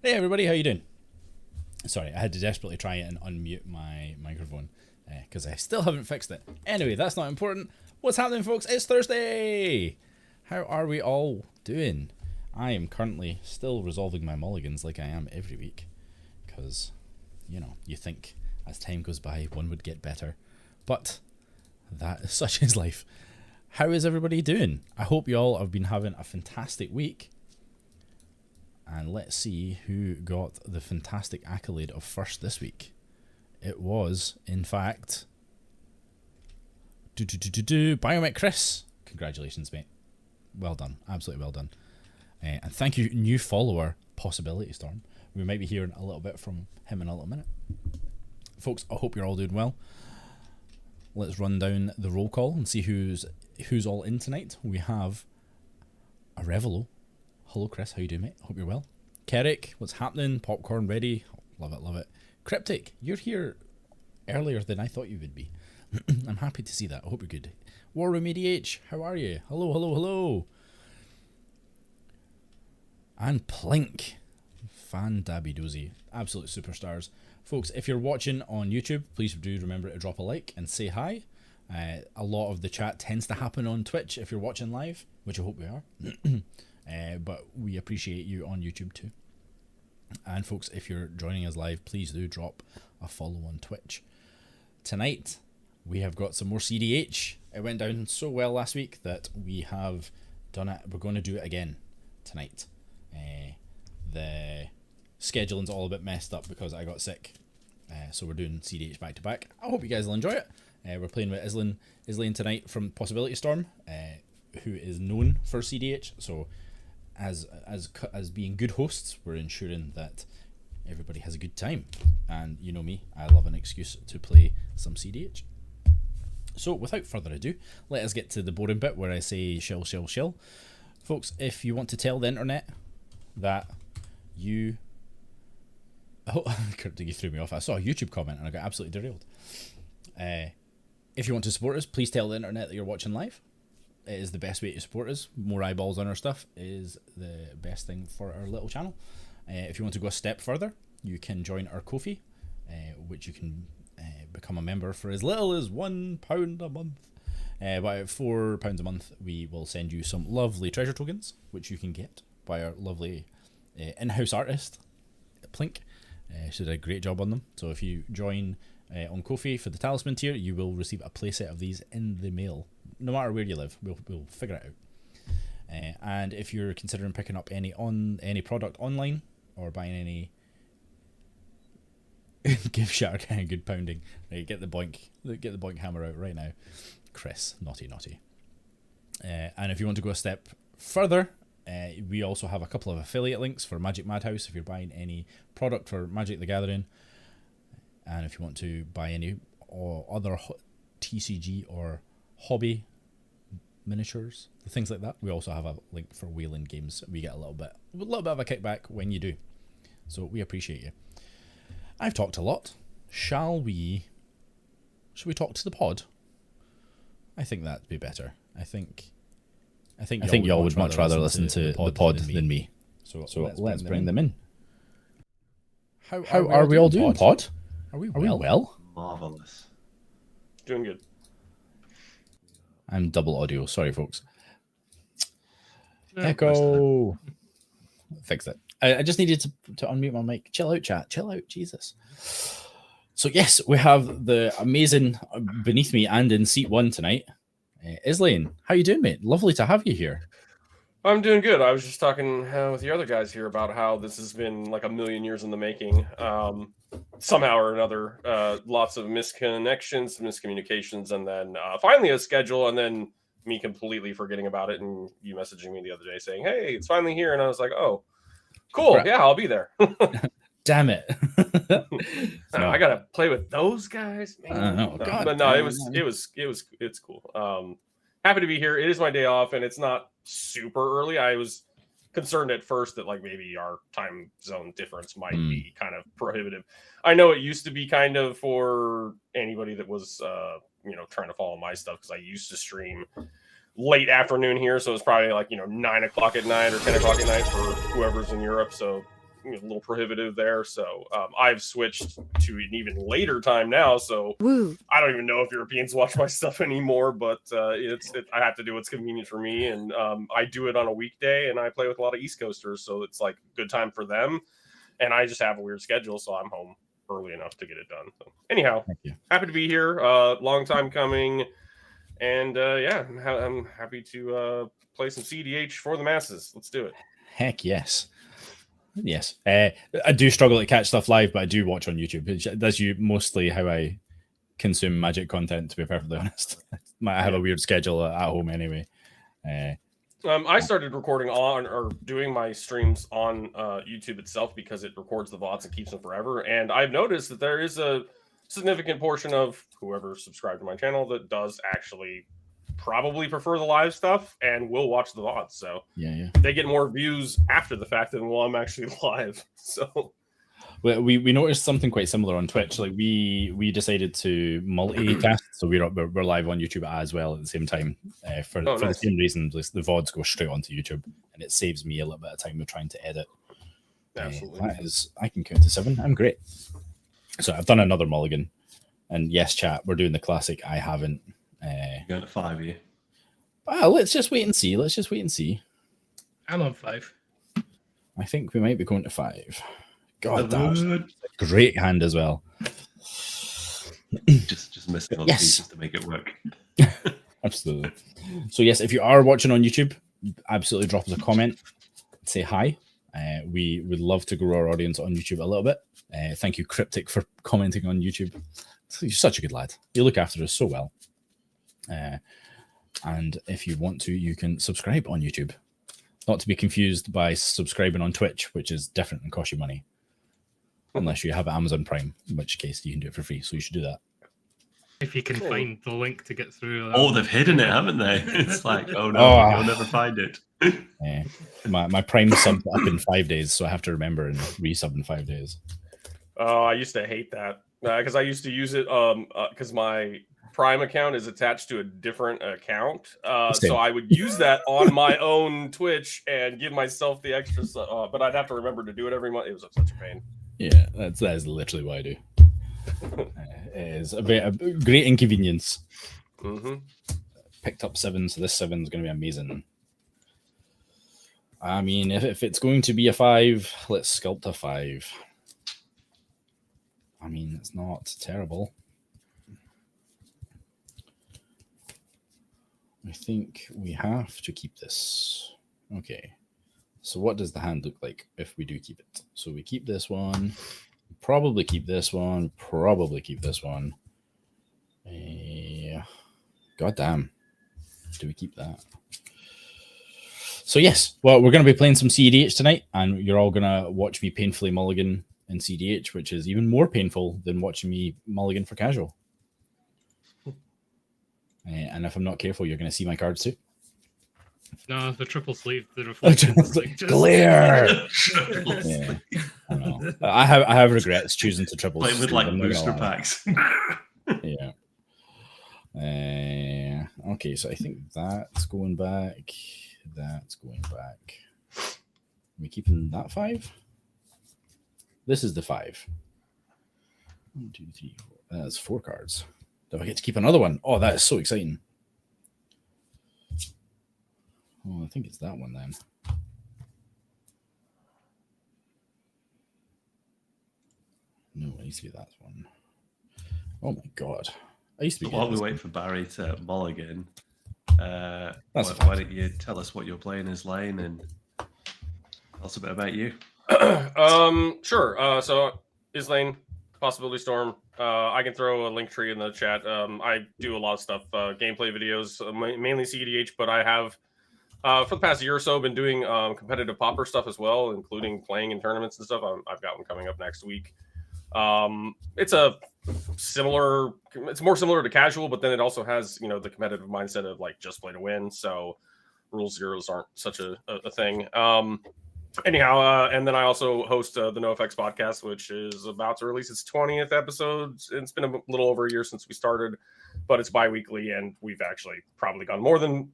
Hey everybody, how you doing? Sorry, I had to desperately try and unmute my microphone because I still haven't fixed it. Anyway, that's not important. What's happening, folks? It's Thursday! How are we all doing? I am currently still resolving my mulligans like I am every week because, you know, you think as time goes by one would get better, but such is life. How is everybody doing? I hope you all have been having a fantastic week. And let's see who got the fantastic accolade of first this week. It was, in fact, Biomic Chris. Congratulations, mate. Well done. Absolutely well done. And thank you, new follower, Possibility Storm. We might be hearing a little bit from him in a little minute. Folks, I hope you're all doing well. Let's run down the roll call and see who's all in tonight. We have a Revelo. Hello, Chris. How you doing, mate? Hope you're well. Kerrick, what's happening? Popcorn ready. Love it, love it. Cryptic, you're here earlier than I thought you would be. I'm happy to see that. I hope you're good. WarroomEDH, how are you? Hello, hello, hello. And Plink, Fan Dabby Dozy, absolute superstars. Folks, if you're watching on YouTube, please do remember to drop a like and say hi. A lot of the chat tends to happen on Twitch if you're watching live, which I hope we are. But we appreciate you on YouTube too. And folks, if you're joining us live, please do drop a follow on Twitch. Tonight, we have got some more cEDH. It went down so well last week that we have done it. We're going to do it again tonight. The scheduling's all a bit messed up because I got sick. So we're doing cEDH back to back. I hope you guys will enjoy it. We're playing with Izlain tonight from Possibility Storm, who is known for cEDH. So as being good hosts, we're ensuring that everybody has a good time. And you know me, I love an excuse to play some cEDH. So without further ado, let us get to the boring bit where I say shill, shill, shill. Folks, if you want to tell the internet that you... Oh, you threw me off. I saw a YouTube comment and I got absolutely derailed. If you want to support us, please tell the internet that you're watching live. It is the best way to support us. More eyeballs on our stuff is the best thing for our little channel. If you want to go a step further, you can join our Ko-fi, which you can become a member for as little as £1 a month. By £4 a month, we will send you some lovely treasure tokens, which you can get by our lovely in-house artist, Plink. She did a great job on them. So if you join on Ko-fi for the talisman tier, you will receive a playset of these in the mail. No matter where you live, we'll figure it out. And if you're considering picking up any product online or buying any, give Shattergang a good pounding. Right, get the boink hammer out right now, Chris. Naughty. And if you want to go a step further, we also have a couple of affiliate links for Magic Madhouse if you're buying any product for Magic the Gathering. And if you want to buy any other TCG or hobby miniatures, things like that, we also have a link for Wayland Games. We get a little bit of a kickback when you do, so we appreciate you. I've talked a lot. Shall we talk to the pod? I think that'd be better. I think y'all would much rather listen to the pod than me. So let's bring them in. How are we all doing, pod? Are we well? Marvelous. Doing good. I'm double audio. Sorry, folks. Echo. Fix it. I just needed to unmute my mic. Chill out, chat. Chill out. Jesus. So, yes, we have the amazing beneath me and in seat one tonight. Izlain, how you doing, mate? Lovely to have you here. I'm doing good. I was just talking with the other guys here about how this has been like a million years in the making. Somehow or another, lots of misconnections, miscommunications, and then finally a schedule, and then me completely forgetting about it, and you messaging me the other day saying, "Hey, it's finally here," and I was like, "Oh, cool, yeah, I'll be there." Damn it! No. I gotta play with those guys. Oh, God, but no, it's cool. Happy to be here. It is my day off, and it's not super early. I was concerned at first that like maybe our time zone difference might be kind of prohibitive. I know it used to be kind of for anybody that was trying to follow my stuff, because I used to stream late afternoon here, so it's probably like 9 o'clock at night or 10 o'clock at night for whoever's in Europe. So a little prohibitive there. So I've switched to an even later time now. So I don't even know if Europeans watch my stuff anymore, but I have to do what's convenient for me. And I do it on a weekday, and I play with a lot of East Coasters. So it's like good time for them. And I just have a weird schedule, so I'm home early enough to get it done. So anyhow, happy to be here. Long time coming. And yeah, I'm happy to play some cEDH for the masses. Let's do it. Heck yes. Yes. I do struggle to catch stuff live, but I do watch on YouTube. That's mostly how I consume Magic content, to be perfectly honest. I have a weird schedule at home anyway. I started recording on or doing my streams on YouTube itself because it records the VODs and keeps them forever. And I've noticed that there is a significant portion of whoever subscribed to my channel that does actually probably prefer the live stuff and will watch the VODs. So they get more views after the fact than while I'm actually live. So we noticed something quite similar on Twitch. Like we decided to multicast, so we're live on YouTube as well at the same time for the same reason. The VODs go straight onto YouTube, and it saves me a little bit of time with trying to edit. Absolutely, I can count to 7. I'm great. So I've done another mulligan, and yes, chat, we're doing the classic. I haven't. Going to 5 here. Well, let's just wait and see. I'm on 5. I think we might be going to 5. God, damn. Great hand as well. just missing all the pieces to make it work. Absolutely. So yes, if you are watching on YouTube, absolutely drop us a comment. Say hi. We would love to grow our audience on YouTube a little bit. Thank you, Cryptic, for commenting on YouTube. You're such a good lad. You look after us so well. And if you want to, you can subscribe on YouTube. Not to be confused by subscribing on Twitch, which is different and costs you money. Unless you have Amazon Prime, in which case you can do it for free. So you should do that. If you can find the link to get through. Oh, they've hidden it, haven't they? It's like, oh no, you'll never find it. My Prime sub up in 5 days, so I have to remember and resub in 5 days. Oh, I used to hate that because I used to use it because my Prime account is attached to a different account. So I would use that on my own Twitch and give myself the extra stuff. But I'd have to remember to do it every month. It was such a pain. Yeah, that is literally what I do. It is a great inconvenience. Picked up 7, so this 7 is going to be amazing. I mean, if it's going to be a 5, let's sculpt a 5. I mean, it's not terrible. I think we have to keep this. Okay. So what does the hand look like if we do keep it? So we keep this one, probably keep this one, probably keep this one. God damn. Do we keep that? So yes, well, we're going to be playing some cEDH tonight, and you're all going to watch me painfully mulligan in cEDH, which is even more painful than watching me mulligan for casual. And if I'm not careful, you're going to see my cards too. No, the triple sleeve, the reflection. Glare. Yeah, I know. I have regrets choosing to triple. Play with like booster packs. Yeah. Okay, so I think that's going back. That's going back. Are we keeping that 5? This is the 5. 1, 2, 3, 4. That's 4 cards. Do I get to keep another one? Oh, that is so exciting. Oh, I think it's that one then. No, it needs to be that one. Oh my god. I used to be While we wait for Barry to mulligan, why don't you tell us what you're playing, Izlain, and tell us a bit about you? Sure. So Izlain, Possibility Storm. I can throw a link tree in the chat. I do a lot of stuff, gameplay videos, mainly cEDH, but I have for the past year or so been doing competitive popper stuff as well, including playing in tournaments and stuff. I've got one coming up next week. It's more similar to casual, but then it also has, the competitive mindset of like just play to win. So rule zeros aren't such a thing. Anyhow, and then I also host the NoFX podcast, which is about to release its 20th episode. It's been a little over a year since we started, but it's bi-weekly, and we've actually probably gone more than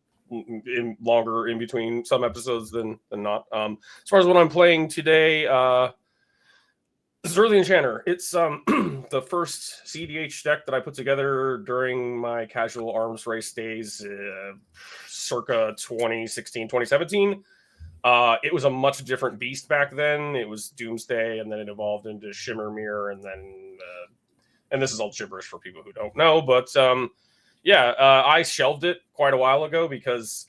longer in between some episodes than not. As far as what I'm playing today, This is early Enchanter. It's the first cEDH deck that I put together during my casual arms race days, circa 2016, 2017. It was a much different beast back then. It was Doomsday, and then it evolved into Shimmermere, and then and this is all gibberish for people who don't know, but I shelved it quite a while ago because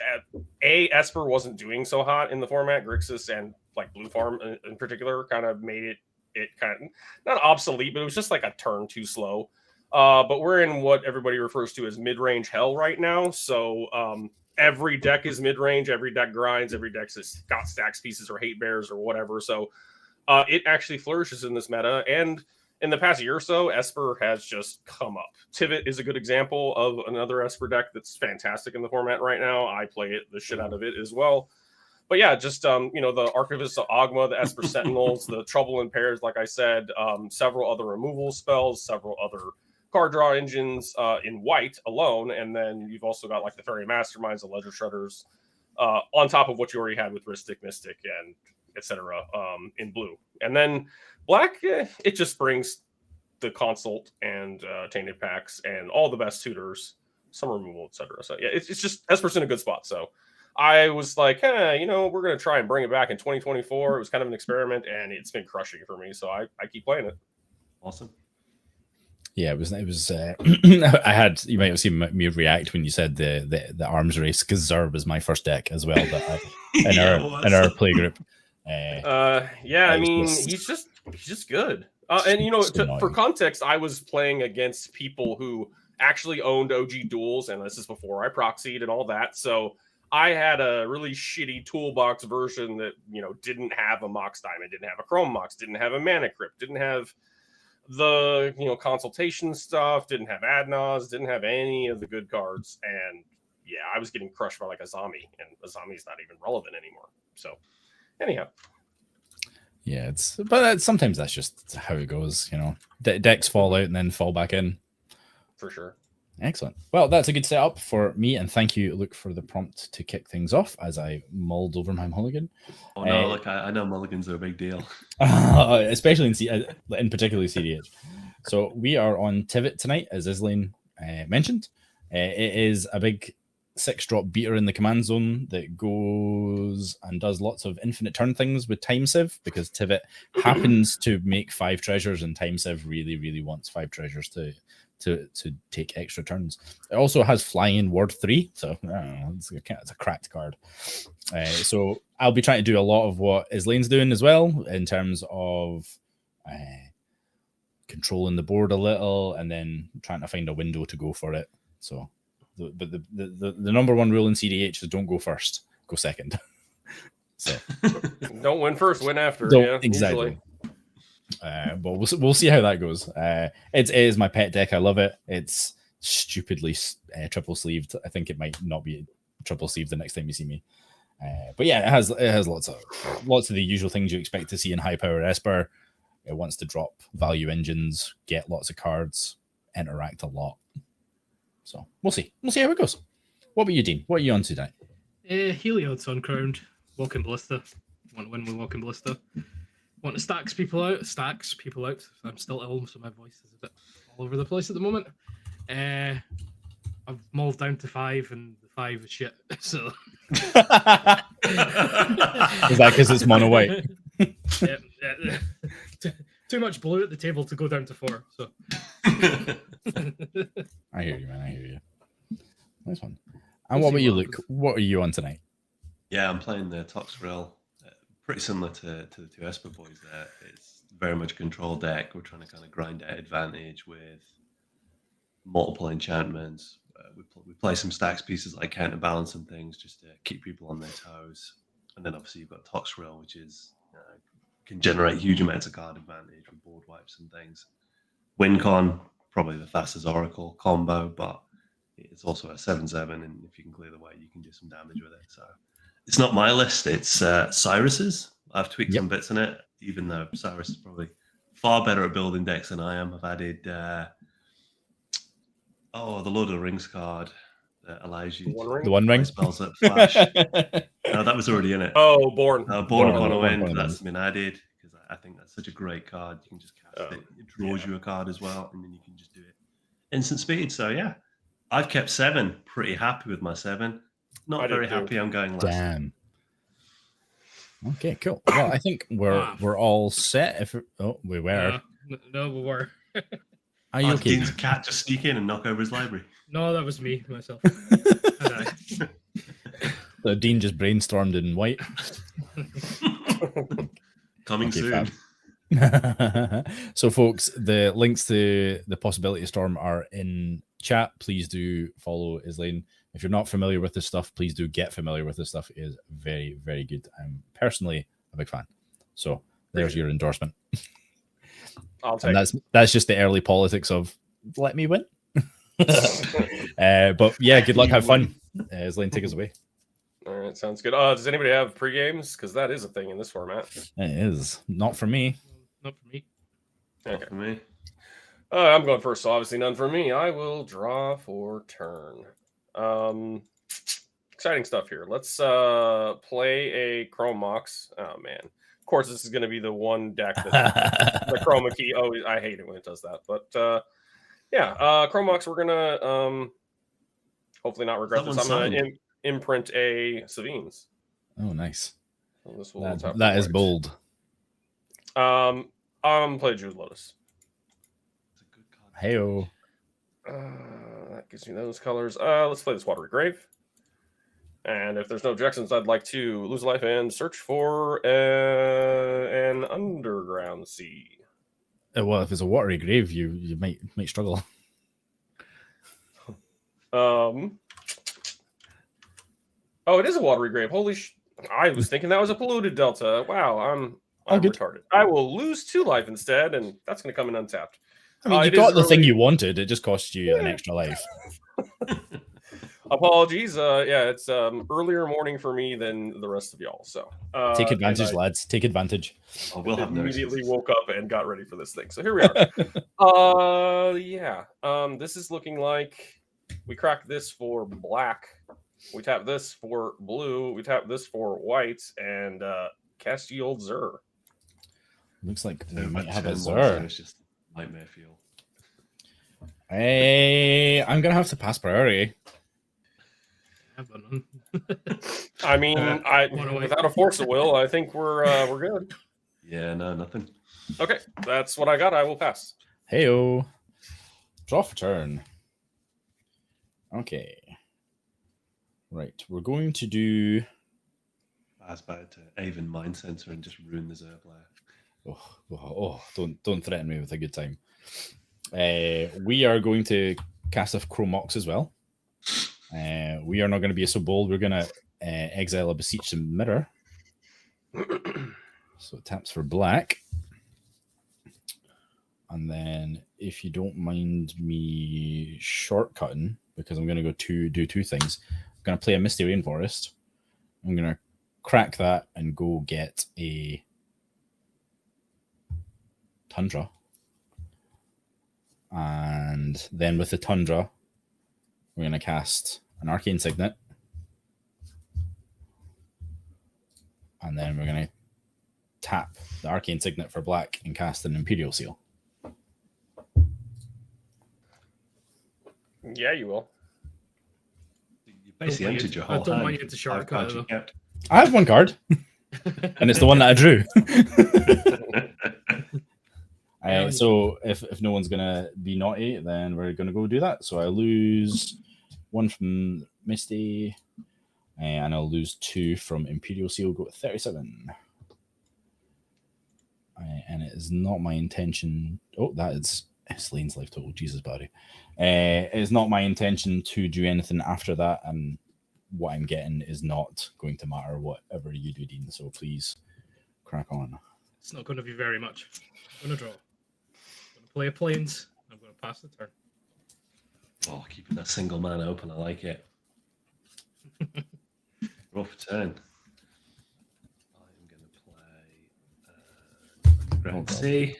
Esper wasn't doing so hot in the format. Grixis and like Blue Farm in particular kind of made it kind of not obsolete, but it was just like a turn too slow. But we're in what everybody refers to as mid-range hell right now. So every deck is mid-range, every deck grinds, every deck's got stacks pieces or hate bears or whatever. So it actually flourishes in this meta. And in the past year or so, Esper has just come up. Tivit is a good example of another Esper deck that's fantastic in the format right now. I play the shit out of it as well. But yeah, just the Archivist of Ogma, the Esper Sentinels, the Trouble in Pairs, like I said, several other removal spells, several other card draw engines in white alone, and then you've also got like the Fairy Masterminds, the Ledger Shredders, on top of what you already had with Rhystic Mystic and etc. In blue. And then black, it just brings the Consult and Tainted Packs and all the best tutors, some removal, etc. So yeah, it's just Esper's in a good spot. So I was like, we're going to try and bring it back in 2024. It was kind of an experiment, and it's been crushing for me. So I keep playing it. Awesome. Yeah, it was. I had, you might have seen me react when you said the arms race, because Zer was my first deck as well. That in our play group. I mean, he's just good. And for context, I was playing against people who actually owned OG duels, and this is before I proxied and all that. So I had a really shitty toolbox version that didn't have a Mox Diamond, didn't have a Chrome Mox, didn't have a Mana Crypt, didn't have the consultation stuff, didn't have Adnaz, didn't have any of the good cards, and yeah, I was getting crushed by like Azami, and Azami's not even relevant anymore. So anyhow. Yeah, sometimes that's just how it goes, Decks fall out and then fall back in. For sure. Excellent. Well, that's a good setup for me, and thank you, Luke, for the prompt to kick things off as I mulled over my mulligan. Oh no, look, I know mulligans are a big deal. Especially in particularly cEDH. So we are on Tivit tonight, as Izlain mentioned. It is a big 6-drop beater in the command zone that goes and does lots of infinite turn things with time sieve, because Tivit happens to make 5 treasures, and time sieve really, really wants 5 treasures to take extra turns. It also has flying ward 3, so I don't know, it's a cracked card. So I'll be trying to do a lot of what Izlain's doing as well, in terms of controlling the board a little, and then trying to find a window to go for it. So the number one rule in cEDH is don't go first, go second. So don't win first, win after. Exactly. Usually. But we'll see how that goes. It is my pet deck. I love it. It's stupidly triple sleeved. I think it might not be triple sleeved the next time you see me. But yeah, it has lots of the usual things you expect to see in high power Esper. It wants to drop value engines, get lots of cards, interact a lot. So we'll see. We'll see how it goes. What about you, Dean? What are you on tonight? Heliod's uncrowned. Walking Ballista. Want to win with Walking Ballista. Want to stacks people out. I'm still ill, so my voice is a bit all over the place at the moment. I've mulled down to 5, and the 5 is shit. So is that because it's mono white? Yeah. Too much blue at the table to go down to 4. So I hear you, man. I hear you. Nice one. And what about you, Luke? What are you on tonight? Yeah, I'm playing the Toxrill. Pretty similar to the 2 Esper boys there. It's very much a control deck. We're trying to kind of grind out advantage with multiple enchantments. We play some stacks pieces like counterbalance and things just to keep people on their toes. And then obviously you've got Toxrill, which is can generate huge amounts of card advantage with board wipes and things. WinCon, probably the fastest Oracle combo, but it's also a 7/7, and if you can clear the way, you can do some damage with it. So it's not my list, it's Cyrus's. I've tweaked some bits in it, even though Cyrus is probably far better at building decks than I am. I've added the Lord of the Rings card that allows you the One Ring spells that flash. No, that was already in it. Oh, Born. Born of Wind, that's been added, because I think that's such a great card. You can just cast it. It draws you a card as well, and then you can just do it instant speed. So yeah, I've kept 7. Pretty happy with my 7. Not very happy I'm going last. Damn. Okay, cool. Well, I think we're all set. We were. No, we were. Are you okay? Dean's cat just sneak in and knock over his library. No, that was me, myself. So Dean just brainstormed in white. Coming soon. So, folks, the links to the Possibility Storm are in chat. Please do follow Izlain. If you're not familiar with this stuff, please do get familiar with this stuff. It is very, very good. I'm personally a big fan. So there's your endorsement. I'll take that's just the early politics of let me win. But yeah, good luck, have fun. Izlain, take us away. All right, sounds good. Does anybody have pre-games? Because that is a thing in this format. It is. Not for me. Not for me. Okay. Not for me. I'm going first, so obviously none for me. I will draw for turn. Exciting stuff here. Let's play a Chrome Mox. Oh man, of course this is going to be the one deck that the Chroma Key. Oh, I hate it when it does that. But yeah, Chrome Mox. We're gonna hopefully not regret this. I'm gonna imprint a Savines. Oh, nice. So this will that is bold. I'm gonna play Jew's Lotus. It's a good card. Heyo. That gives me those colors. Let's play this Watery Grave. And if there's no objections, I'd like to lose a life and search for an Underground Sea. Well, if it's a Watery Grave, you might struggle. Oh, it is a Watery Grave. Holy I was thinking that was a Polluted Delta. Wow, I'm retarded. I will lose 2 life instead, and that's going to come in untapped. I mean, you got the thing you wanted. It just cost you an extra life. Apologies. Yeah, it's earlier morning for me than the rest of y'all. So take advantage, lads. Take advantage. We'll have immediately woke up and got ready for this thing. So here we are. Yeah. This is looking like we crack this for black. We tap this for blue. We tap this for white, and cast ye old Zur. Looks like we might have a Zur. Zur. It's just nightmare feel. Hey, I'm gonna have to pass priority. I mean, without a force of will, I think we're good. Yeah, no, nothing. Okay, that's what I got. I will pass. Heyo. Draw for turn. Okay. Right, we're going to do. I was about to Avon Mind Sensor and just ruin the Zur player. Oh! Don't threaten me with a good time. We are going to cast a Chrome Mox as well. We are not going to be so bold. We're going to exile a Beseech Mirror. So it taps for black. And then, if you don't mind me shortcutting, because I'm going to do 2 things. I'm going to play a Misty Rainforest. I'm going to crack that and go get a Tundra. And then with the Tundra, we're going to cast an Arcane Signet. And then we're going to tap the Arcane Signet for black and cast an Imperial Seal. Yeah, you will. You basically emptied your whole hand. I don't want you to shortcut it. I have 1 card. And it's the one that I drew. So if no one's going to be naughty, then we're going to go do that. So I lose 1 from Misty, and I'll lose 2 from Imperial Seal, go to 37. And it is not my intention. Oh, that is Izlain's life total. Jesus, buddy. It is not my intention to do anything after that, and what I'm getting is not going to matter whatever you do, Dean. So please crack on. It's not going to be very much. I'm going to draw. I'm going to play a Plains. I'm going to pass the turn. Oh, keeping that single man open. I like it. Draw for turn. I'm going to play Underground Sea.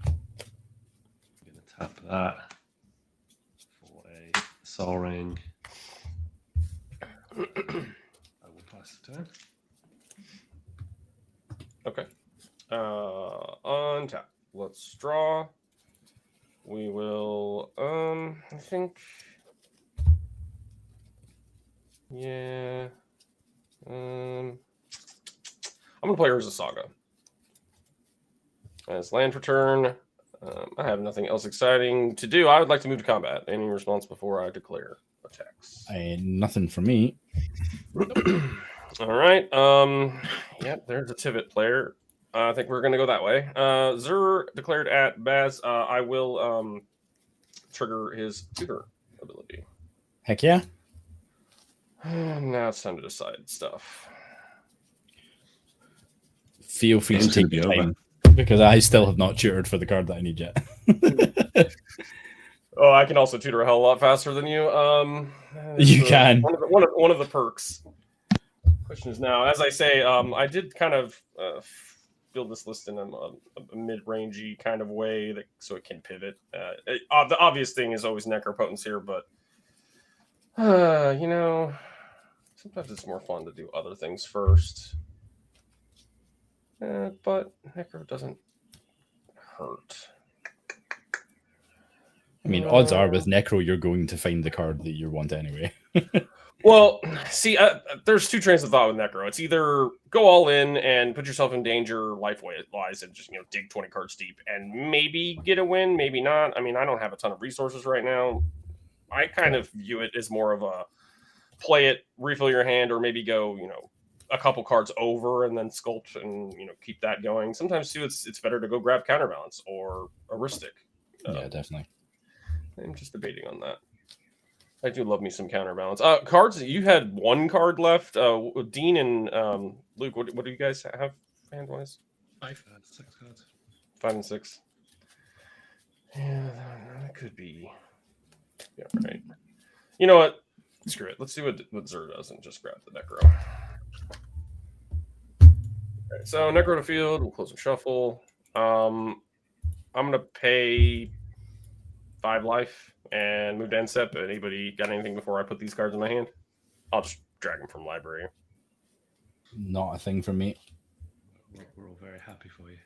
I'm going to tap that for a Sol Ring. I will pass the turn. Okay. Untap. Let's draw. We will, I think, yeah. I'm gonna play Urza Saga as land for turn. I have nothing else exciting to do. I would like to move to combat. Any response before I declare attacks? Nothing for me. All right. Yeah, there's a Tivit player. I think we're gonna go that way. Zur declared at Baz. I will trigger his tutor ability. Heck yeah. Now it's time to decide stuff. Feel free to Game's take gonna be your over. time, because I still have not tutored for the card that I need yet. Oh, I can also tutor a hell of a lot faster than you. You can. One of the perks. Question is now, as I say, I did kind of build this list in a mid-rangey kind of way so it can pivot. The obvious thing is always necropotence here, but you know, sometimes it's more fun to do other things first. But necro doesn't hurt. I mean, odds are with Necro, you're going to find the card that you want anyway. Well, see, there's two trains of thought with Necro. It's either go all in and put yourself in danger life-wise and just, dig 20 cards deep and maybe get a win, maybe not. I mean, I don't have a ton of resources right now. I kind of view it as more of a play it, refill your hand, or maybe go, a couple cards over and then sculpt and, keep that going. Sometimes, too, it's better to go grab Counterbalance or a Ristic. Yeah, definitely. I'm just debating on that. I do love me some Counterbalance. Cards, you had one card left. Dean and Luke, what do you guys have hand-wise? 5. 6 cards. 5 and 6. Yeah, that could be. Yeah, right. You know what? Screw it. Let's see what Zur does and just grab the Necro. Okay, so Necro to field. We'll close and shuffle. I'm going to pay 5 life and move to end step. Anybody got anything before I put these cards in my hand? I'll just drag them from library. Not a thing for me. We're all very happy for you.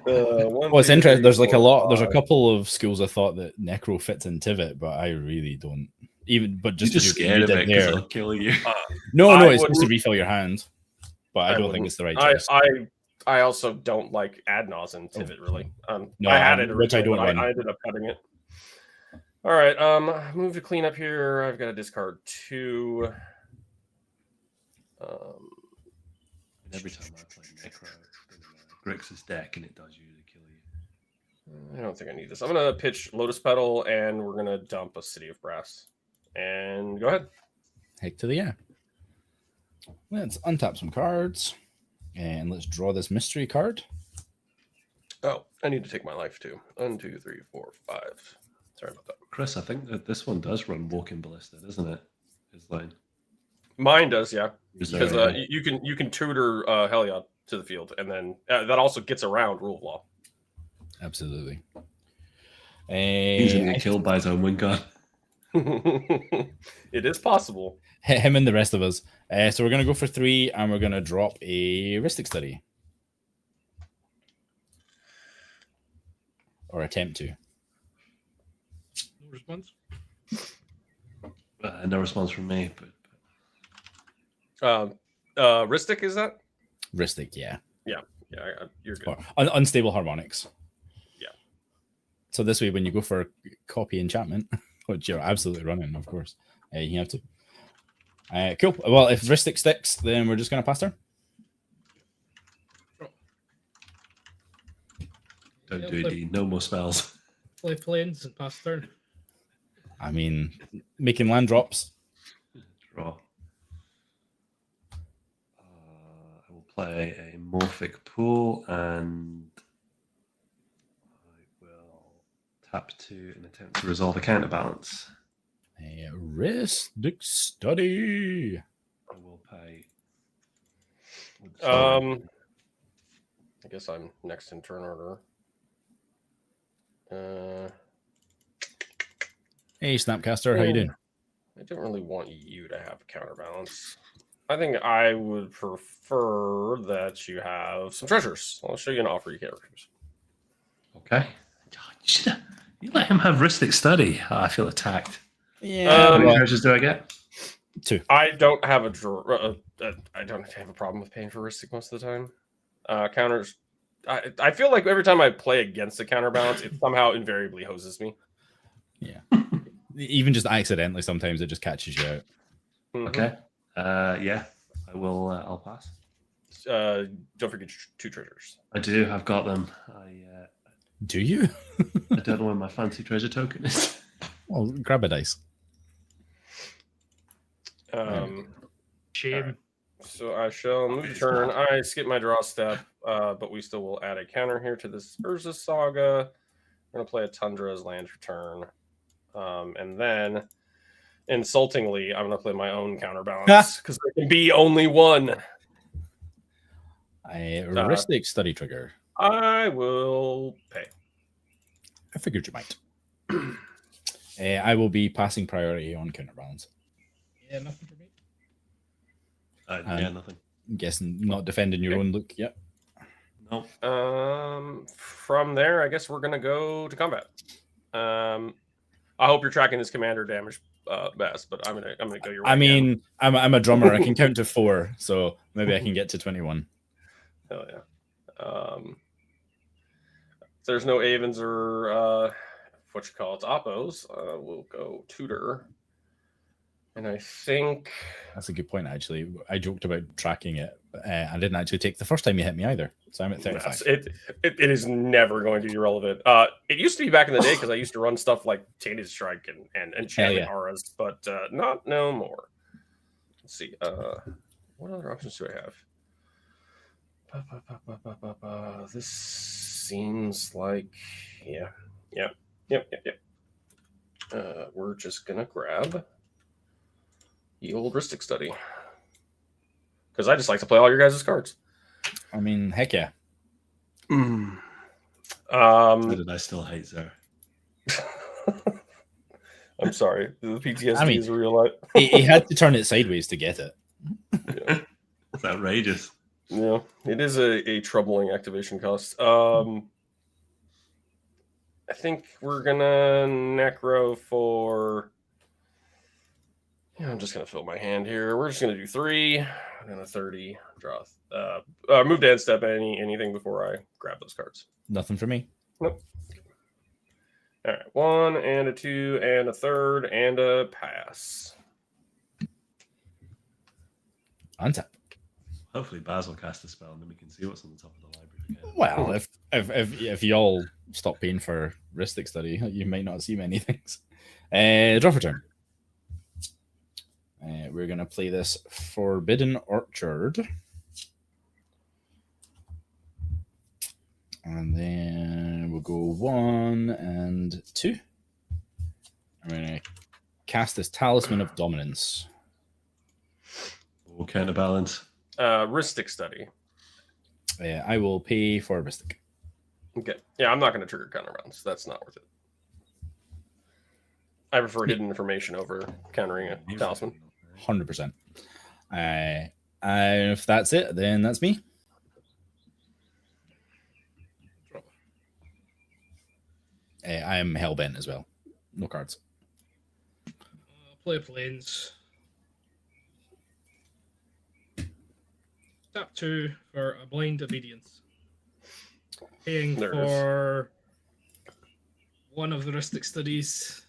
Well, it's interesting. There's like there's a couple of schools I thought that Necro fits in Tivit, but I really don't. But just You're just scared of it because it'll kill you. No, it's supposed to refill your hand, but I don't think it's the right choice. I also don't like ad nauseam Tivit, really. No, I had it which I don't run. I ended up cutting it. All right, move to clean up here. I've got to discard 2. Every time I play Necro, Grixis deck and it does usually kill you. I don't think I need this. I'm going to pitch Lotus Petal and we're going to dump a City of Brass. And go ahead. Heck to the yeah. Let's untap some cards and let's draw this mystery card. Oh, I need to take my life too. 1, 2, 3, 4, 5. Sorry about that. Chris, I think that this one does run Walking Ballista, doesn't it? Izlain. Mine does, yeah. Is Because there you can tutor Heliod to the field, and then that also gets around Rule of Law. Absolutely. he's going to get killed by his own wing gun. It is possible. Him and the rest of us. So we're going to go for 3, and we're going to drop a Ristic Study. Or attempt to. No response? No response from me, but Ristic, is that? Ristic, yeah. Yeah, you're good. Or unstable harmonics. Yeah. So this way, when you go for copy enchantment, which you're absolutely running, of course, you have to. Cool. Well, if Ristic sticks, then we're just going to pass turn. don't do it, Dean. No more spells. Play planes and pass turn. I mean, making land drops. Draw. I will play a Morphic Pool and I will tap 2 and attempt to resolve a counterbalance. A Ristic Study. I will pay. I guess I'm next in turn order. Hey, Snapcaster, how you doing? I don't really want you to have counterbalance. I think I would prefer that you have some treasures. I'll show you an offer you can't refuse. Okay. You let him have Ristic Study. Oh, I feel attacked. Yeah. How many well, treasures do I get? 2. I don't have I don't have a problem with paying for Ristic most of the time. Counters. I feel like every time I play against a counterbalance, it somehow invariably hoses me. Yeah. Even just accidentally, sometimes it just catches you out. Mhm. Okay. Yeah, I will. I'll pass. Don't forget 2 treasures. I do. I've got them. Do you? I don't know where my fancy treasure token is. Well, grab a dice. Shame. Right. So I shall move turn. I skip my draw step, but we still will add a counter here to this Urza Saga. I'm going to play a Tundra as land for turn. And then, insultingly, I'm going to play my own counterbalance because there can be only one. A Ristic Study trigger. I will pay. I figured you might. I will be passing priority on counterbalance. Yeah, nothing for me. Yeah, nothing. I'm guessing not defending your own look. Yep. Nope. From there, I guess we're going to go to combat. I hope you're tracking this commander damage best, but I'm gonna go your way. I mean, I'm a drummer. I can count to 4, so maybe I can get to 21. Hell yeah. If there's no Avens or what you call it, Oppos, we'll go Tutor. And I think That's a good point, actually. I joked about tracking it. I didn't actually take the first time you hit me either, so I'm at 35. it is never going to be relevant. It used to be back in the day because I used to run stuff like Tainted Strike and Enchantment Auras, but not no more. Let's see. What other options do I have? This seems like yep. We're just gonna grab the old Ristic Study because I just like to play all your guys' cards. I mean, heck yeah. How did I still hate Zer? I'm sorry. The PTSD is real life. he had to turn it sideways to get it. Yeah. It's outrageous. Yeah, it is a troubling activation cost. I think we're gonna Necro for. Yeah, I'm just gonna fill my hand here. We're just gonna do 3 and then a 30 draw. Move to end step anything before I grab those cards. Nothing for me. Nope. All right, 1 and a 2 and a 3rd and a pass. Untap. Hopefully Basil cast a spell and then we can see what's on the top of the library again. Well, if y'all stop paying for Ristic Study, you might not see many things. Draw for turn. We're going to play this Forbidden Orchard. And then we'll go 1 and 2. I'm going to cast this Talisman of Dominance. We'll counterbalance. Ristic Study. I will pay for Ristic. Okay. Yeah, I'm not going to trigger counterbalance. That's not worth it. I prefer hidden information over countering a talisman. 100%. And if that's it, then that's me. I am hellbent as well. No cards. Play planes. Tap 2 for a blind obedience. Paying There it for one of the Ristic Studies.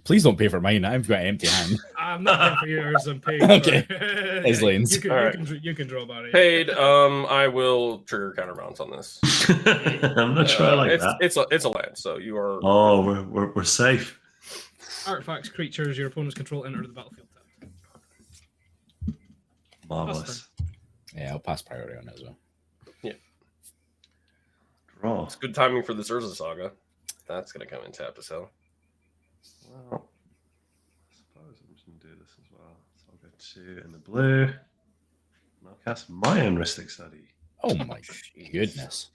Please don't pay for mine. I've got an empty hand. I'm not paying for yours. I'm paying Okay. for Izlain's. you can draw Barry. Paid. I will trigger counterbalance on this. I'm not sure I like that. It's a land, so you are. Oh, we're safe. Artifacts, creatures your opponent's control enter the battlefield tab. Marvelous. Yeah, I'll pass priority on it as well. Yeah. Draw. It's good timing for this Urza Saga. That's gonna come in tap as hell. Well, I suppose I'm just going to do this as well. So I'll go 2 in the blue. And I'll cast my own Ristic Study. Oh my goodness.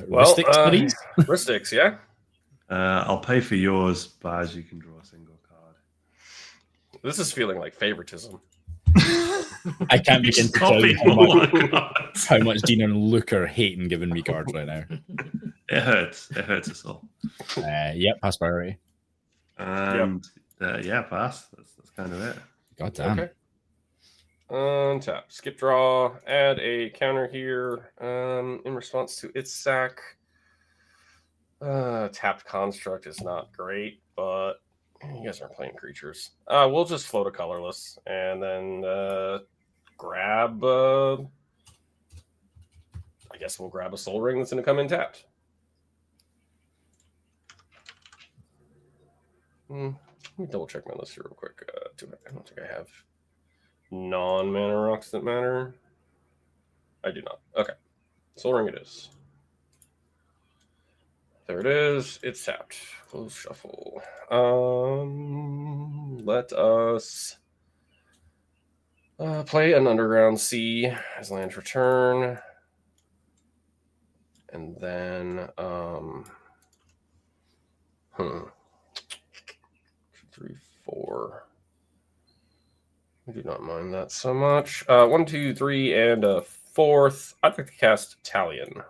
Well, Ristic Studies? Ristics, yeah? I'll pay for yours, Baz. You can draw a single card. This is feeling like favoritism. I can't begin to tell you how much Dean and Luke are hating giving me cards right now. It hurts. It hurts us all. Yep, pass priority. And yeah, pass. That's kind of it. God damn. Okay. Untap. Skip draw. Add a counter here. In response to its sack. Tapped construct is not great, but you guys aren't playing creatures. We'll just float a colorless and then grab. I guess we'll grab a Soul Ring that's going to come in tapped. Let me double check my list here real quick. I don't think I have non-mana rocks that matter. I do not. Okay. Soul Ring it is. There it is. It's tapped. Close shuffle. Let us play an Underground Sea as land return. And then 3, 4. I do not mind that so much. 1, 2, 3, and a 4th. I'd like to cast Talion.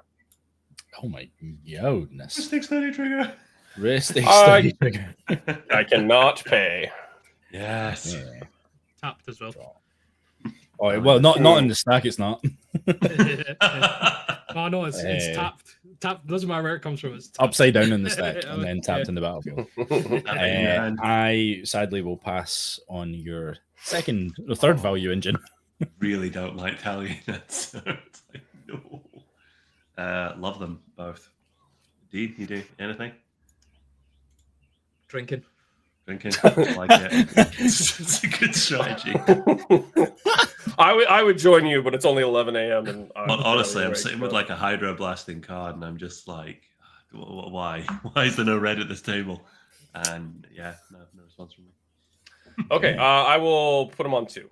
Oh my goodness. Wrist study trigger. Wrist study trigger. I cannot pay. Yes. Yeah. Tapped as well. Oh well, not in the stack. It's not. Oh no, it's tapped. Tapped doesn't matter where it comes from. It's tapped. Upside down in the stack and then tapped in the battlefield. And I sadly will pass on your third value engine. really don't like Talion. It's like, no. Love them both. Dean, you do anything? Drinking. Drinking. I like it. It's a good strategy. I would join you, but it's only 11 a.m. and Honestly, I'm sitting with like a Hydro Blasting card, and I'm just like, why? Why is there no red at this table? And yeah, no response from me. Okay, I will put them on 2.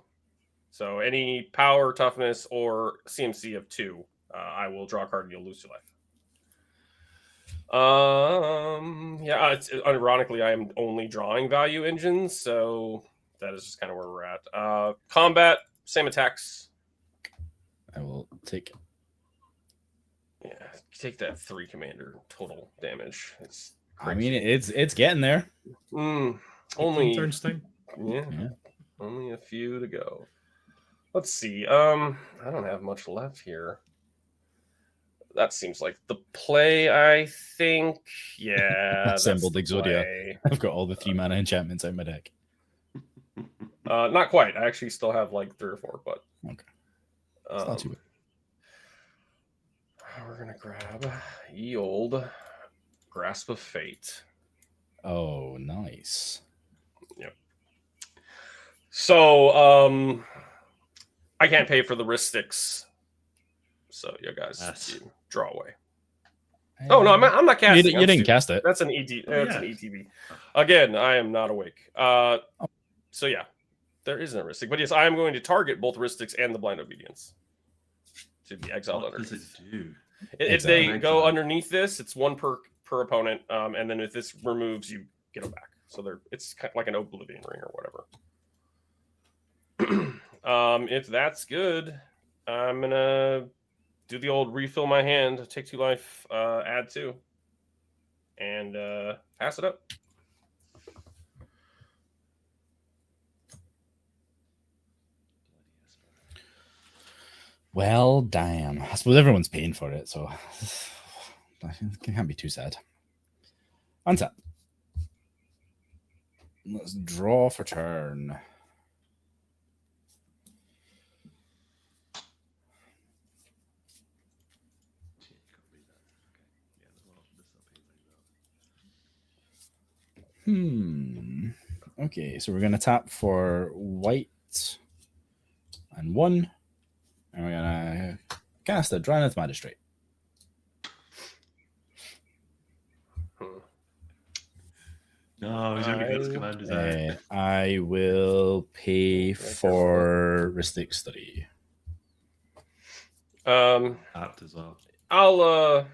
So any power, toughness, or CMC of 2, I will draw a card and you'll lose 2 life. Ironically, I am only drawing value engines, so that is just kind of where we're at. Combat, same attacks. I will take. Yeah, take that 3 commander total damage. I mean, it's getting there. Only turns time. Yeah, only a few to go. Let's see. I don't have much left here. That seems like the play, I think. Yeah. Assembled Exodia. I've got all the 3 mana enchantments out my deck. Not quite. I actually still have like 3 or 4, but okay. It's not too bad. We're gonna grab ye old Grasp of Fate. Oh, nice. Yep. So I can't pay for the wrist sticks. So you guys you draw away. Oh no, I'm not casting. You didn't cast it. That's an ED. That's an ETB. Again, I am not awake. So yeah, there isn't a wrist stick. But yes, I am going to target both wrist sticks and the Blind Obedience to be exiled underneath. What does it do? If they go underneath this, it's 1 per opponent, and then if this removes, you get them back. So it's kind of like an Oblivion Ring or whatever. If that's good, I'm gonna do the old refill my hand, take 2 life, add 2, and pass it up. Well, damn. I suppose everyone's paying for it, so it can't be too sad. Untap. Let's draw for turn. Okay, so we're going to tap for white and 1. And we're going to cast a Drannith Magistrate. No, he's only got his commanders out. I will pay for Ristic Study. Apt as well. I'll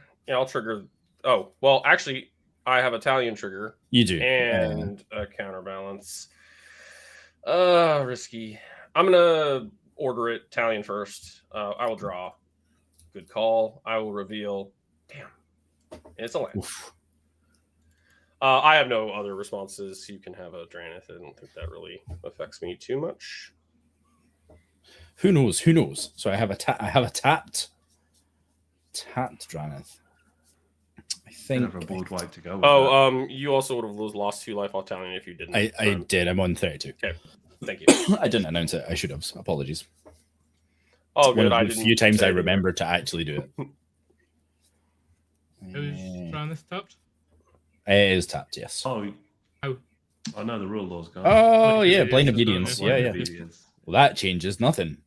trigger. Oh, well, actually, I have Italian trigger. You do. And a counterbalance. Risky. I'm gonna order it Italian first. I will draw. Good call. I will reveal. Damn, it's a land. I have no other responses. You can have a Dranith. I don't think that really affects me too much. Who knows? Who knows? So I have a tapped Dranith. I think Never a board wipe to go. Oh, you also would have lost 2 life Italian if you didn't. I did. I'm on 32. Okay, thank you. I didn't announce it. I should have. Apologies. Oh, One good. of the few times I remember to actually do it. Who's trying this tapped? It is tapped, yes. Oh no, the rule law's gone. Oh, Blind yeah, Obedience blind is obedience. gone, Yeah, yeah. yeah. Blind obedience. Well, that changes nothing.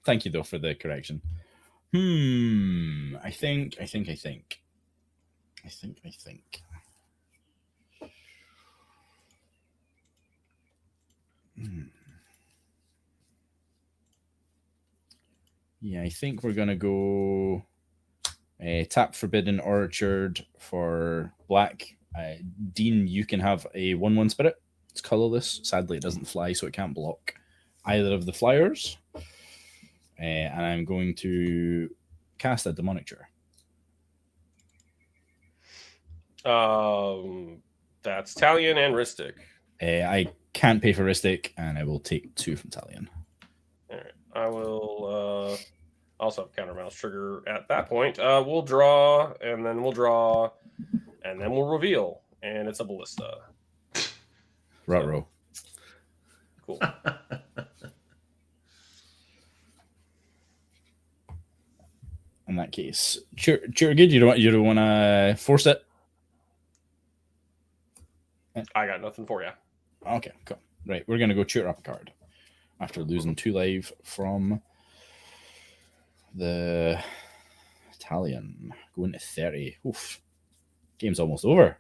Thank you, though, for the correction. I think. Yeah, I think we're gonna go tap Forbidden Orchard for black. Dean, you can have a 1/1 spirit. It's colorless. Sadly, it doesn't fly, so it can't block either of the flyers. And I'm going to cast a demonic chair. That's Talion and Ristic. I can't pay for Ristic, and I will take 2 from Talion. All right. I will also have countermouse trigger at that point. We'll draw, and then we'll draw, and then we'll reveal, and it's a ballista. Ruh-roh. Cool. In that case, cheer good. You don't want to force it. I got nothing for you. Okay, cool. Right, we're gonna go cheer up a card after losing 2 life from the Italian. Going to 30. Oof. Game's almost over.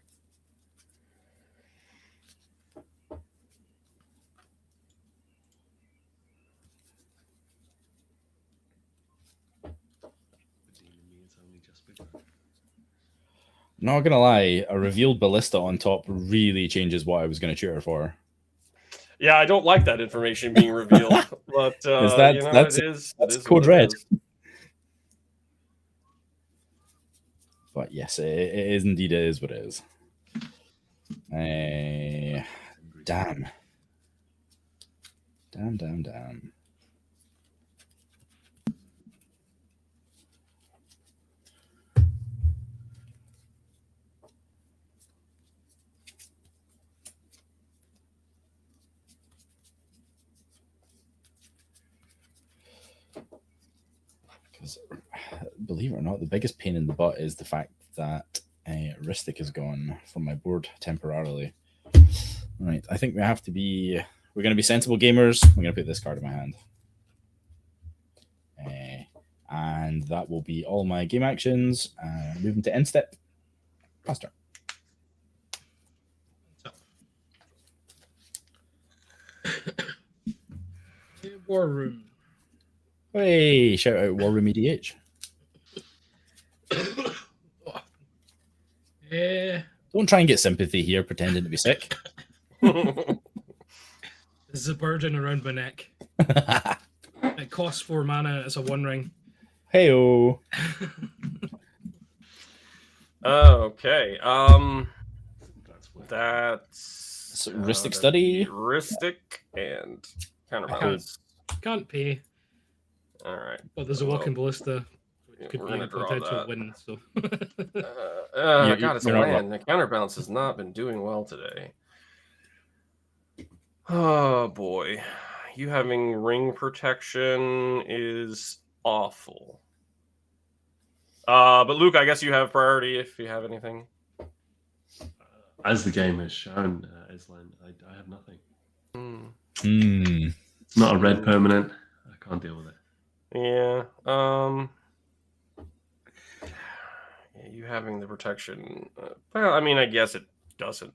Not gonna lie, a revealed ballista on top really changes what I was gonna cheer for. Yeah, I don't like that information being revealed, but that's code red. But yes, it is indeed. It is what it is. Damn. Because, believe it or not, the biggest pain in the butt is the fact that Ristic is gone from my board temporarily. Right, I think we're going to be sensible gamers. I'm going to put this card in my hand. And that will be all my game actions. Moving to end step. Pastor. War Room. Hey, shout out War Room EDH. Don't try and get sympathy here, pretending to be sick. There's a burden around my neck. It costs 4 mana. It's a 1-ring. Heyo. Okay. That's Ristic Study. Ristic and counterbalance. Can't pay. All right. But there's a walking ballista. Could we're be a gonna draw potential that. win. So. God, it's a you're not land. The counterbalance has not been doing well today. Oh boy, you having ring protection is awful. But Luke, I guess you have priority if you have anything. As the game has shown, Izlain, I have nothing. It's not a red permanent. I can't deal with it. Yeah. You having the protection. Well, I mean, I guess it doesn't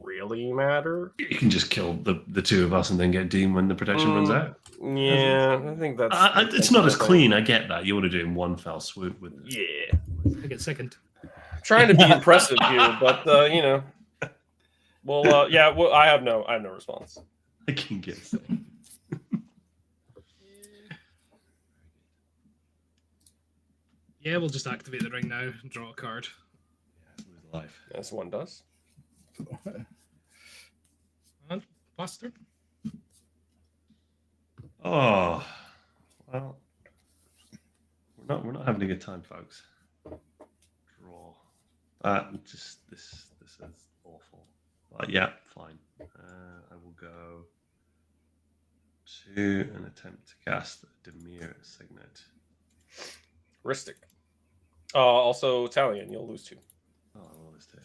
really matter. You can just kill the 2 of us and then get Dean when the protection runs out. Yeah, I think that's. It's not as clean. I get that. You want to do it in one fell swoop with. Yeah. I get second. Trying to be impressive here, but you know. Well, yeah. Well, I have no response. I can get some. Yeah, we'll just activate the ring now and draw a card. Yeah, lose a life. As one does. And Buster. Oh, well, we're not having a good time, folks. Draw. This is awful. But yeah, fine. I will go to an attempt to cast Demir Signet. Ristic. Also Italian, you'll lose 2. Oh, I will lose 2.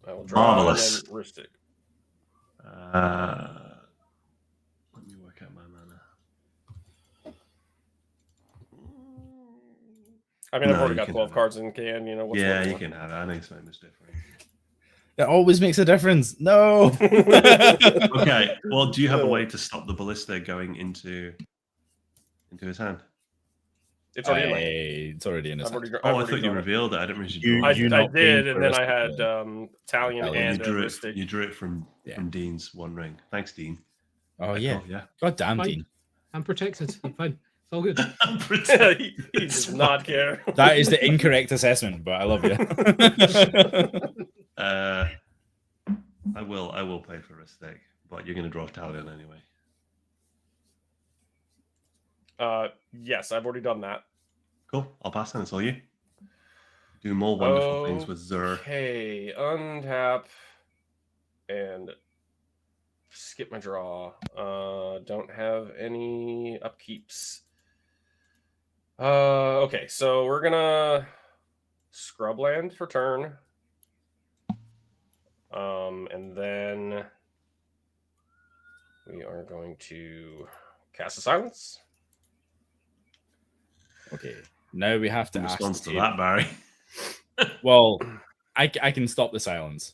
I will draw Marvelous. and then Ristic. Let me work out my mana. I mean, I've No, already you got can 12 have it. cards in can, you know. What's Yeah, one you more? can have it. I know it's not much different. It always makes a difference. No. Okay, well, do you have a way to stop the ballista going into his hand? It's already in my hand. It's already in his I've hand. already, Oh, I already thought you drawn it. revealed it. I didn't realize You- you I, drew you it. I not paying did, for and then I Ristic, had yeah. Italian Italian. and You drew Ristic. You drew it from Yeah. Dean's One Ring. Thanks, Dean. Oh yeah. Yeah. God damn, Fine. Dean. I'm protected. I'm fine. It's all good. he does not care. That is the incorrect assessment, but I love you. I will pay for a stick, but you're going to draw Italian anyway. Yes, I've already done that. Cool. I'll pass then. It's all you. Do more wonderful things with Zur. Okay, untap and skip my draw. Don't have any upkeeps. Okay, so we're gonna scrub land for turn. And then we are going to cast a silence. Okay. Now we have to In ask response the to that, Barry. Well, I can stop the silence.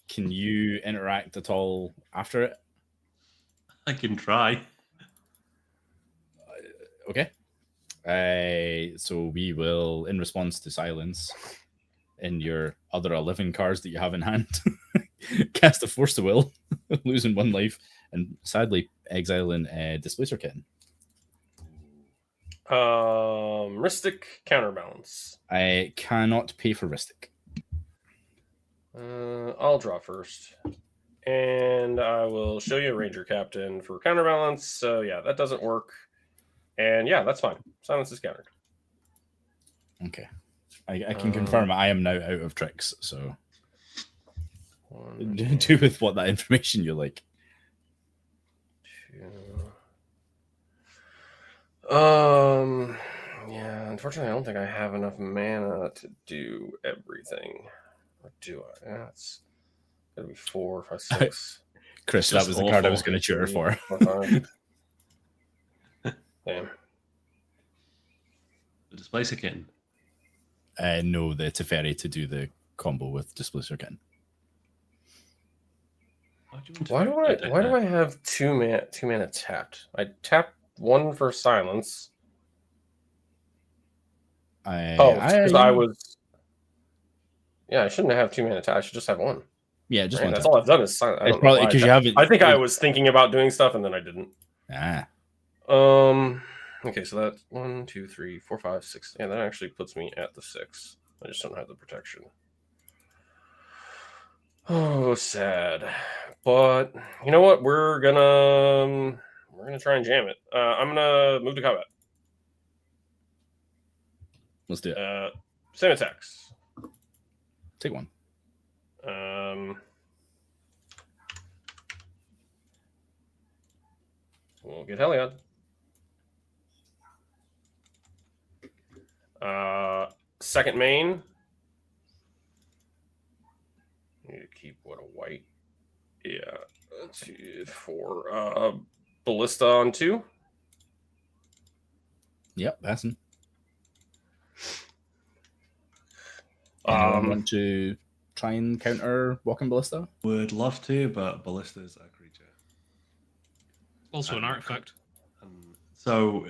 Can you interact at all after it? I can try. Okay. So we will, in response to silence, in your other 11 cards that you have in hand, cast a Force to Will, losing 1 life, and sadly exiling Displacer Kitten. Ristic counterbalance. I cannot pay for Ristic. I'll draw first. And I will show you a Ranger Captain for counterbalance. So yeah, that doesn't work. And yeah, that's fine. Silence is countered. Okay. I can confirm I am now out of tricks, so do with what that information you like. 2. Yeah, unfortunately, I don't think I have enough mana to do everything. Or do I? Yeah, it's gonna be 4, 5, 6. Chris, that was the card I was going to cheer for. 4, 5. Damn. The Displacer Kitten. No, the Teferi to do the combo with Displacer Kitten. Why do I have 2 mana tapped? I tapped 1 for silence. I was. Yeah, I shouldn't have 2 mana tapped. I should just have 1. Yeah, just Right? one. That's tap. all I've done is silence. It's probably because you haven't. I think I was thinking about doing stuff and then I didn't. Ah, Okay, so that's 1, 2, 3, 4, 5, 6. Yeah, that actually puts me at the 6. I just don't have the protection. Oh, sad. But you know what? We're gonna try and jam it. I'm gonna move to combat. let's do it. Same attacks. Take one. We'll get Heliod. Second main. Need to keep what, a white? Yeah. 2, 4. Ballista on 2. Yep, passing. Anyone want to try and counter Walking Ballista? Would love to, but Ballista's a creature. Also an artifact. So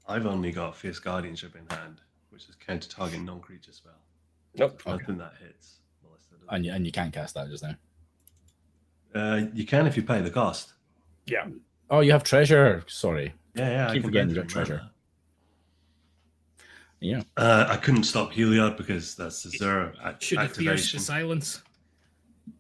I've only got Fierce Guardianship in hand, which is counter target non-creature spell. Nope. I don't think that hits Ballista. Does And you can't cast that just now. You can if you pay the cost. Yeah. Oh, you have treasure. Sorry. Yeah, I Keep can forgetting rent you it got in treasure. mana. Yeah. I couldn't stop Heliod because that's the zero Should have pierced the activation. silence.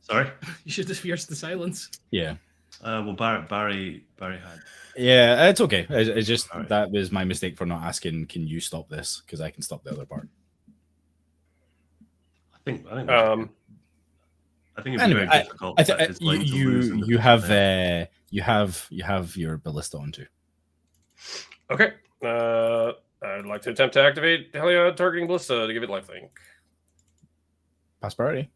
Sorry. You should have pierced the silence. Yeah. Well, Barry had. Yeah, it's okay. It's just All right. that was my mistake for not asking, can you stop this? Because I can stop the other part. I think it'd be Anyway, very difficult. you have your ballista on too. Okay. I'd like to attempt to activate Heliod targeting ballista to give it lifelink. Prosperity.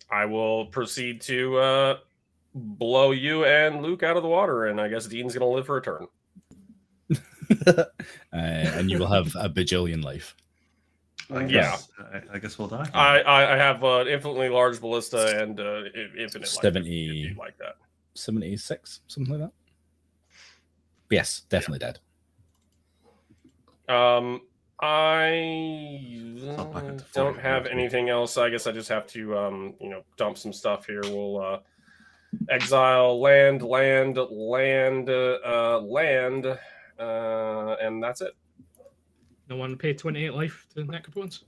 I will proceed to blow you and Luke out of the water, and I guess Dean's going to live for a turn. And you will have a bajillion life. I guess we'll die. I have infinitely large ballista and infinite 70 life like that. 76, something like that. Yes, definitely dead. I back don't have anything else. I guess I just have to dump some stuff here. We'll exile land, and that's it. No one pay 28 life to necropons?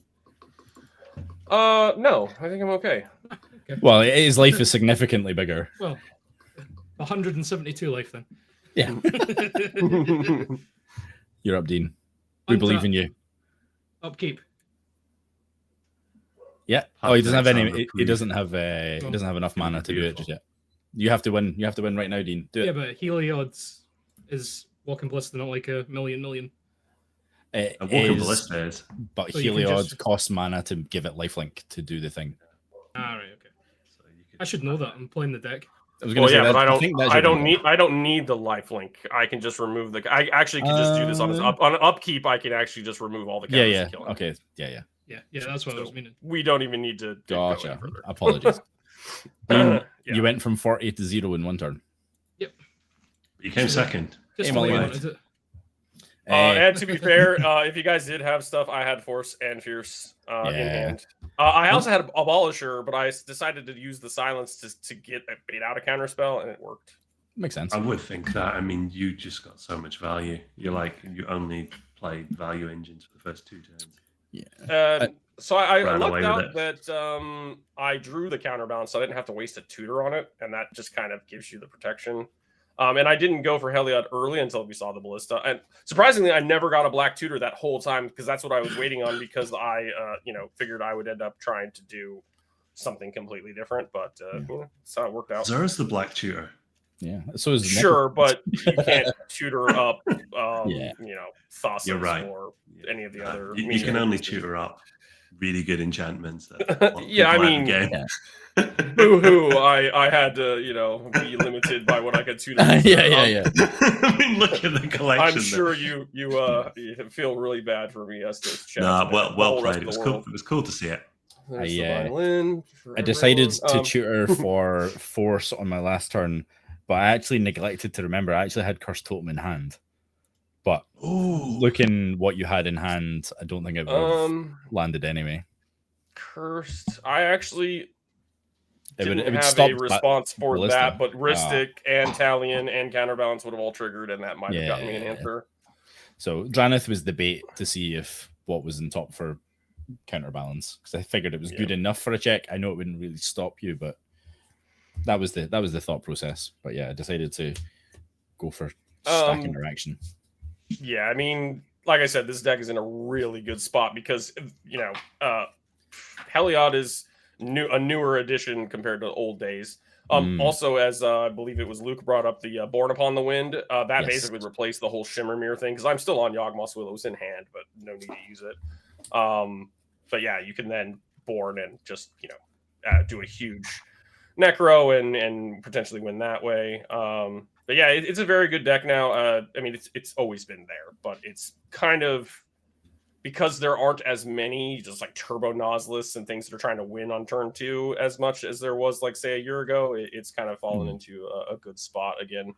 No, I think I'm okay. Okay. Well, his life is significantly bigger. Well, 172 life then. Yeah. You're up, Dean. We believe in you. Upkeep. Yeah. Oh, he doesn't have any. He doesn't have. He doesn't have enough mana to do it just yet. You have to win. You have to win right now, Dean. Do it. Yeah, but Heliod is walking ballista, not like a million. It A walking is, ballista is. but So you can Heliod just- costs mana to give it lifelink to do the thing. Ah, right, okay. I should know that. I'm playing the deck. I was going to say Well, yeah, that, but think that's I your don't thing. need. I don't need the lifelink. I can just remove the. I actually can just do this on his on an upkeep. I can actually just remove all the counters. Yeah. and kill him. Okay. Yeah. Yeah, that's what I was meaning. We don't even need to go any Gotcha. further. Apologies. Dean, Yeah. You went from 40 to 0 in one turn. You came second. Just Hey, the way you Molly. wanted it. And to be fair, if you guys did have stuff, I had Force and Fierce in hand. I also had Abolisher, but I decided to use the Silence to get a bait out a counterspell, and it worked. Makes sense. I would think that. I mean, you just got so much value. You only played value engines for the first 2 turns. Yeah. So I Ran lucked away with out it. that I drew the counterbalance, so I didn't have to waste a tutor on it, and that just kind of gives you the protection. And I didn't go for Heliod early until we saw the Ballista. And surprisingly, I never got a black tutor that whole time because that's what I was waiting on because I, figured I would end up trying to do something completely different. But that's how it worked out. Zera's the black tutor. Yeah. So is Sure, but you can't tutor up, Yeah. Thassus You're right. or any of the other. You can only tutor up really good enchantments. That Yeah, I people out mean, the game. Yeah. Boo-hoo, I had to, be limited by what I could tutor. Yeah. I mean, look at the collection. I'm sure you feel really bad for me as this chat. Nah, well played. It was cool. It was cool to see it. I decided to tutor for Force on my last turn, but I actually neglected to remember I actually had Cursed Totem in hand. But looking what you had in hand, I don't think it would have landed anyway. Cursed. I actually It didn't would have stop a response for Ballista. that, but Ristic and Talion and Counterbalance would have all triggered, and that might have gotten me an answer. So Dranith was the bait to see if what was in top for counterbalance, because I figured it was good enough for a check. I know it wouldn't really stop you, but that was the thought process. But yeah, I decided to go for stack interaction. Yeah, I mean, like I said, this deck is in a really good spot because Heliod is a newer addition compared to old days. Also, as I believe it was Luke brought up the Born Upon the Wind, that basically replaced the whole Shimmer Mirror thing because I'm still on Yawgmoth's Willows in hand, but no need to use it. But yeah, you can then Born and just do a huge Necro and potentially win that way. But yeah, it's a very good deck now. I mean, it's always been there, but it's kind of because there aren't as many just like turbo Nozlists and things that are trying to win on turn 2 as much as there was like say a year ago. It's kind of fallen into a good spot again.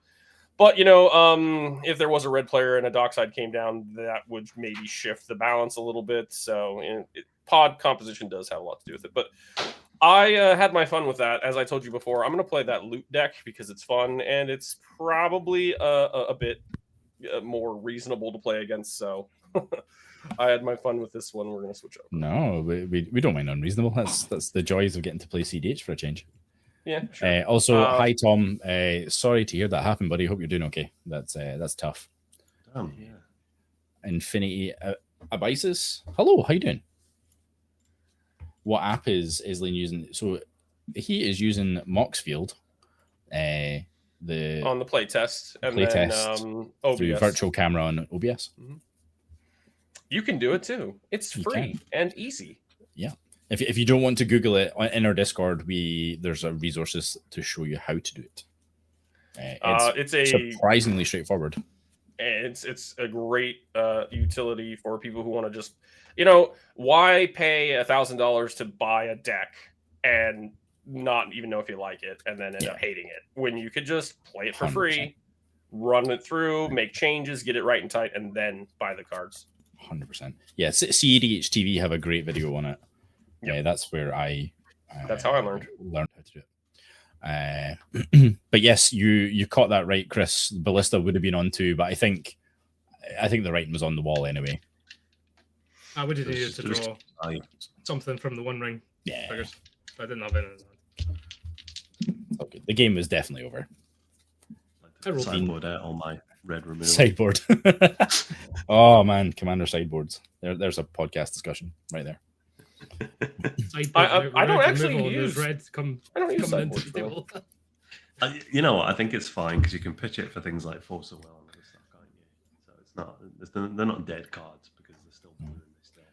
But if there was a red player and a Dockside came down, that would maybe shift the balance a little bit. So pod composition does have a lot to do with it. But I had my fun with that. As I told you before, I'm going to play that loot deck because it's fun and it's probably a bit more reasonable to play against. So I had my fun with this one. We're going to switch over. No, we don't mind unreasonable. That's the joys of getting to play CEDH for a change. Yeah. Sure. Also, hi Tom. Sorry to hear that happen, buddy. Hope you're doing okay. That's tough. Damn, yeah. Infinity Abysis. Hello, how you doing? What app is Izlain using? So he is using Moxfield, the on the playtest, and playtest then OBS. through virtual camera on OBS. Mm-hmm. You can do it too. It's free and easy. Yeah. If you don't want to Google it in our Discord, there's a resources to show you how to do it. It's surprisingly straightforward. It's a great utility for people who want to just, why pay $1,000 to buy a deck and not even know if you like it and then end up hating it when you could just play it for 100%. Free, run it through, make changes, get it right and tight, and then buy the cards. 100%. Yeah, cEDH TV have a great video on it. Yeah, that's where that's how I learned how to do it. But yes, you caught that right, Chris. Ballista would have been on too, but I think the writing was on the wall anyway. I would have needed to draw something from the One Ring. Yeah, figures. I didn't have any. Okay, the game was definitely over. Sideboard out on my red removal. Sideboard. Oh man, Commander sideboards. There's a podcast discussion right there. I don't actually use red. I don't use sideboard. You know what? I think it's fine because you can pitch it for things like Force of Will and other stuff, can't you? So it's not. They're not dead cards because they're still blue and they still.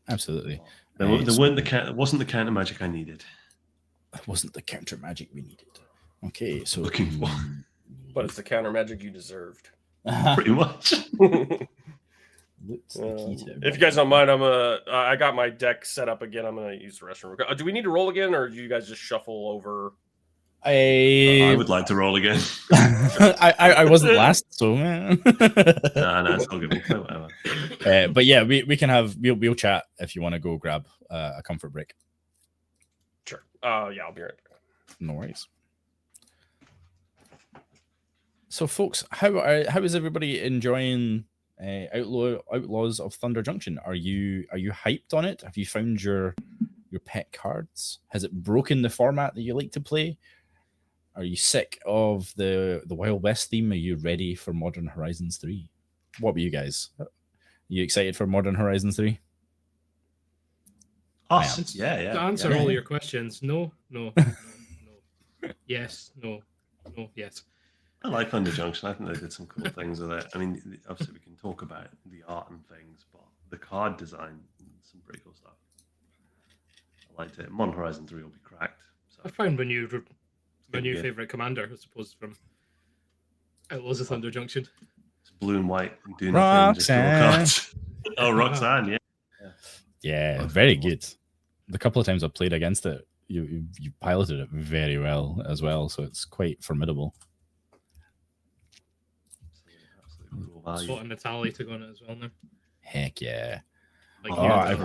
Absolutely. It wasn't the counter magic I needed. It wasn't the counter magic we needed. Okay, so looking for. But it's the counter magic you deserved. Pretty much. If you guys don't mind, I got my deck set up again. I'm gonna use the restroom. Do we need to roll again, or do you guys just shuffle over? I would like to roll again. I wasn't last, so no, it's all good. Whatever. But yeah, we can have we'll chat if you want to go grab a comfort break. Sure. Yeah, I'll be right back. No worries. So, folks, how is everybody enjoying Outlaws of Thunder Junction? Are you hyped on it? Have you found your pet cards? Has it broken the format that you like to play? Are you sick of the Wild West theme? Are you ready for Modern Horizons 3? What about you guys? Are you excited for Modern Horizons 3? Yeah. To answer all your questions, no. Yes, no, yes. I like Thunder Junction. I think they did some cool things with it. I mean, obviously we can talk about the art and things, but the card design, some pretty cool stuff. I liked it. Modern Horizon 3 will be cracked. So. I found my new favorite commander, I suppose, from Outlaws of Thunder Junction. It's blue and white and doing Roxanne. Oh, Roxanne, yeah, very good. The couple of times I played against it, you piloted it very well as well, so it's quite formidable. Spot and Natali to go on it as well now. Heck yeah. Not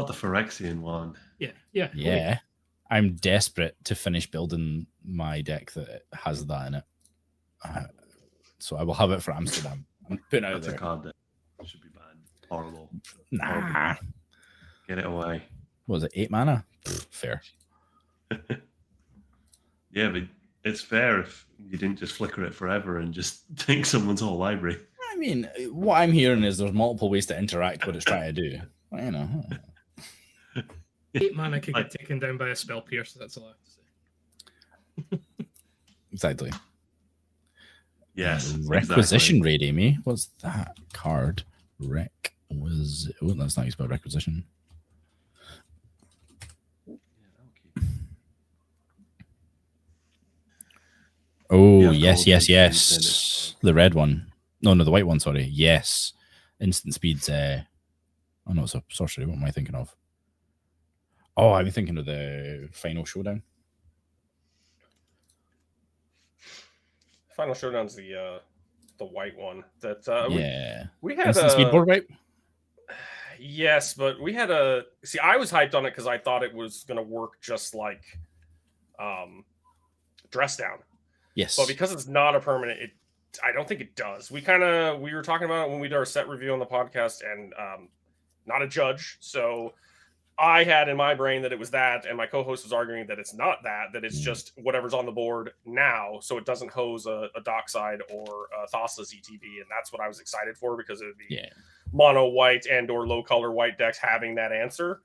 the Phyrexian one. Yeah. I'm desperate to finish building my deck that has that in it. So I will have it for Amsterdam. I'm putting out there. A card that should be banned. Horrible. Nah. Get it away. What was it, 8 mana? Fair. Yeah, but it's fair if you didn't just flicker it forever and just take someone's whole library. I mean, what I'm hearing is there's multiple ways to interact what it's trying to do. Well, 8 mana could get taken down by a spell pierce. That's all I have to say. Exactly. Yes. Requisition raid, Amy. What's that card? That's not how you spell requisition. Oh, yes. The red one. No, the white one, sorry. Yes. Instant speeds. Oh, no, it's a sorcery. What am I thinking of? Oh, I'm thinking of the Final Showdown. Final Showdown's the white one. That yeah. we had instant speed board wipe. Yes, but we had see. I was hyped on it because I thought it was going to work just like Dress Down. Yes. But because it's not a permanent, I don't think it does. We were talking about it when we did our set review on the podcast, and not a judge. So I had in my brain that it was that, and my co-host was arguing that it's not that it's just whatever's on the board now, so it doesn't hose a Dockside or a Thassa's ETB, and that's what I was excited for, because it would be mono white and or low color white decks having that answer.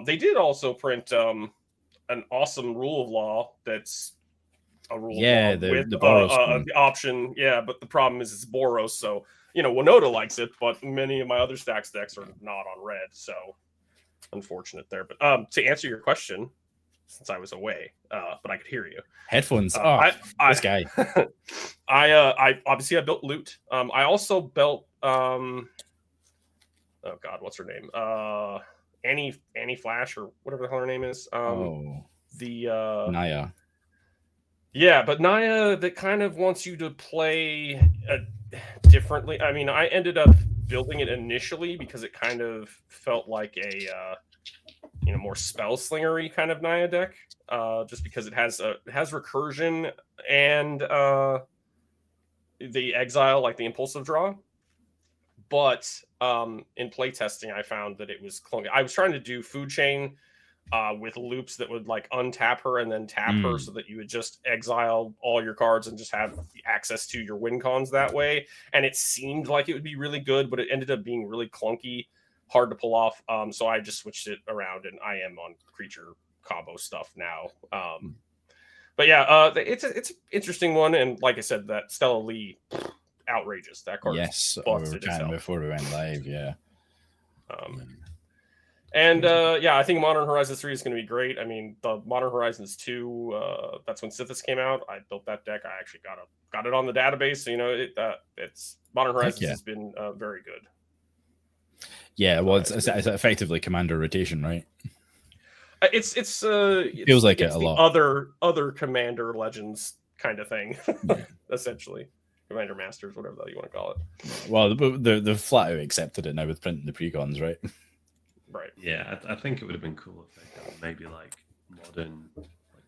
They did also print an awesome rule of law that's a rule of law with the option. Yeah, but the problem is it's Boros, so Winota likes it, but many of my other stacks decks are not on red, so unfortunate there. But to answer your question, since I was away, but I could hear you. Headphones. This guy. I obviously I built Loot. I also built oh god, what's her name? Annie Flash, or whatever the hell her name is. Naya. Yeah, but Naya, that kind of wants you to play differently. I mean, I ended up building it initially because it kind of felt like a more spell slingery kind of Naya deck, just because it has recursion and the exile, like the impulsive draw. But in playtesting, I found that it was clunky. I was trying to do food chain with loops that would like untap her and then tap her, so that you would just exile all your cards and just have access to your win cons that way. And it seemed like it would be really good, but it ended up being really clunky, hard to pull off. So I just switched it around, and I am on creature combo stuff now. But yeah, it's an interesting one. And like I said, that Stella Lee, outrageous. That card. Yes, we were chatting before we went live. Yeah. And I think Modern Horizons 3 is going to be great. I mean, the Modern Horizons 2, that's when Sithis came out. I built that deck. I actually got it on the database. So, it's Modern Horizons has been very good. Yeah, well, it's effectively commander rotation, right? It feels like it a lot. Other Commander Legends kind of thing, essentially. Commander Masters, whatever the hell you want to call it. Well, the flat out accepted it now with printing the precons, right? Right. Yeah, I think it would have been cool if they had maybe like modern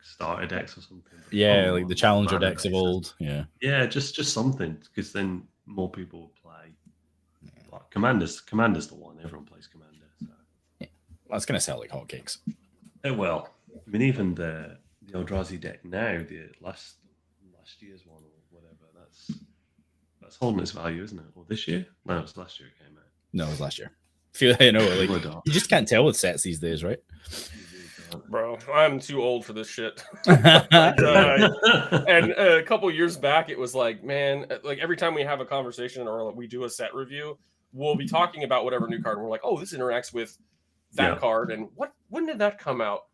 starter decks or something. Yeah, like the challenger decks of old. Yeah. Yeah, just something, because then more people would play. Like Commander's the one. Everyone plays Commander. So. Yeah. Well, it's gonna sell like hotcakes. It will. I mean, even the Eldrazi deck now, the last year's one or whatever, that's holding its value, isn't it? Or this year? No, it was last year it came out. No, it was last year. You just can't tell with sets these days, right? Bro, I'm too old for this shit. And a couple years back, it was like, man, like every time we have a conversation or we do a set review, we'll be talking about whatever new card, and we're like, oh, this interacts with that card, and when did that come out?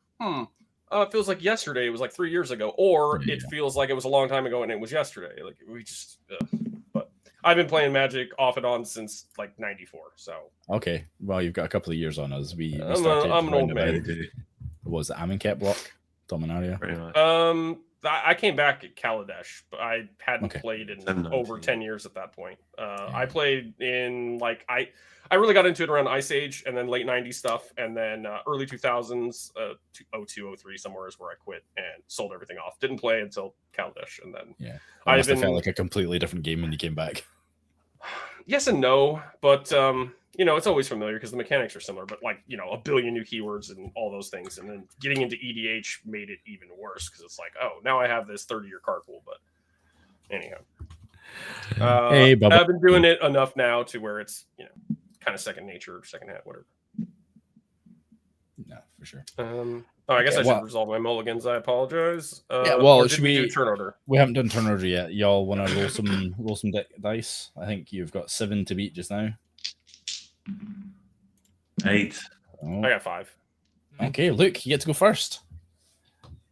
It feels like yesterday. It was like 3 years ago, or it feels like it was a long time ago and it was yesterday. Like we just, but I've been playing Magic off and on since like '94. So okay, well, you've got a couple of years on us. I'm an old man. What was the Amonkhet block? Dominaria? I came back at Kaladesh, but I hadn't played in over 10 years at that point. I played in I really got into it around Ice Age, and then late 90s stuff, and then early 2000s, 02, 03 somewhere is where I quit and sold everything off. Didn't play until Kaladesh, and then I must have felt like a completely different game when you came back. Yes and no, but it's always familiar because the mechanics are similar, but a billion new keywords and all those things. And then getting into EDH made it even worse because it's like, oh, now I have this 30-year card pool. But anyhow, hey, Bubba. I've been doing it enough now to where it's, kind of second nature, second hat, whatever. No, for sure. I guess I should resolve my mulligans. I apologize. Should we do turn order? We haven't done turn order yet. Y'all want to roll some dice? I think you've got 7 to beat just now. 8. I got 5. Okay, Luke, you get to go first.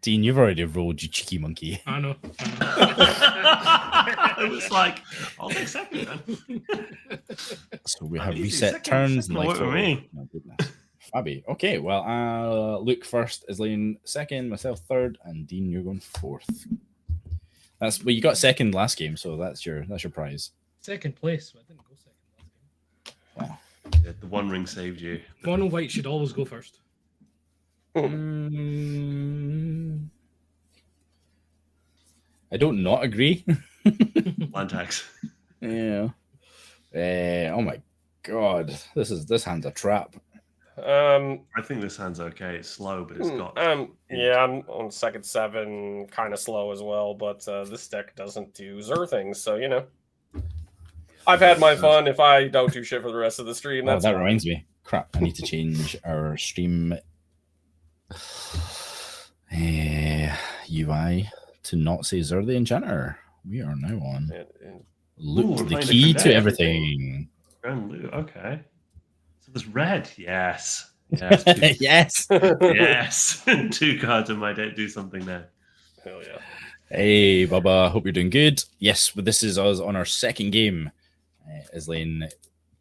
Dean, you've already rolled, you cheeky monkey. I know. It was like, I'll take second then. So we have reset turns. Second, wait for me. Oh, goodness. Fabi. Okay, well, Luke first, Izlain second, myself third, and Dean, you're going fourth. You got second last game, so that's your prize. Second place. I didn't go second last game. Wow. The One Ring saved you. Mono white should always go first. I don't not agree. Land tax. Yeah. Oh my god, this hand's a trap. I think this hand's okay. It's slow, but it's got. Yeah, I'm on second 7, kind of slow as well. But this deck doesn't do Zur things, so you know. I've had my fun. If I don't do shit for the rest of the stream, that's that fine. reminds me. Crap, I need to change our stream UI to not say Zur the Enchanter. We are now on loot, the key to everything. Grand loot, okay. So there's red, yes. Yes. Yes. Yes. 2 cards in my deck do something now. Hell yeah. Hey, Bubba, hope you're doing good. Yes, but this is us on our second game. Izlain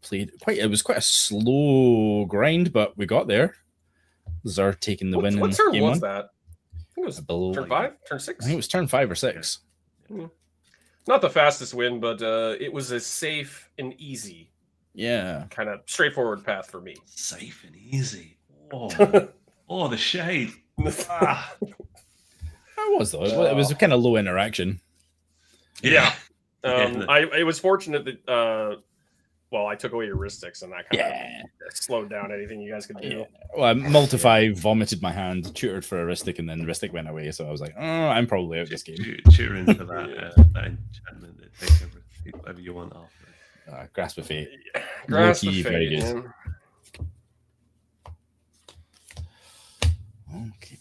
played it was quite a slow grind, but we got there. Zur taking the win. What turn game was 1. that? I think it was turn 5? Turn 6? I think it was turn 5 or 6. Not the fastest win, but it was a safe and easy, kind of straightforward path for me. Safe and easy. Oh, the shade. It was though. It was kind of low interaction. Yeah. I was fortunate that I took away heuristics and that kind of slowed down anything you guys could do. Yeah. Well, Multify vomited my hand, tutored for a heuristic, and then the heuristic went away. So I was like, oh, I'm probably out this game. Tutor into that enchantment that takes whatever you want after. Grasp of Fate. Grasp of Fate, Fate. very good.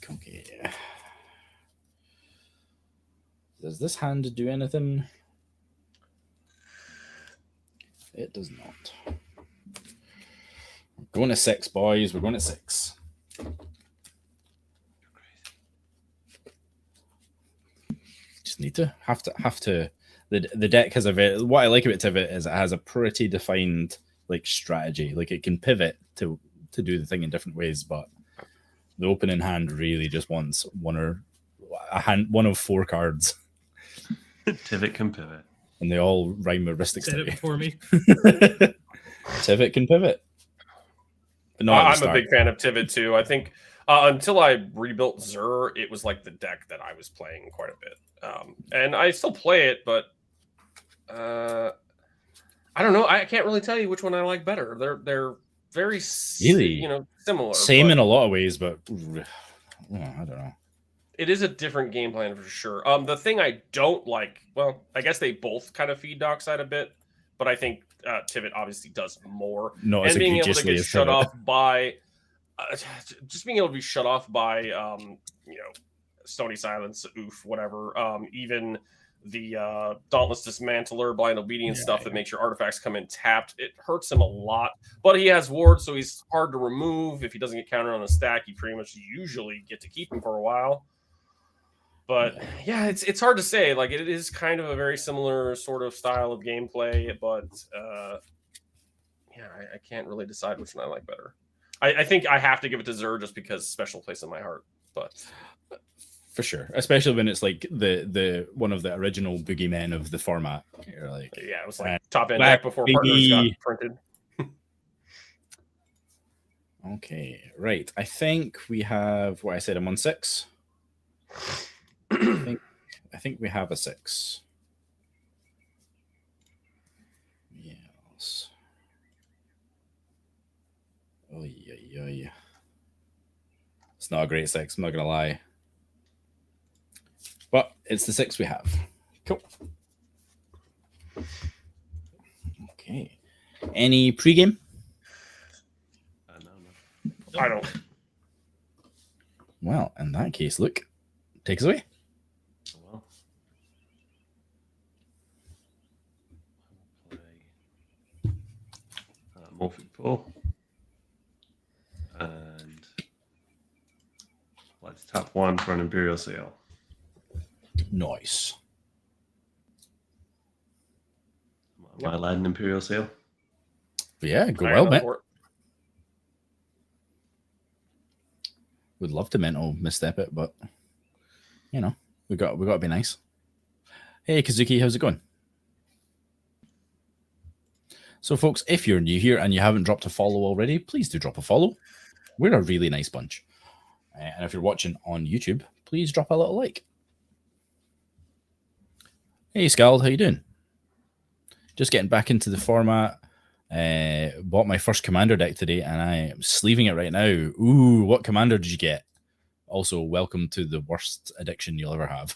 Okay. Does this hand do anything? It does not. We're going to 6, boys. We're going to 6. Just need to have to. The deck has what I like about Tivit is it has a pretty defined strategy. Like it can pivot to do the thing in different ways, but the opening hand really just wants one of 4 cards. Tivit can pivot. And they all rhyme with heuristics. Said it for me. Tivit can pivot. But I'm a big fan of Tivit too. I think until I rebuilt Zur, it was like the deck that I was playing quite a bit. And I still play it, but I don't know. I can't really tell you which one I like better. They're very similar. Same in a lot of ways, but I don't know. It is a different game plan for sure. The thing I don't like, well, I guess they both kind of feed Dockside a bit, but I think Tivit obviously does more. Not and being able to get shut Tivit. off by, just being able to be shut off by, Stony Silence, oof, whatever. Even the Dauntless Dismantler, Blind Obedience stuff that makes your artifacts come in tapped. It hurts him a lot, but he has wards, so he's hard to remove. If he doesn't get countered on the stack, you pretty much usually get to keep him for a while. But yeah, it's hard to say. Like it is kind of a very similar sort of style of gameplay, but I can't really decide which one I like better. I think I have to give it to Zur just because special place in my heart. But for sure, especially when it's like the one of the original boogeymen of the format. You're like, yeah, it was like top end deck before partners got printed. Okay, right. I think we have what I said. I'm on 6. I think we have a 6. Yes. Oh yeah. It's not a great 6. I'm not gonna lie, but it's the 6 we have. Cool. Okay. Any pregame? No. I don't. Well, in that case, Luke, take us away. Well, I will play Morphic Pool, and let's tap 1 for an Imperial Seal. Nice. Am I allowed an Imperial Seal? But yeah, go well, mate. Would love to mental misstep it, but we got to be nice. Hey Kazuki, how's it going? So, folks, if you're new here and you haven't dropped a follow already, please do drop a follow. We're a really nice bunch. And if you're watching on YouTube, please drop a little like. Hey, Scarlett, how you doing? Just getting back into the format. Bought my first commander deck today, and I am sleeving it right now. Ooh, what commander did you get? Also, welcome to the worst addiction you'll ever have.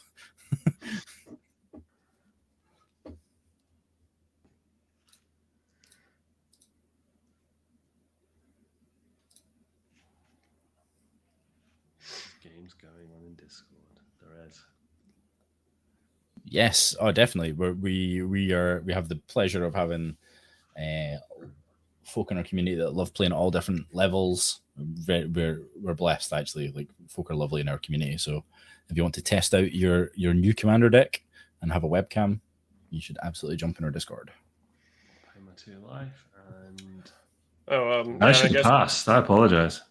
Games going on in Discord. There is. Yes, oh, definitely. We have the pleasure of having folk in our community that love playing at all different levels. We're blessed, actually. Like, folk are lovely in our community. So if you want to test out your new commander deck and have a webcam, you should absolutely jump in our Discord. Pay my 2 life and I should guess. pass. I apologize.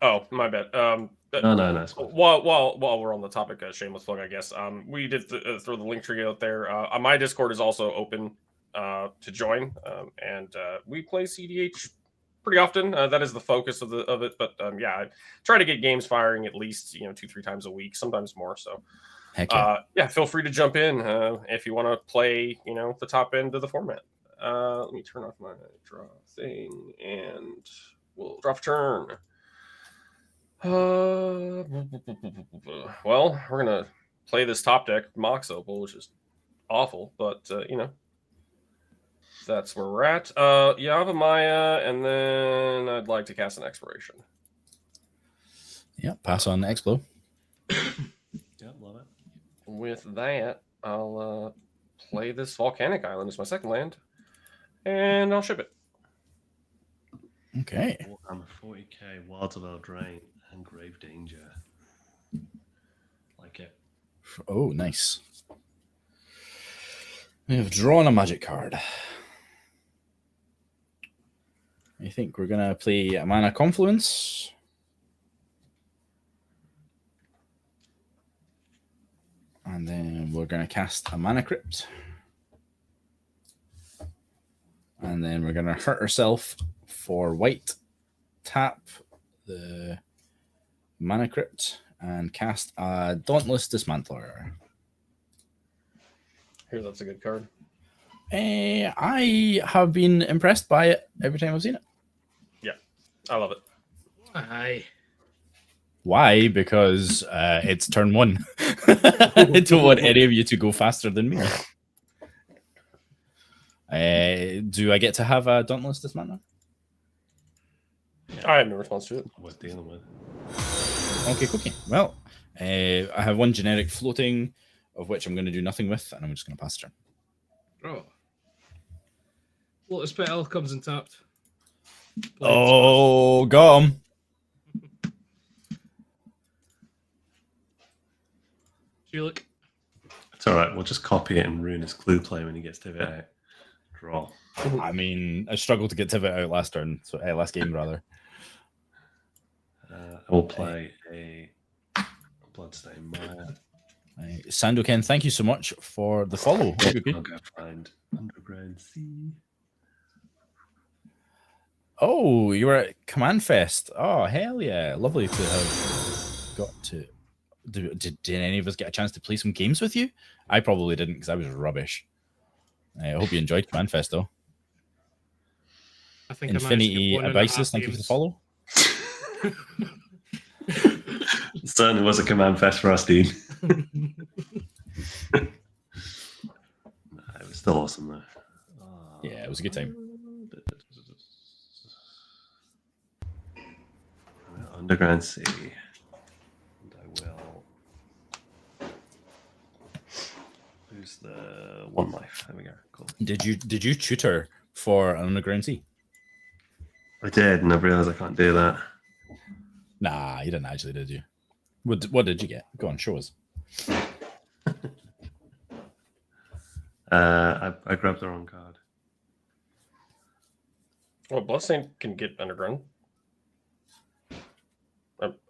Oh, my bad. No. It's fine. While we're on the topic, shameless plug, I guess. We did throw the link tree out there. My Discord is also open to join, and we play cEDH pretty often. That is the focus of it. But yeah, I try to get games firing at least 2-3 times a week, sometimes more. So Heck yeah. yeah, feel free to jump in if you want to play the top end of the format. Let me turn off my draw thing, and we'll draw for turn. Well, we're gonna play this top deck Mox Opal, which is awful, but that's where we're at. Yeah, I have a Maya, and then I'd like to cast an Exploration. Yeah, pass on Explo. Yeah, love it. With that, I'll play this Volcanic Island as my second land, and I'll ship it. Okay. I'm 40k, Wilds of Eldraine, and Grave Danger. Like it. Oh, nice. We have drawn a magic card. I think we're going to play a Mana Confluence. And then we're going to cast a Mana Crypt. And then we're going to hurt ourselves for white. Tap the Mana Crypt and cast a Dauntless Dismantler. Here, that's a good card. I have been impressed by it every time I've seen it. Yeah, I love it. Aye. Why? Because it's turn 1. I don't want any of you to go faster than me. Do I get to have a Dauntless Dismantler? I have no response to it. Worth dealing with. Okay, cookie. Well, I have one generic floating, of which I'm going to do nothing with, and I'm just going to pass turn. Draw. Lotus Petal comes untapped. Oh, got him. Tulip. It's all right. We'll just copy it and ruin his clue play when he gets Tivit out. Draw. I mean, I struggled to get Tivit out last turn, so last game rather. I will play a Bloodstain Maya. Sandoken, thank you so much for the follow. I'll go find Underground Sea. Oh, you were at Command Fest. Oh, hell yeah. Lovely to have got to... Did any of us get a chance to play some games with you? I probably didn't because I was rubbish. I hope you enjoyed Command Fest, though. I think Infinity Abysis, thank you for the follow. It certainly was a Command Fest for us, Dean. It was still awesome, though. Yeah, it was a good time. Underground Sea. And I will lose the 1 life. There we go. Cool. Did you tutor for an Underground Sea? I did, and I realized I can't do that. Nah, you didn't actually, did you? What did you get? Go on, show us. I grabbed the wrong card. Well, Bloodstained can get underground.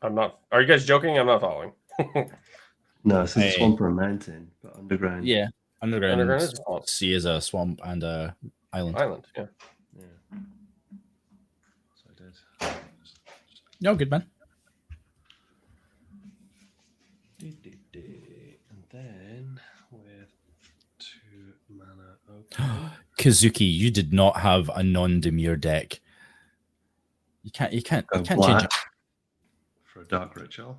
I'm not. Are you guys joking? I'm not following. No, it's a swamp or a mountain, but underground. Yeah, Underground Underground is a swamp. Sea is a swamp and a Island, yeah. Yeah. So I did. No, good man. And then with 2 mana open. Kazuki, you did not have a non-demure deck. You can't Go change black it. for a dark ritual.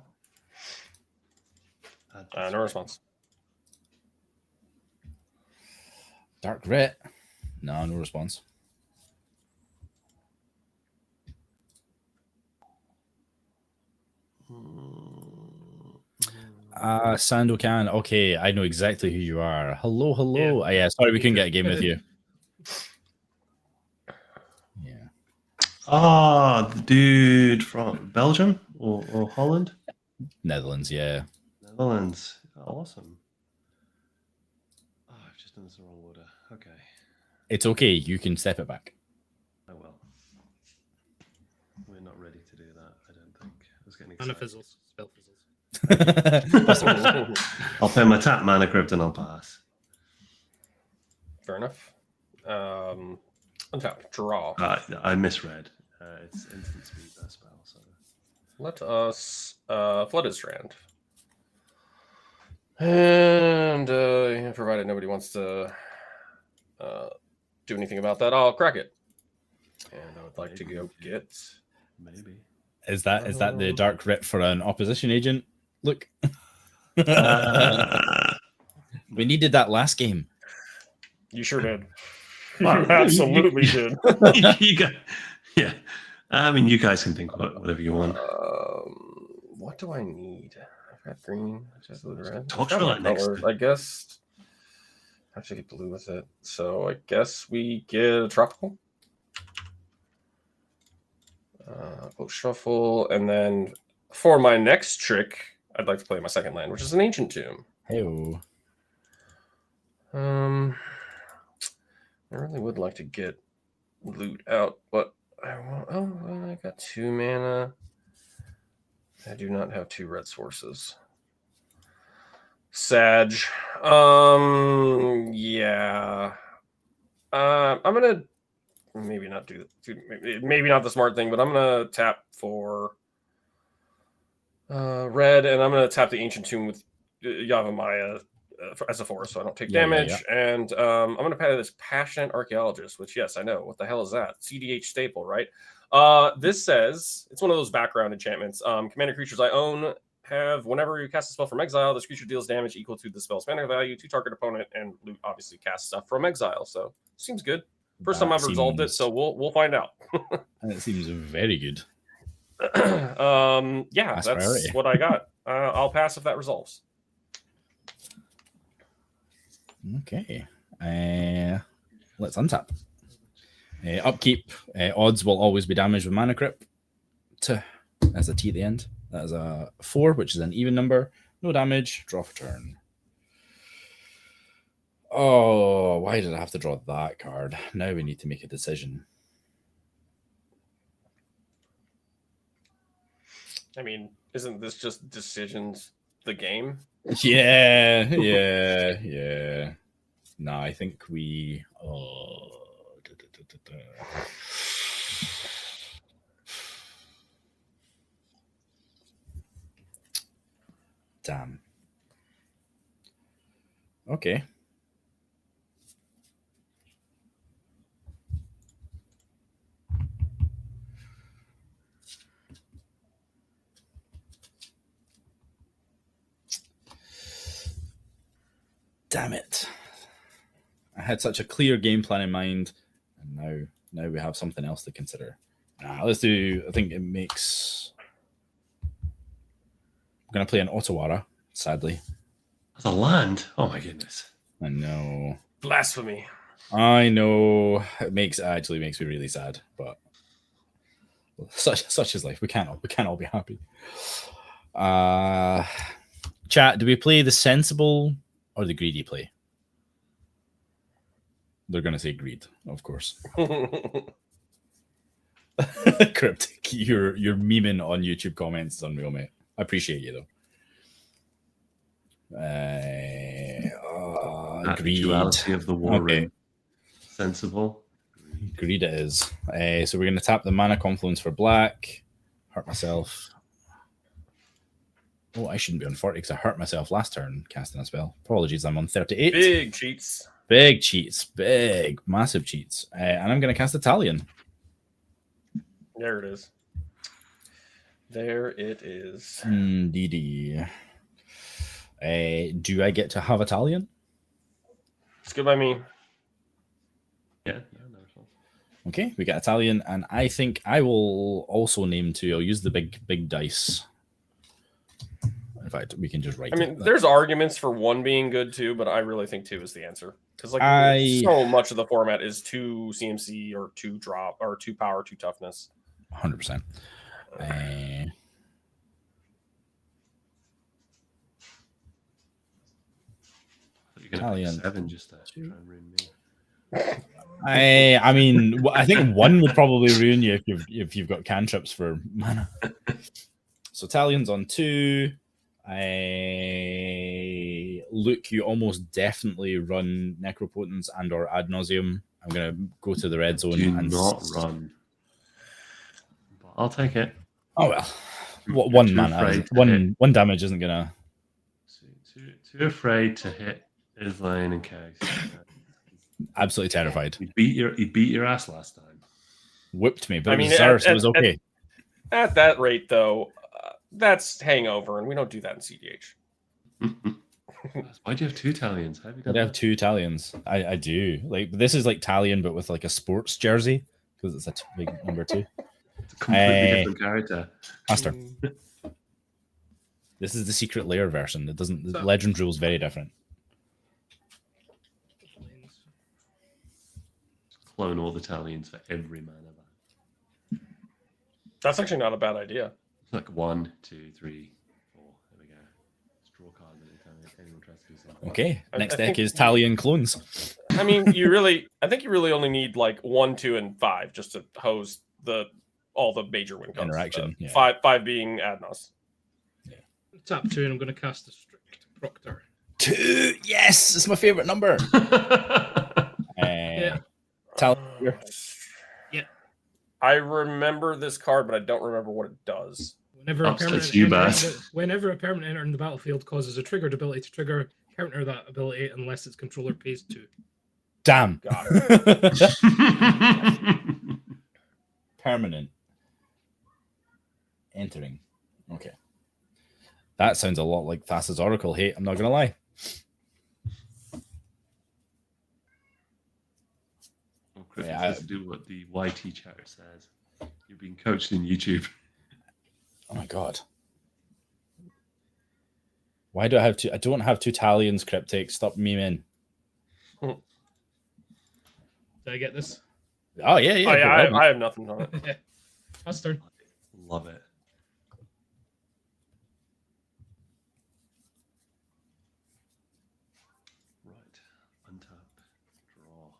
No response. Dark Ret. No response. Sandokan. Okay, I know exactly who you are. Hello. Yeah. Yeah, sorry we couldn't get a game with you. Yeah. The dude from Belgium or Holland? Netherlands, yeah. Netherlands. Awesome. Oh, I've just done this in the wrong order. Okay. It's okay. You can step it back. I will. We're not ready to do that, I don't think. I was getting Mana excited. fizzles. Spell fizzles. I'll pay my tap mana crypt and I'll pass. Fair enough. Untap. Draw. I misread. It's instant speed, that spell. So Let us Flooded Strand. And provided nobody wants to do anything about that, I'll crack it. And I would like to go get... maybe. Is that the Dark Ret for an opposition agent? Look. We needed that last game. You sure did. You absolutely did. Yeah. I mean, you guys can think whatever you want. What do I need? I've got green. Just red. Toxrill next. I guess. I have to get blue with it. So I guess we get a tropical. We'll shuffle, and then for my next trick, I'd like to play my second land, which is an Ancient Tomb. Hey-o. I really would like to get loot out, but I want. Oh, well, I got 2 mana. I do not have 2 red sources. Sag. Yeah. I'm gonna maybe not do that. Maybe not the smart thing, but I'm gonna tap for red, and I'm gonna tap the Ancient Tomb with Yavimaya as a force, so I don't take damage. And I'm gonna pay this Passionate Archaeologist, which, yes, I know. What the hell is that? cEDH staple, right? This says it's one of those background enchantments. Commander creatures I own have, whenever you cast a spell from exile, this creature deals damage equal to the spell's mana value to target opponent, and loot obviously casts stuff from exile. So seems good. First time I've resolved it, so we'll find out. And it seems very good. Yeah, that's what I got. I'll pass if that resolves. Okay. Let's untap. Upkeep. Odds will always be damaged with Mana Crypt. As a T at the end. That is a 4, which is an even number. No damage. Draw for turn. Oh, why did I have to draw that card? Now we need to make a decision. I mean, isn't this just decisions the game? Yeah. No, I think we... Damn. Okay. Damn it. I had such a clear game plan in mind, and now we have something else to consider. Let's do... I think it makes... I'm going to play an Ottawara, sadly. That's a land? Oh my goodness. I know. Blasphemy. I know. It actually makes me really sad, but such is life. We can't all be happy. Chat, do we play the sensible or the greedy play? They're gonna say greed, of course. Cryptic, you're memeing on YouTube comments is unreal, mate. I appreciate you though. Greed. Duality of the war room. Sensible. Greed it is. So we're going to tap the Mana Confluence for black. Hurt myself. Oh, I shouldn't be on 40 because I hurt myself last turn casting a spell. Apologies, I'm on 38. Big cheats. Big cheats. Big, massive cheats. And I'm going to cast Italian. There it is. There it is. DD. Do I get to have Italian? It's good by me. Yeah. Okay, we got Italian, and I think I will also name 2. I'll use the big dice. In fact, we can just write. I mean, there's arguments for 1 being good too, but I really think 2 is the answer because so much of the format is 2 CMC or 2 drop or 2 power, 2 toughness. 100%. Italian 7 just to try and ruin me. I mean, I think 1 would probably ruin you if you've got cantrips for mana. So Italian's on 2. Luke, you almost definitely run Necropotence and or Ad Nauseam. I'm gonna go to the red zone. Do not run. But I'll take it. Oh well, one mana, one damage isn't gonna. Too afraid to hit Izlain in case. Absolutely terrified. He beat your ass last time. Whipped me, but I mean, it was okay. At that rate, though, that's hangover, and we don't do that in cEDH. Why do you have 2 Italians? I have 2 Italians. I do. Like this is like Italian, but with like a sports jersey because it's a big number 2. It's a completely different character. Master. This is the secret layer version. It doesn't. The legend rules very different. Clone all the Italians for every mana. That's actually not a bad idea. It's like 1, 2, 3, 4. There we go. Let's draw cards anytime anyone tries to do something. Okay. Next deck is Italian clones. I mean, I think you really only need like 1, 2, and 5 just to hose all the major win cards. Interaction. Yeah. 5 being Adnos. Yeah. Tap 2, and I'm going to cast a Strict Proctor. 2. Yes, it's my favorite number. Yeah. Italian. I remember this card, but I don't remember what it does. Whenever a permanent enter in the battlefield causes a triggered ability to trigger, counter that ability unless its controller pays 2. Damn. Got it. Permanent. Entering. Okay. That sounds a lot like Thassa's Oracle hate, I'm not going to lie. Griffin says to do what the YT chatter says. You're being coached in YouTube. Oh my god. Why do I have 2? I don't have 2 Italians, Cryptic. Stop memeing. Did I get this? Oh, yeah. I have nothing on it. That's turn. Love it. Right. Untap. Draw.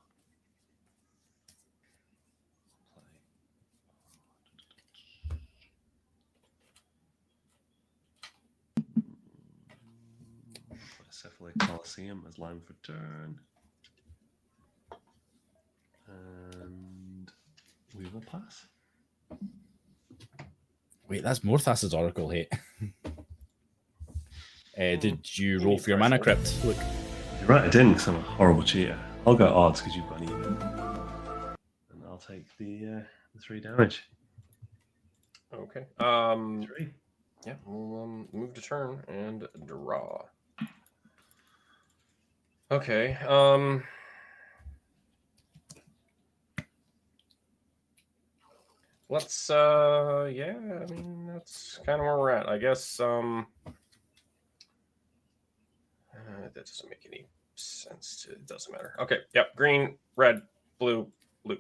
Cephalic Coliseum as land for turn. And we will pass. Wait, that's more Thassa's Oracle hate. Did you roll for your mana crypt? Look. You're right, I didn't because I'm a horrible cheater. I'll go odds because you've got an even. And I'll take the 3 damage. Okay. 3. Yeah, we'll move to turn and draw. Okay. Let's yeah, I mean that's kind of where we're at. I guess that doesn't make any sense. It doesn't matter. Okay, yep, green, red, blue, blue.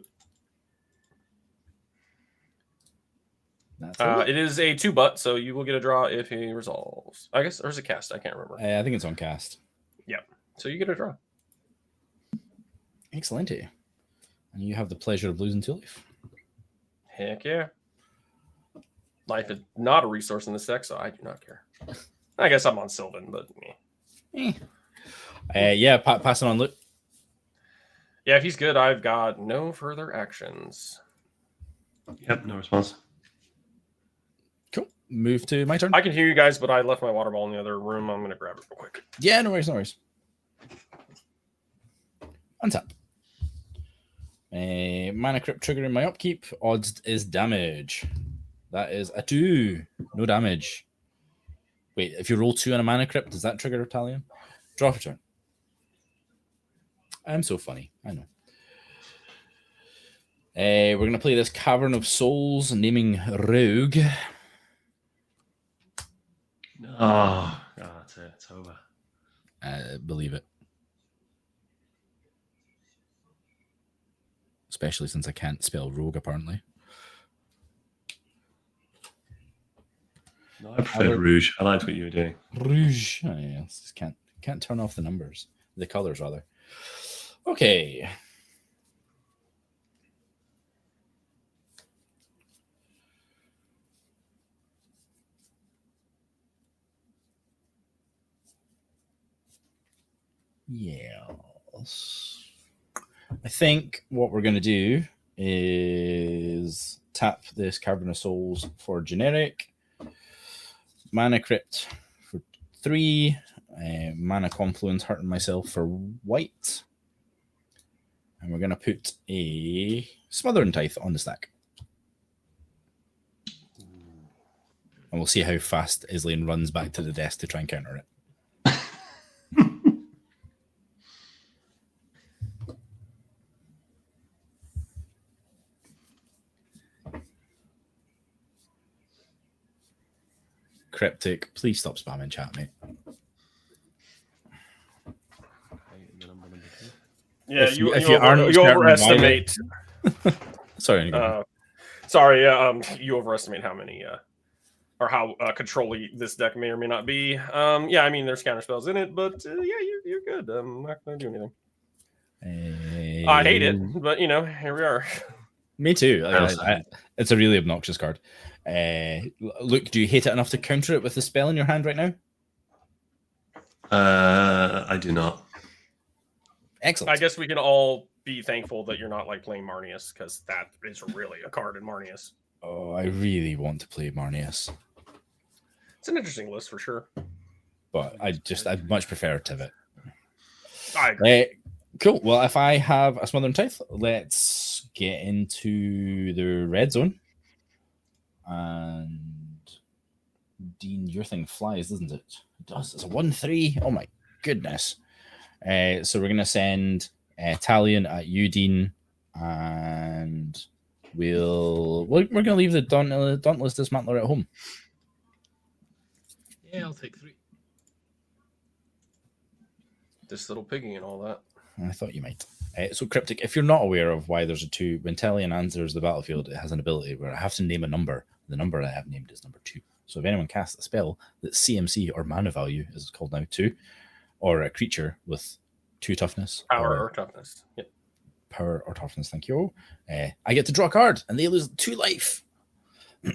It is a 2-but, so you will get a draw if he resolves. I guess, or is it cast? I can't remember. I think it's on cast. Yep. So you get a draw. Excellent. And you have the pleasure of losing 2 life. Heck yeah. Life is not a resource in this deck, so I do not care. I guess I'm on Sylvan, but yeah, passing on, Luke. Yeah, if he's good, I've got no further actions. Yep, no response. Cool. Move to my turn. I can hear you guys, but I left my water ball in the other room. I'm going to grab it real quick. Yeah, no worries, no worries. Untap. Mana Crypt triggering my upkeep. Odds is damage. That is a 2. No damage. Wait, if you roll 2 on a Mana Crypt, does that trigger Italian? Draw for turn. I'm so funny. I know. We're going to play this Cavern of Souls, naming Rogue. Oh, that's it. It's over. Believe it. Especially since I can't spell rogue, apparently. No, I prefer Rouge. I liked what you were doing. Rouge. Oh, yeah, just can't turn off the numbers. The colors, rather. Okay. Yes. I think what we're going to do is tap this Cavern of Souls for generic, Mana Crypt for 3, Mana Confluence hurting myself for white, and we're going to put a Smothering Tithe on the stack. And we'll see how fast Izlain runs back to the desk to try and counter it. Cryptic, please stop spamming chat, mate. Yeah, If you you aren't you overestimate. Sorry. You overestimate how many or how control-y this deck may or may not be. Yeah, I mean there's counter spells in it, but yeah, you're good. I'm not going to do anything. I hate it, but you know, here we are. Me too. It's a really obnoxious card. Luke, do you hate it enough to counter it with the spell in your hand right now? I do not. Excellent. I guess we can all be thankful that you're not like playing Marnius, because that is really a card in Marnius. Oh, I really want to play Marnius. It's an interesting list for sure. But I'd much prefer Tivit. I agree. Cool. Well, if I have a Smothering Tithe, let's get into the red zone. And Dean, your thing flies, doesn't it? It does. It's a 1/3. Oh my goodness. So we're gonna send Talion at you, Dean, and we're gonna leave the Dauntless Dismantler at home. Yeah, I'll take 3. This little piggy and all that. I thought you might. So Cryptic, if you're not aware of why there's a 2, when Talion enters the battlefield, it has an ability where I have to name a number. The number I have named is number 2. So if anyone casts a spell that's CMC or mana value, as it's called now, 2, or a creature with 2 toughness, Power or toughness. Yep. Power or toughness, thank you. I get to draw a card, and they lose 2 life.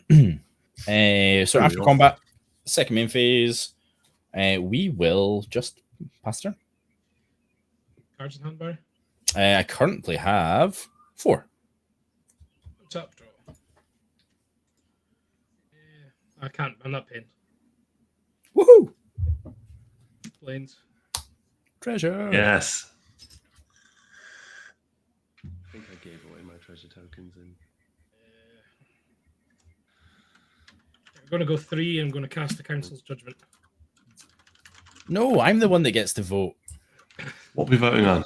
So after combat, second main phase, we will just pass turn. Cards in hand, Barry? I currently have 4. Top draw. I can't. I'm not paying. Woohoo! Planes. Treasure. Yes. I think I gave away my treasure tokens. I'm going to go 3. I'm going to cast the Council's Judgment. No, I'm the one that gets to vote. What are we voting on?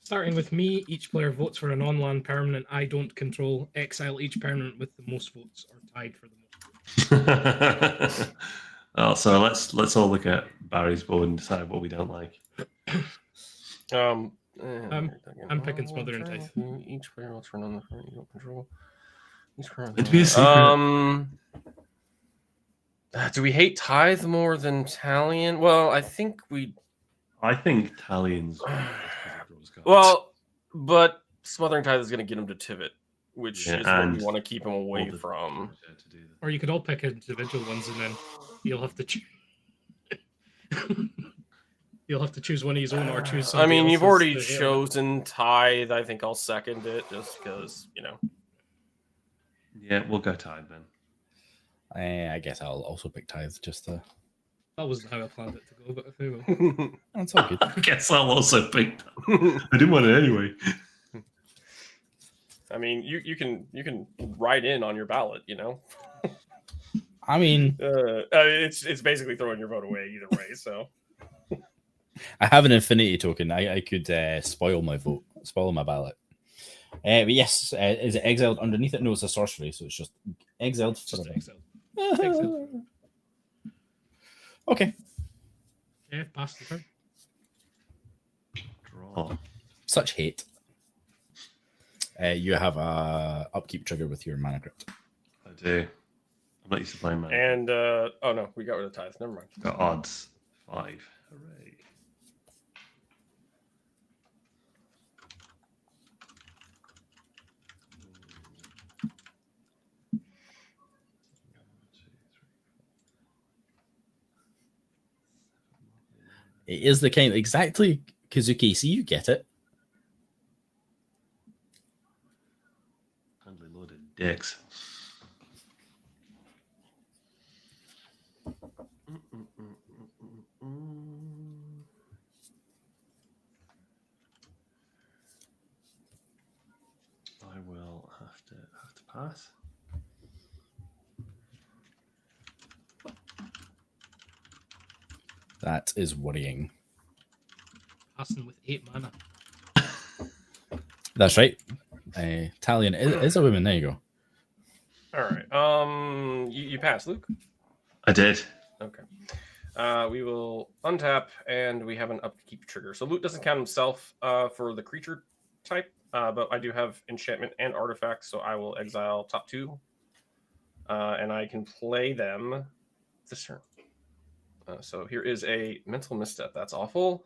Starting with me, each player votes for a non-land permanent I don't control. Exile each permanent with the most votes, or tied for the most. Oh, so let's all look at Barry's board and decide what we don't like. I'm picking Smothering Tithe. Each player votes for a non-land you don't control. Each player. It'd be a secret. Do we hate Tithe more than Talion? Well, I think Talion's. Well, but Smothering Tithe is going to get him to Tivit, which is what and you want to keep him away from. Or you could all pick individual ones and then you'll have to choose. You'll have to choose one of his own or choose I somebody mean, you've else's already to hit. chosen Tithe. I think I'll second it just because, Yeah, we'll go Tide then. I guess I'll also pick Tithe just to. That wasn't how I planned it to go, but hey, well. That's all good. I guess I'll also pick that. I didn't want it anyway. I mean, you can write in on your ballot, I mean, it's basically throwing your vote away either way. So I have an infinity token. I could spoil my vote, spoil my ballot. But yes, is it exiled underneath it? No, it's a sorcery, so it's just exiled. Just forever. exiled. Exiled. Okay. Yeah, pass the turn. Draw. Such hate. You have a upkeep trigger with your mana crypt. I do. I'm not used to playing mana. and oh no, we got rid of Tithe. Never mind. Got odds 5. Hooray. It is the kind exactly Kazuki. See, you get it. Handly loaded dicks. I will have to pass. That is worrying. Passing with 8 mana. That's right. Talion is a woman. There you go. All right. You passed, Luke. I did. Okay. We will untap, and we have an upkeep trigger. So Luke doesn't count himself for the creature type, but I do have enchantment and artifacts, so I will exile top 2, and I can play them this turn. So here is a mental misstep. That's awful.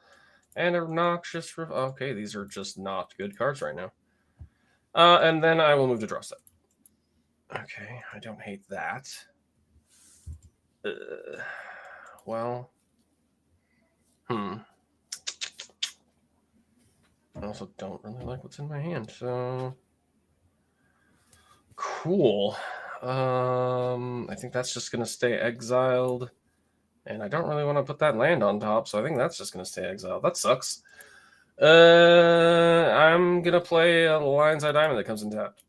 And obnoxious. Okay, these are just not good cards right now. And then I will move to draw step. Okay, I don't hate that. Well, I also don't really like what's in my hand, so cool. I think that's just gonna stay exiled, and I don't really want to put that land on top, so I think that's just gonna stay exiled. That sucks. I'm gonna play a Lion's Eye Diamond that comes in tapped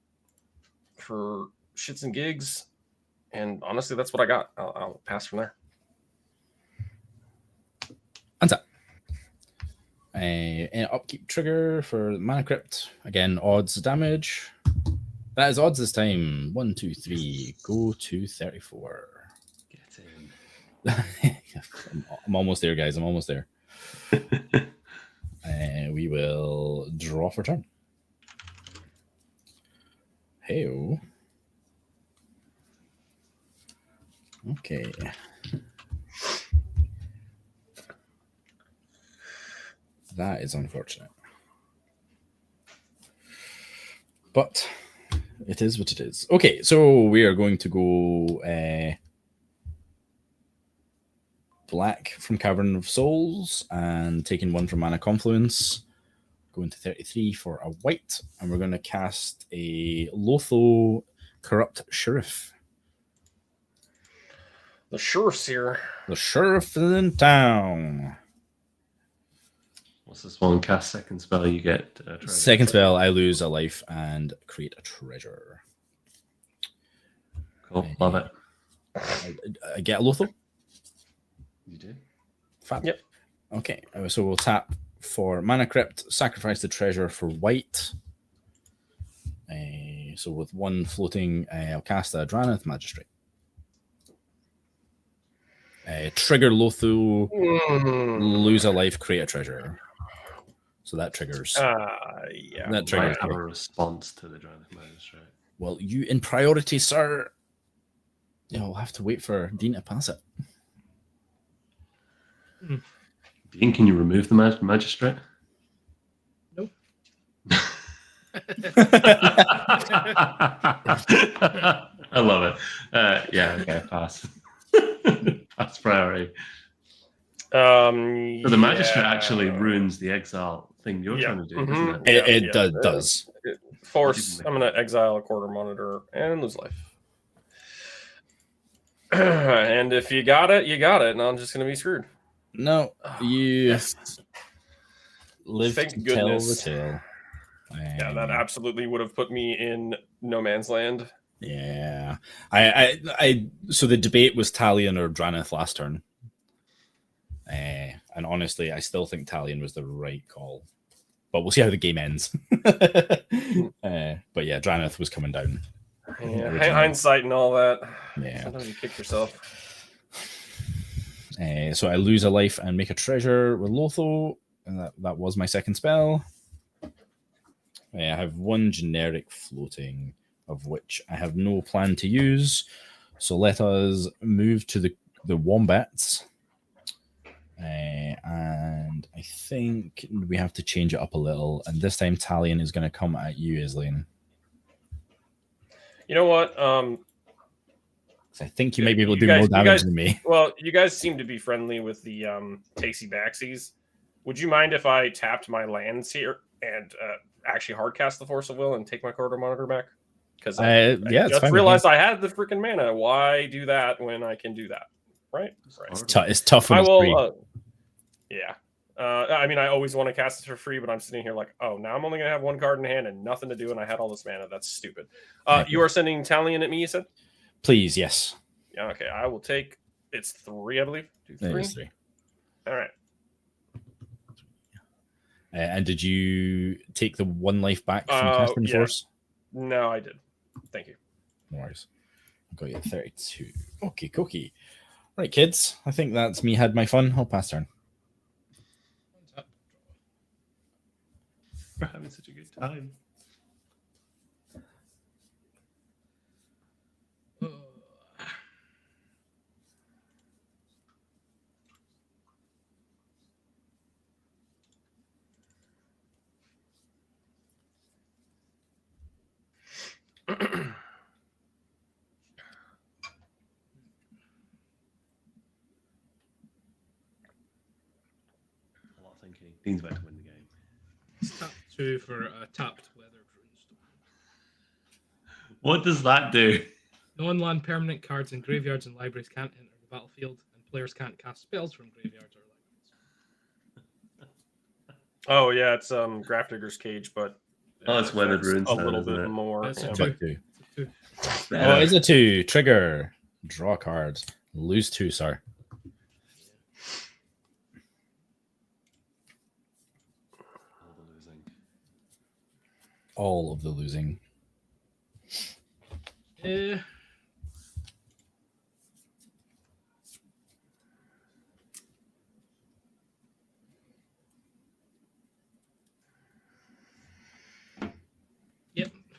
for shits and gigs, and honestly, that's what I got. I'll pass from there. Untap. An upkeep trigger for Mana Crypt. Again, odds damage. That is odds this time. 1, 2, 3. Go to 34. Get in. I'm almost there, guys. I'm almost there. We will draw for turn. Hey-o. Okay. That is unfortunate. But it is what it is. Okay, so we are going to go black from Cavern of Souls and taking 1 from Mana Confluence. Going to 33 for a white. And we're going to cast a Lotho Corrupt Sheriff. The Sheriff's here. The Sheriff is in town. What's this one? Cast second spell, you get a treasure. Second spell, I lose a life and create a treasure. Cool, love it. I get a Lotho. You do? Fab. Yep. Okay, so we'll tap for Mana Crypt, sacrifice the treasure for white. So with 1 floating, I'll cast a Drannith Magistrate. Trigger Lotho, lose a life, create a treasure. So that triggers. Yeah. That triggers. Might have a response to the Drannith Magistrate. Well, you in priority, sir. You'll have to wait for Dean to pass it. Dean, can you remove the Magistrate? Nope. I love it. Yeah, okay, pass. Pass priority. So the Magistrate actually ruins the exile thing you're trying to do, doesn't it? It does. Force. I'm going to exile a quarter monitor and lose life. And if you got it, you got it. And I'm just going to be screwed. No, you live Thank to goodness. tell the tale. Yeah, that absolutely would have put me in no man's land. Yeah, so the debate was Talion or Draneth last turn, and honestly, I still think Talion was the right call, but we'll see how the game ends. But yeah, Draneth was coming down. Yeah, hindsight and all that. Yeah, sometimes you kick yourself. So I lose a life and make a treasure with Lotho, and that was my second spell. I have one generic floating, of which I have no plan to use. So let us move to the wombats. And I think we have to change it up a little. And this time Talion is going to come at you, Izlain. You know what? I think you may be able to do more damage than me. Well, you guys seem to be friendly with the Takesy Backsies. Would you mind if I tapped my lands here and actually hardcast the Force of Will and take my quarter monitor back? Because I just realized I had the freaking mana. Why do that when I can do that? Right? It's tough when it's free. Yeah. I mean, I always want to cast it for free, but I'm sitting here like, oh, now I'm only going to have one card in hand and nothing to do, and I had all this mana. That's stupid. You are sending Talion at me, you said? Please, yes. Yeah, okay. I will take... It's 3, I believe. 2, 3? It's 3. All right. And did you take the 1 life back from casting Force? No, I did. Thank you. No worries. I got you at 32. Okay, cookie. Right, kids. I think that's me had my fun. I'll pass turn. We're having such a good time. Dean's about to win the game. It's tap 2 for a tapped Weathered Runestone. What does that do? Non-land permanent cards in graveyards and libraries can't enter the battlefield, and players can't cast spells from graveyards or libraries. Oh yeah, it's Grafdigger's Cage, but it's Weathered Runestone, a little bit more. It's yeah. a 2. Oh, it's a 2. Trigger. Draw a card. Lose 2, sir. All of the losing. Yep,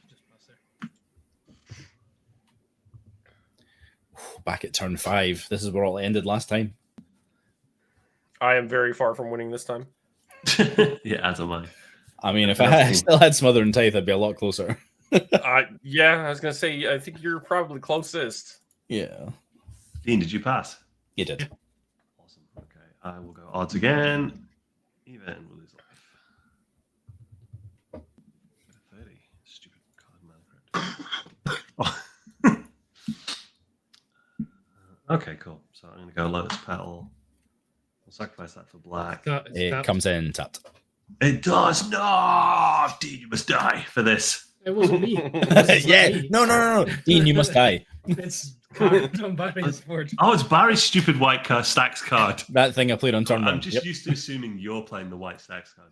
just pass there. Back at turn 5. This is where all ended last time. I am very far from winning this time. Yeah, as am I. I mean, if I still had Smother and Tithe, I'd be a lot closer. Yeah, I was going to say, I think you're probably closest. Yeah. Dean, did you pass? You did. Awesome. Okay, I will go odds again. Even we'll lose life. 30. Stupid card mana crypt. Okay, cool. So I'm going to go Lotus Petal. I'll sacrifice that for black. It comes in tapped. It does not. Dean, you must die for this. It wasn't me. Yeah. No. Dean, you must die. It's card on Barry's board. Oh, it's Barry's stupid white stacks card. That thing I played on turn 1. I'm just used to assuming you're playing the white stacks card.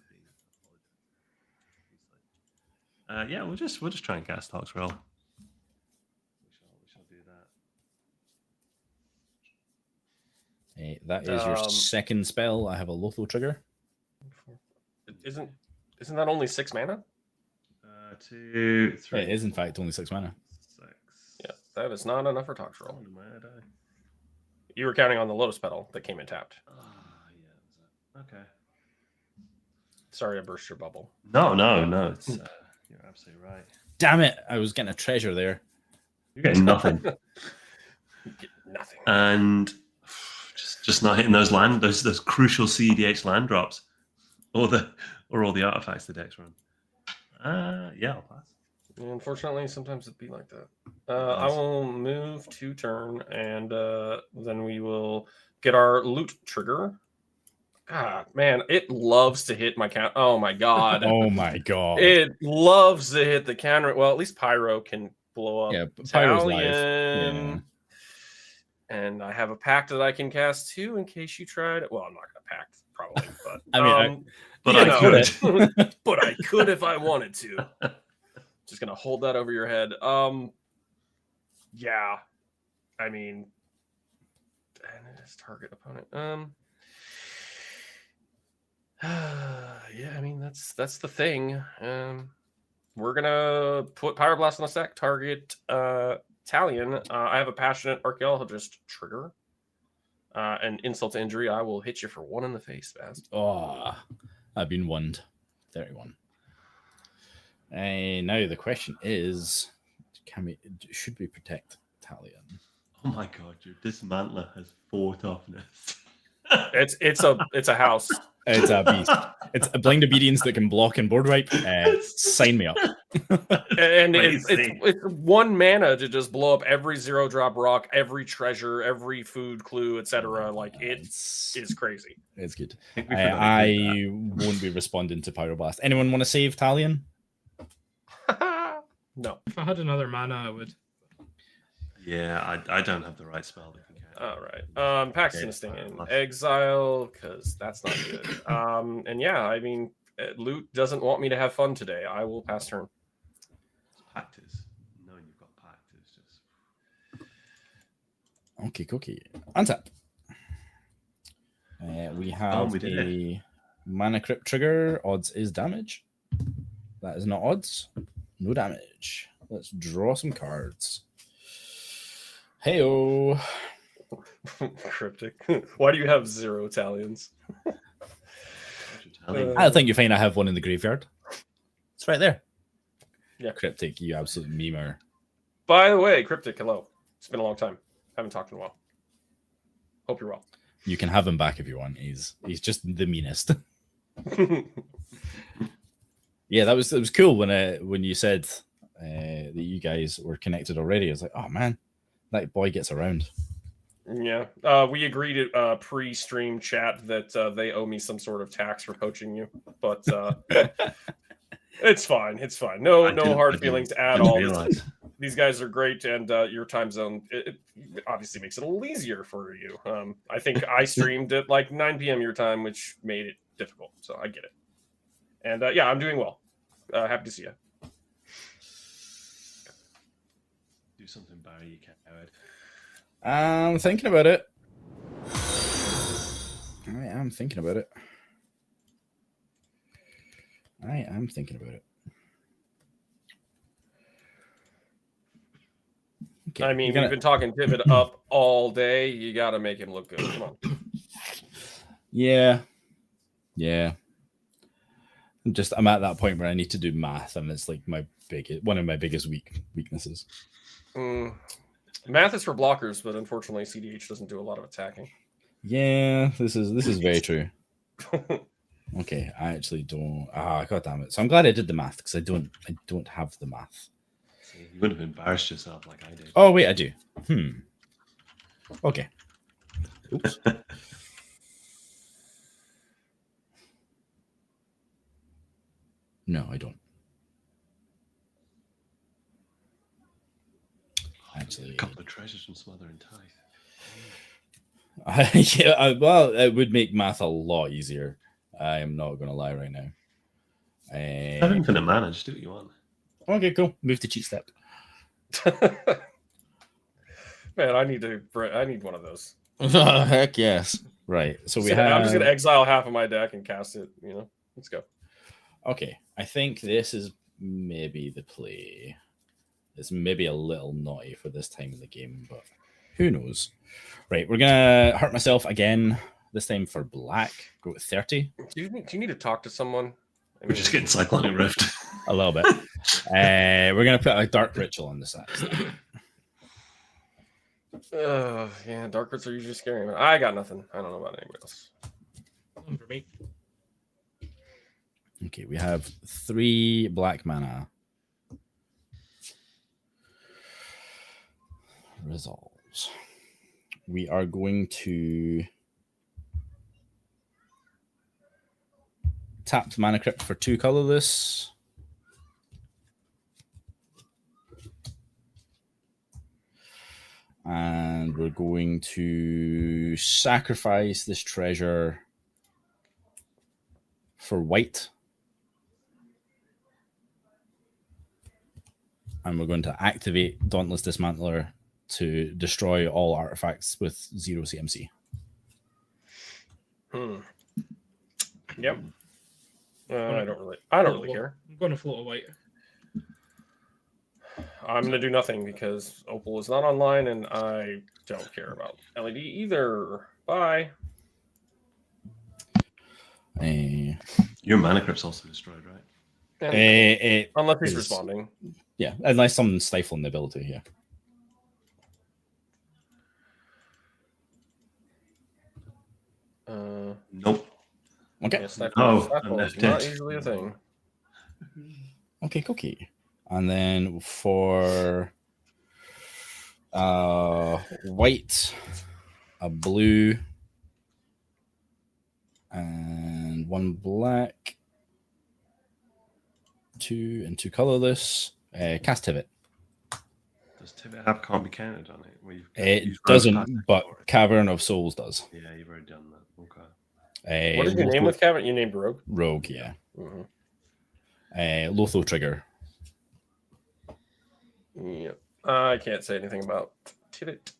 Yeah, we'll just try and cast Toxrill. We shall do that. That is your second spell. I have a Lotho trigger. Isn't that only 6 mana? 2, 3. It is in fact only 6 mana. 6. Yeah, that is not enough for Toxrill. Oh, am I die? You were counting on the Lotus Petal that came in tapped. Yeah. Okay. Sorry, I burst your bubble. No. It's you're absolutely right. Damn it! I was getting a treasure there. You're getting nothing. Nothing. And just just not hitting those crucial cEDH land drops, or all the artifacts the decks run. Yeah, I'll pass. Unfortunately, sometimes it'd be like that. I will move to turn, and then we will get our loot trigger. God, man, it loves to hit my count. Oh my god. Oh my god. It loves to hit the counter. Well, at least Pyro can blow up. Yeah, Pyro's live. Italian. Yeah. And I have a pact that I can cast too in case you tried it. Well, I'm not going to pact, probably, but I mean, but I could. But I could if I wanted to. Just going to hold that over your head. Yeah. I mean, and it's target opponent. Yeah, I mean that's the thing. We're gonna put Pyroblast on the stack. Target Italian. I have a passionate archaeologist trigger. An insult to injury. I will hit you for 1 in the face, Baz. Oh, I've been wonned. 31. Now the question is, should we protect Italian? Oh my god, your Dismantler has 4 toughness. It's a house. It's a beast. It's a blind obedience that can block and board wipe. Sign me up. And it's 1 mana to just blow up every 0-drop rock, every treasure, every food clue, etc. Like it's crazy. It's good. I won't be responding to Pyroblast. Anyone want to save Talion? No. If I had another mana, I would. Yeah, I don't have the right spell that can catch. All right. Paxton Sting in exile because that's not good. And yeah, I mean, Loot doesn't want me to have fun today. I will pass turn. Pactus. Knowing you've got Pactus, just Okay, cookie. Untap. We have a mana crypt trigger. Odds is damage. That is not odds. No damage. Let's draw some cards. Heyo. Cryptic. Why do you have 0 Italians? I think you find I have one in the graveyard. It's right there. Yeah. Cryptic, you absolute memer. By the way, Cryptic, hello. It's been a long time. Haven't talked in a while. Hope you're well. You can have him back if you want. He's just the meanest. Yeah, it was cool when you said that you guys were connected already. I was like, oh man, that boy gets around. Yeah, we agreed at pre-stream chat that they owe me some sort of tax for poaching you, but it's fine. It's fine. No hard feelings at all. These guys are great, and your time zone it obviously makes it a little easier for you. I think I streamed at like 9 p.m. your time, which made it difficult. So I get it. And yeah, I'm doing well. Happy to see you. Do something, Barry. You can't do it. I'm thinking about it. I am thinking about it. Okay, I mean, we've been talking Tivit up all day. You got to make him look good. Come on. Yeah. I'm at that point where I need to do math, and it's like one of my biggest weaknesses. Math is for blockers, but unfortunately, cEDH doesn't do a lot of attacking. Yeah, this is very true. Okay, I actually don't. God damn it! So I'm glad I did the math because I don't have the math. You would have embarrassed yourself like I did. Oh wait, I do. Okay. Oops. No, I don't. Actually, a couple of treasures from Smothering Tithe. Yeah, well, it would make math a lot easier. I am not going to lie right now. Have infinite mana, just do what you want. Okay, cool. Move to cheat step. Man, I need one of those. Heck yes. Right. So I'm just going to exile half of my deck and cast it. Let's go. Okay, I think this is maybe the play. It's maybe a little naughty for this time in the game, but who knows? Right, we're gonna hurt myself again. This time for black. Go with 30. Do you need to talk to someone? We're just getting Cyclonic Rift. A little bit. We're gonna put a dark ritual on the side. Yeah, dark arts are usually scary. But I got nothing. I don't know about anybody else. One for me. Okay, we have 3 black mana. Resolves. We are going to tap the mana crypt for 2 colorless. And we're going to sacrifice this treasure for white. And we're going to activate Dauntless Dismantler to destroy all artifacts with 0 CMC. Yep. I don't really care. I'm going to float a white. I'm gonna do nothing because Opal is not online, and I don't care about LED either. Bye. Your mana crypt's also destroyed, right? Unless he's responding. Yeah, unless someone's stifling the ability, yeah. Nope. Okay. Yeah, stifle I'm is not usually a thing. Okay, cookie. And then for white, a blue, and 1 black, 2 and 2 colorless. Cast Tivit. Does Tivit have can't be counted on it? It doesn't, but Cavern of Souls does. Yeah, you've already done that. Okay. What did you name with Cavern? You named Rogue? Rogue, yeah. Mm-hmm. Lotho Trigger. Yep. I can't say anything about Tivit.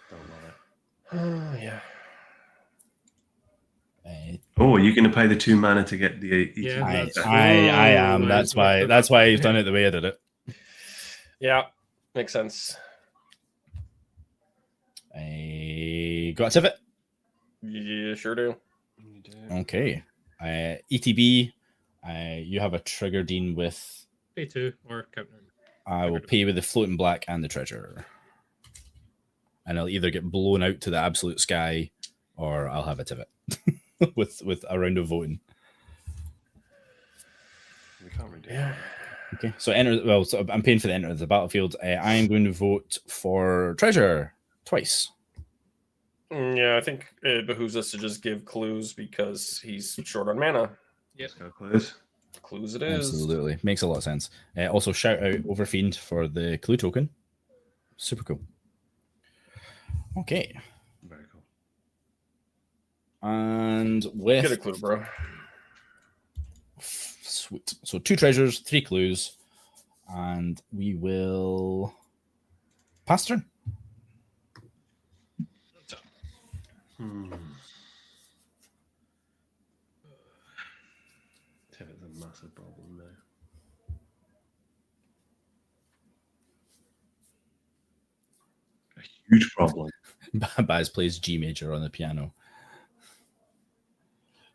Don't love it. Yeah. Oh, are you going to pay the 2 mana to get the Yeah, I am. That's why he's done it the way I did it. Yeah, makes sense. Got a Tivit? Yeah, sure do. You do. Okay. ETB, you have a trigger, Dean, with... Pay 2 or counter. I will pay with the floating black and the treasure. And I'll either get blown out to the absolute sky or I'll have a Tivit with a round of voting. We can't really do Yeah. Okay, so so I'm paying for the enter of the battlefield. I am going to vote for treasure twice. Yeah, I think it behooves us to just give clues because he's short on mana. Let's go clues. Clues it is. Absolutely. Makes a lot of sense. Also, shout out Overfiend for the clue token. Super cool. Okay. Very cool. And with... Get a clue, bro. Sweet. So 2 treasures, 3 clues. And we will... pass turn. Tivit's a massive problem now. A huge problem. Baz plays G major on the piano.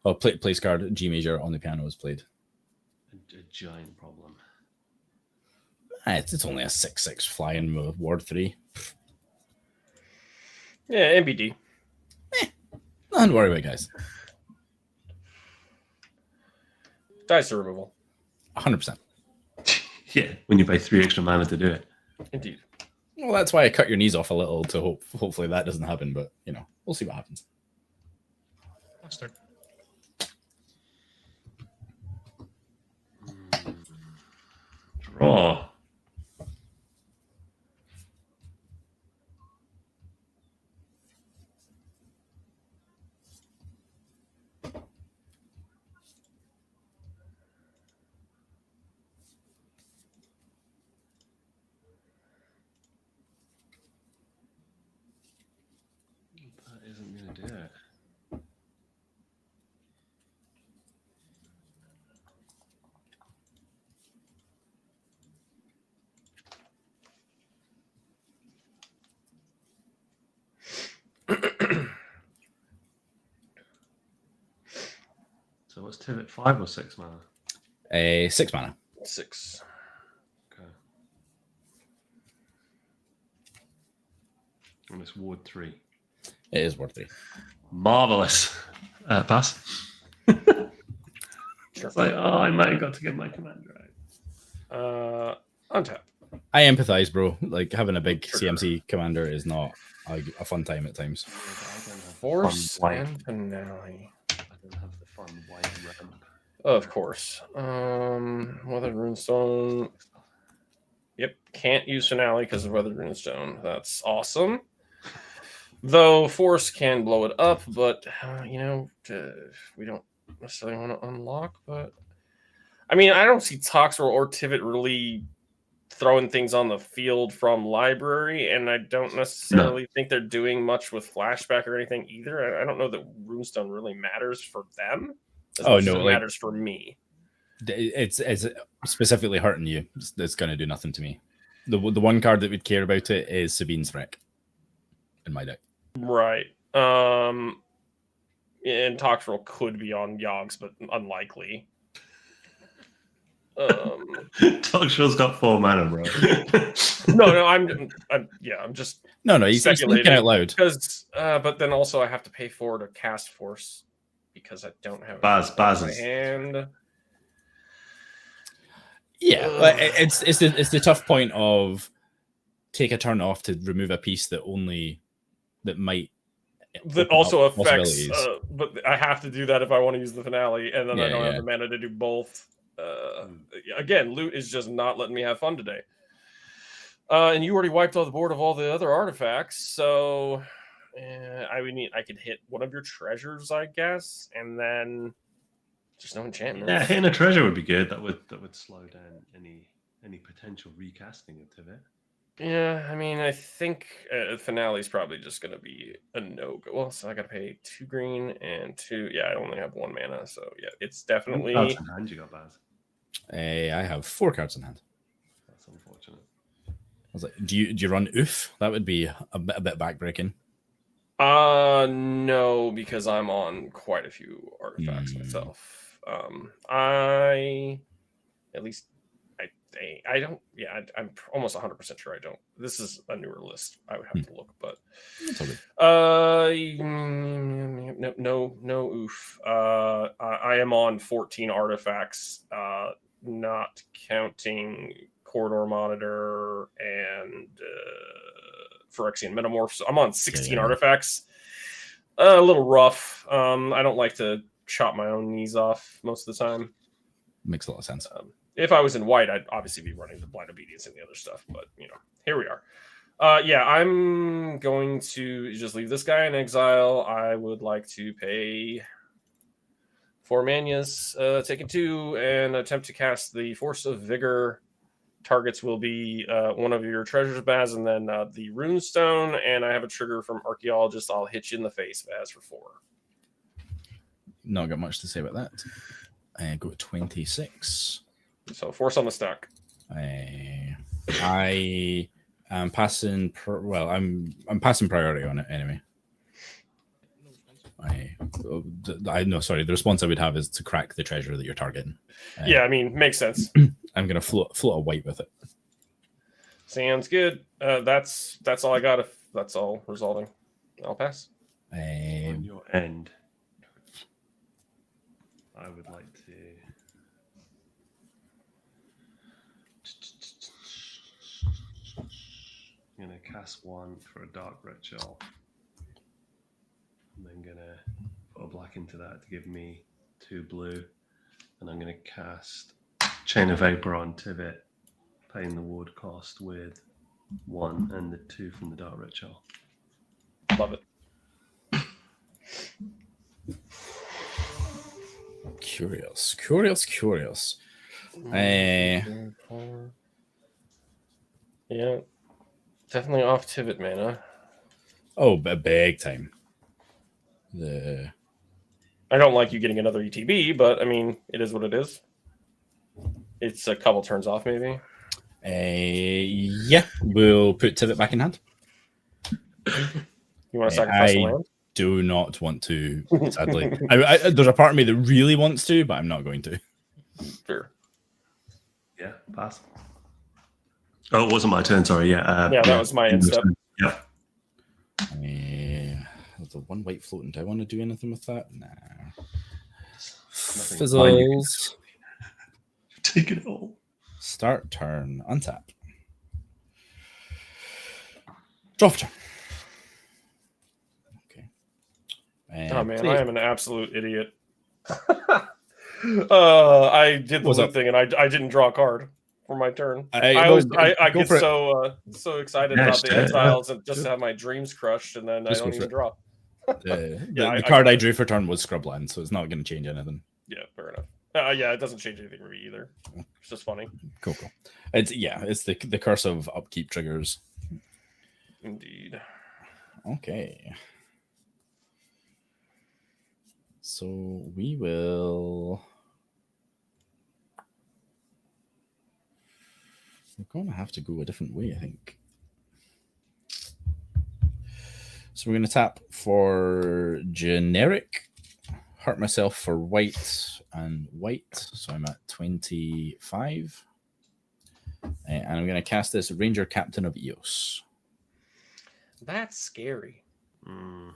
Oh, plays card G major on the piano is played. A giant problem. It's only a 6/6 flying with Ward 3. Yeah, MBD. Don't worry about it, guys. Dice removal. 100%. Yeah, when you pay 3 extra mana to do it. Indeed. Well, that's why I cut your knees off a little to hopefully that doesn't happen, but we'll see what happens. Last turn. Draw. That isn't going to do it. So what's Tivit, 5 or 6 mana? 6 mana. 6. Okay. And it's ward 3. It is ward 3. Marvelous. Pass. It's like, oh, I might have got to get my commander out. Untap. I empathize, bro. Like, having a big CMC commander is not a fun time at times. Force and finale. I don't have the fun white ramp. Of course. Weathered Runestone. Yep, can't use finale because of Weathered Runestone. That's awesome. Though Force can blow it up, but we don't necessarily want to unlock. But I mean, I don't see Toxrill or Tivit really throwing things on the field from library, and I don't necessarily think they're doing much with flashback or anything either. I don't know that Runestone really matters for them as much as it matters for me. It's specifically hurting you. It's going to do nothing to me. The one card that would care about it is Sabine's Wreck in my deck. Right. And Toxrill could be on Yogg's, but unlikely. Toxrill's got 4 mana, bro. No, I'm just he's thinking out loud. Because, but then also I have to pay to cast Force because I don't have Baz and yeah, it's the tough point of take a turn off to remove a piece that also affects. But I have to do that if I want to use the finale, and then I don't have the mana to do both. Again, loot is just not letting me have fun today. And you already wiped out the board of all the other artifacts, so I could hit one of your treasures, I guess, and then just no enchantment. Yeah, hitting a treasure would be good. That would slow down any potential recasting of Tivit. Yeah, I mean, I think finale is probably just going to be a no-go. Well, so I got to pay 2 green and 2. Yeah, I only have 1 mana, so yeah, it's definitely. How many cards in hand you got, Baz? I have 4 cards in hand. That's unfortunate. I was like, do you run Oof? That would be a bit backbreaking. No, because I'm on quite a few artifacts myself. I don't. Yeah, I'm almost 100% sure I don't. This is a newer list. I would have to look, but no oof. I am on 14 artifacts, not counting Corridor Monitor and Phyrexian Metamorph. So I'm on 16 artifacts. A little rough. I don't like to chop my own knees off most of the time. Makes a lot of sense. If I was in white, I'd obviously be running the Blind Obedience and the other stuff, but here we are. I'm going to just leave this guy in exile. I would like to pay 4 manas, take 2, and attempt to cast the Force of Vigor. Targets will be one of your treasures, Baz, and then the Runestone, and I have a trigger from Archaeologist. I'll hit you in the face, Baz, for 4. Not got much to say about that. I go 26. So Force on the stack. I am passing. I'm passing priority on it anyway. I no, sorry. The response I would have is to crack the treasure that you're targeting. Yeah, I mean, makes sense. I'm gonna float a white with it. Sounds good. That's all I got. If that's all resolving, I'll pass. On your end, I would like to. I'm going to cast 1 for a Dark Ritual. I'm then going to put a black into that to give me 2 blue. And I'm going to cast Chain of Vapor on Tivit, paying the ward cost with 1 and the 2 from the Dark Ritual. Love it. Curious. Yeah. Definitely off Tivit mana. Oh, big time. I don't like you getting another ETB, but I mean, it is what it is. It's a couple turns off, maybe. Yeah, we'll put Tivit back in hand. You want to sacrifice the land? Do not want to, sadly. There's a part of me that really wants to, but I'm not going to. Sure. Yeah, pass. Oh, it wasn't my turn, sorry. Yeah, that was my end step. Yeah. There's the one white floating. Do I want to do anything with that? Nah. Nothing Fizzles. Take it all. Start turn. Untap. Draw for turn. Okay. Oh man, play. I am an absolute idiot. I did the What's loop up? thing and I didn't draw a card for my turn. I get so excited Yeah, about the shit, exiles and just to have my dreams crushed, and then Just I go don't for even it. draw. The card I drew for turn was Scrubland, so it's not going to change anything. Yeah, fair enough. Yeah, it doesn't change anything for me either. It's just funny. Cool. It's the curse of upkeep triggers. Indeed. Okay. So we will. We're going to have to go a different way, I think. So we're going to tap for generic. Hurt myself for white and white. So I'm at 25. And I'm going to cast this Ranger Captain of Eos. That's scary. Mm.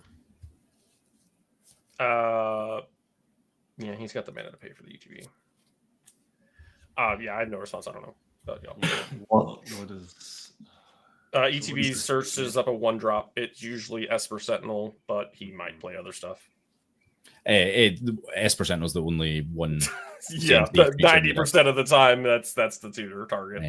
Yeah, he's got the mana to pay for the UTV. Yeah, I have no response. I don't know. But, yeah. What is... ETB searches up a 1-drop. It's usually Esper Sentinel, but he might play other stuff. Esper Sentinel's the only one. Yeah, 90% of the time, that's the tutor target.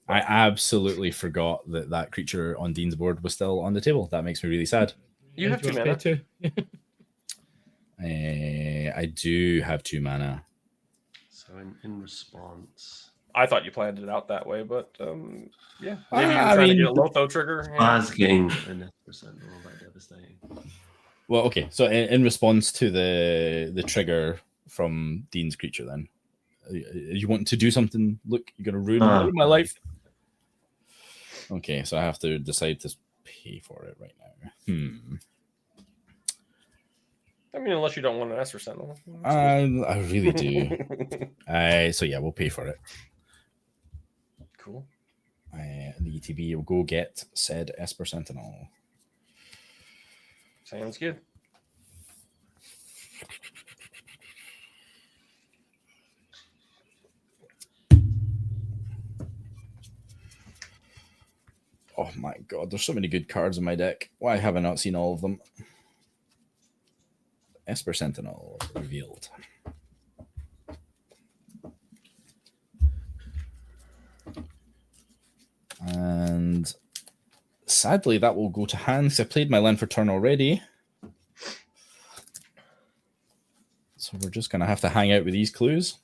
I absolutely forgot that creature on Dean's board was still on the table. That makes me really sad. You have 2 mana. too. I do have 2 mana. So in response... I thought you planned it out that way, but yeah. Maybe you're I trying mean, to get a Lotho trigger. Baz getting an Esper Sentinel, that devastating. Well, okay. So in response to the trigger from Dean's creature, then you want to do something? Look, you're gonna ruin my life. Okay, so I have to decide to pay for it right now. I mean, unless you don't want an Esper Sentinel. I really do. So yeah, we'll pay for it. Cool. The ETB will go get said Esper Sentinel. Sounds good. Oh my god, there's so many good cards in my deck. Why have I not seen all of them? Esper Sentinel revealed. And sadly, that will go to hand because I played my land for turn already. So we're just going to have to hang out with these clues.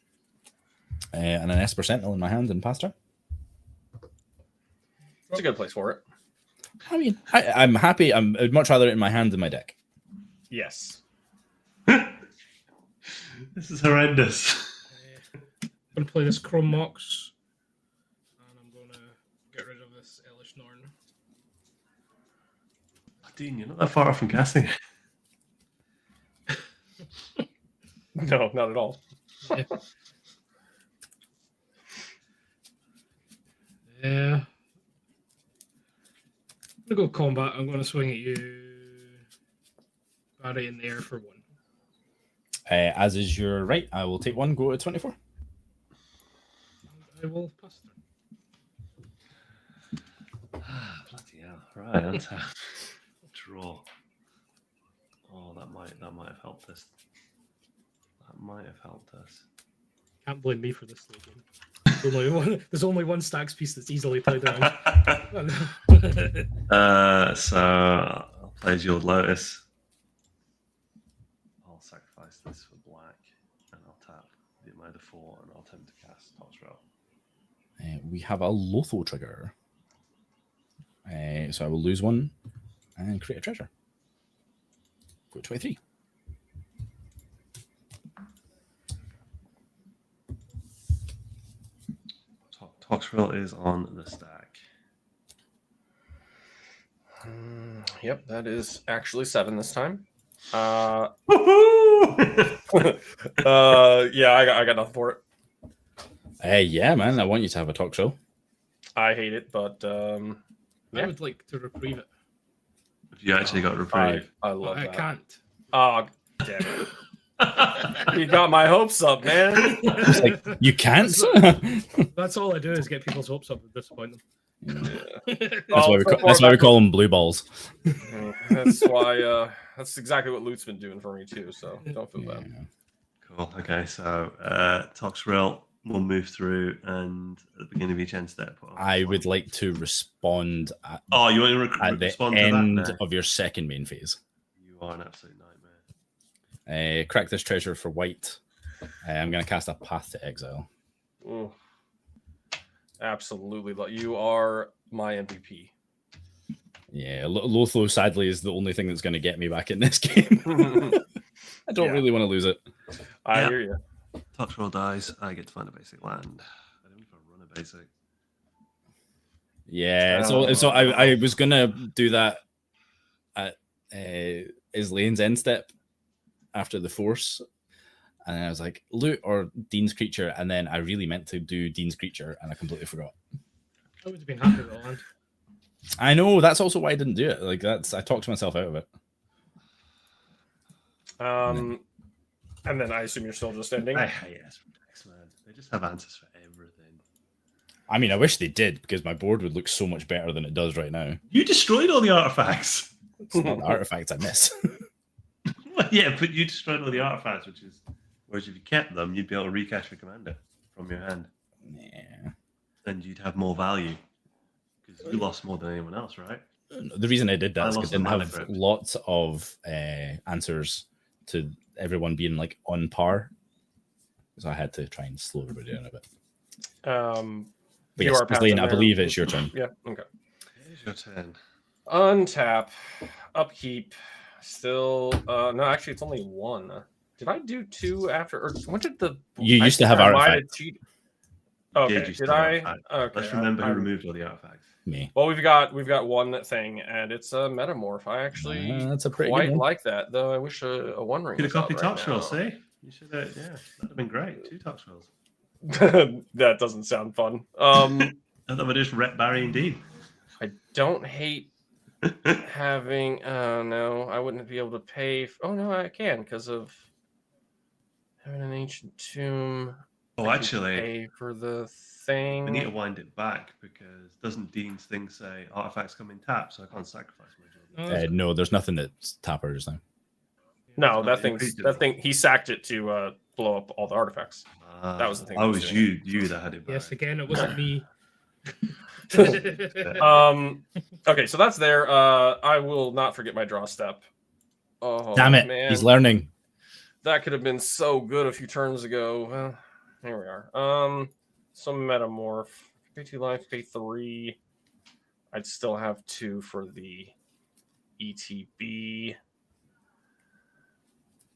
And an Esper Sentinel in my hand and past turn. It's a good place for it. I mean, I'm happy. I'd much rather it in my hand than my deck. Yes. This is horrendous. I'm going to play this Chrome Mox. And I'm going to get rid of this Elish Norn. Dean, you're not that far off from casting it. No, not at all. Yeah. I'm going to go combat. I'm going to swing at you. Barry in the air for 1. As is your right, I will take 1, go to 24. I will pass through. Bloody hell. Right, that's a draw. Oh, that might have helped us. That might have helped us. Can't blame me for this late game. There's only one stacks piece that's easily played around. So I'll play as your Lotus. I'll sacrifice this for black, and I'll tap the Amida 4, and I'll attempt to cast Toxrill. We have a Lotho trigger. So I will lose 1 and create a treasure. Go to 23. Toxrill is on the stack. Yep, that is actually 7 this time. Yeah, I got nothing for it. Yeah, man, I want you to have a Toxrill. I hate it, but I would like to reprieve it. If you actually got reprieve. I love I that. can't. Oh, damn it. You got my hopes up, man. It's like, you can't. That's all I do is get people's hopes up and disappoint them. That's why we call them blue balls. That's why. That's exactly what Loot's been doing for me too. So don't feel bad. Cool. Okay, so Toxrill will move through, and at the beginning of each end step, I would like to respond at, you want to at the respond end to that now? of your second main phase. You are an absolute nightmare. Crack this treasure for white. I'm going to cast a Path to Exile. Ooh. Absolutely. You are my MVP. Yeah, Lotho sadly is the only thing that's going to get me back in this game. I don't really want to lose it. I hear you. Toxrill dies. I get to find a basic land. I don't even run a basic. Yeah, so I was going to do that at Izlain's end step after the Force. And I was like, Loot or Dean's Creature. And then I really meant to do Dean's Creature and I completely forgot. I would have been happy with the land. I know, that's also why I didn't do it. Like I talked myself out of it. And then I assume you're still just ending. I hate X, man. They just have answers for everything. I mean, I wish they did because my board would look so much better than it does right now. You destroyed all the artifacts. It's not the artifacts I miss. Well, yeah, but you destroyed all the artifacts, whereas if you kept them, you'd be able to recash your commander from your hand. Yeah. Then you'd have more value because you lost more than anyone else, right? The reason I did that is because I didn't I have lost lots of answers to everyone being like on par, so I had to try and slow everybody down a bit. But yes, Izlain, I believe it's your turn. Yeah. Okay. It is your turn. Untap, upkeep. Still, no. Actually, it's only one. Did I do two after? Or when did the? You used to have artifacts. Okay. Did I? Okay. Let's remember who removed all the artifacts. Me. Well, we've got one thing, and it's a metamorph. I actually that's a pretty quite like that, though. I wish a one ring. Could have copied right Toxrill, see? You should have. Yeah, that'd have been great. 2 Toxrills. That doesn't sound fun. I thought we just rep Barry indeed. I don't hate having. No, I wouldn't be able to pay. Oh no, I can because of having an ancient tomb. Oh, actually, pay for the thing. We need to wind it back because doesn't Dean's thing say artifacts come in tap, so I can't sacrifice my job. No, there's nothing that's tapper just now. No, that thing. He sacked it to blow up all the artifacts. That was the thing. Oh, it was you that had it back. Yes, again, it wasn't me. Okay, so that's there. I will not forget my draw step. Oh, damn it, man. He's learning. That could have been so good a few turns ago. Well, here we are. Some metamorph. Pay 2 life, pay 3. I'd still have 2 for the ETB.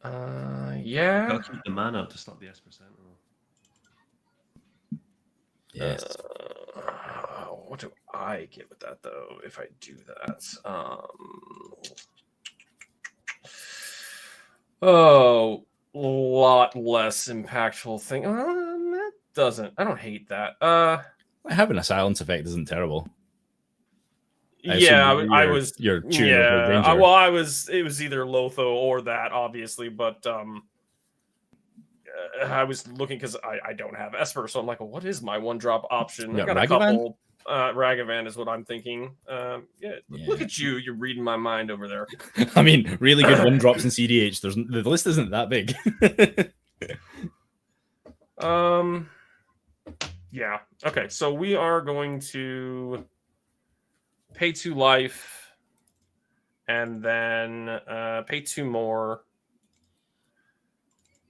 Yeah. Gotta keep the mana up to stop the S%. Yes. What do I get with that though? If I do that, lot less impactful thing. That doesn't. I don't hate that. Having a silence effect isn't terrible. I was. You're yeah. Well, I was. It was either Lotho or that, obviously, but I was looking because I don't have Esper, so I'm like, well, what is my 1-drop option? I got a couple. Ragavan is what I'm thinking. Look at you. You're reading my mind over there. I mean, really good 1-drops in cEDH. The list isn't that big. Yeah. Okay. So we are going to pay 2 life and then pay 2 more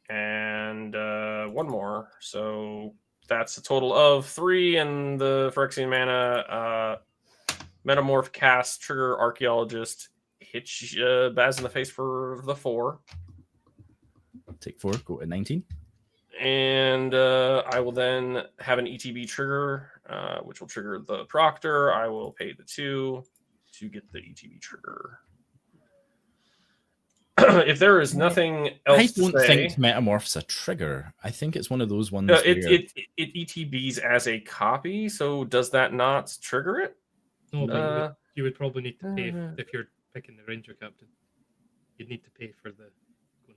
and 1 more. So that's a total of 3, and the Phyrexian mana metamorph cast trigger archaeologist hits Baz in the face for the 4. Take 4, go to 19. And I will then have an ETB trigger, which will trigger the Proctor. I will pay the 2 to get the ETB trigger. If there is nothing else I to don't say, think Metamorph's a trigger. I think it's one of those ones. It ETBs as a copy, so does that not trigger it? No, but you would probably need to pay if you're picking the Ranger Captain. You'd need to pay for the.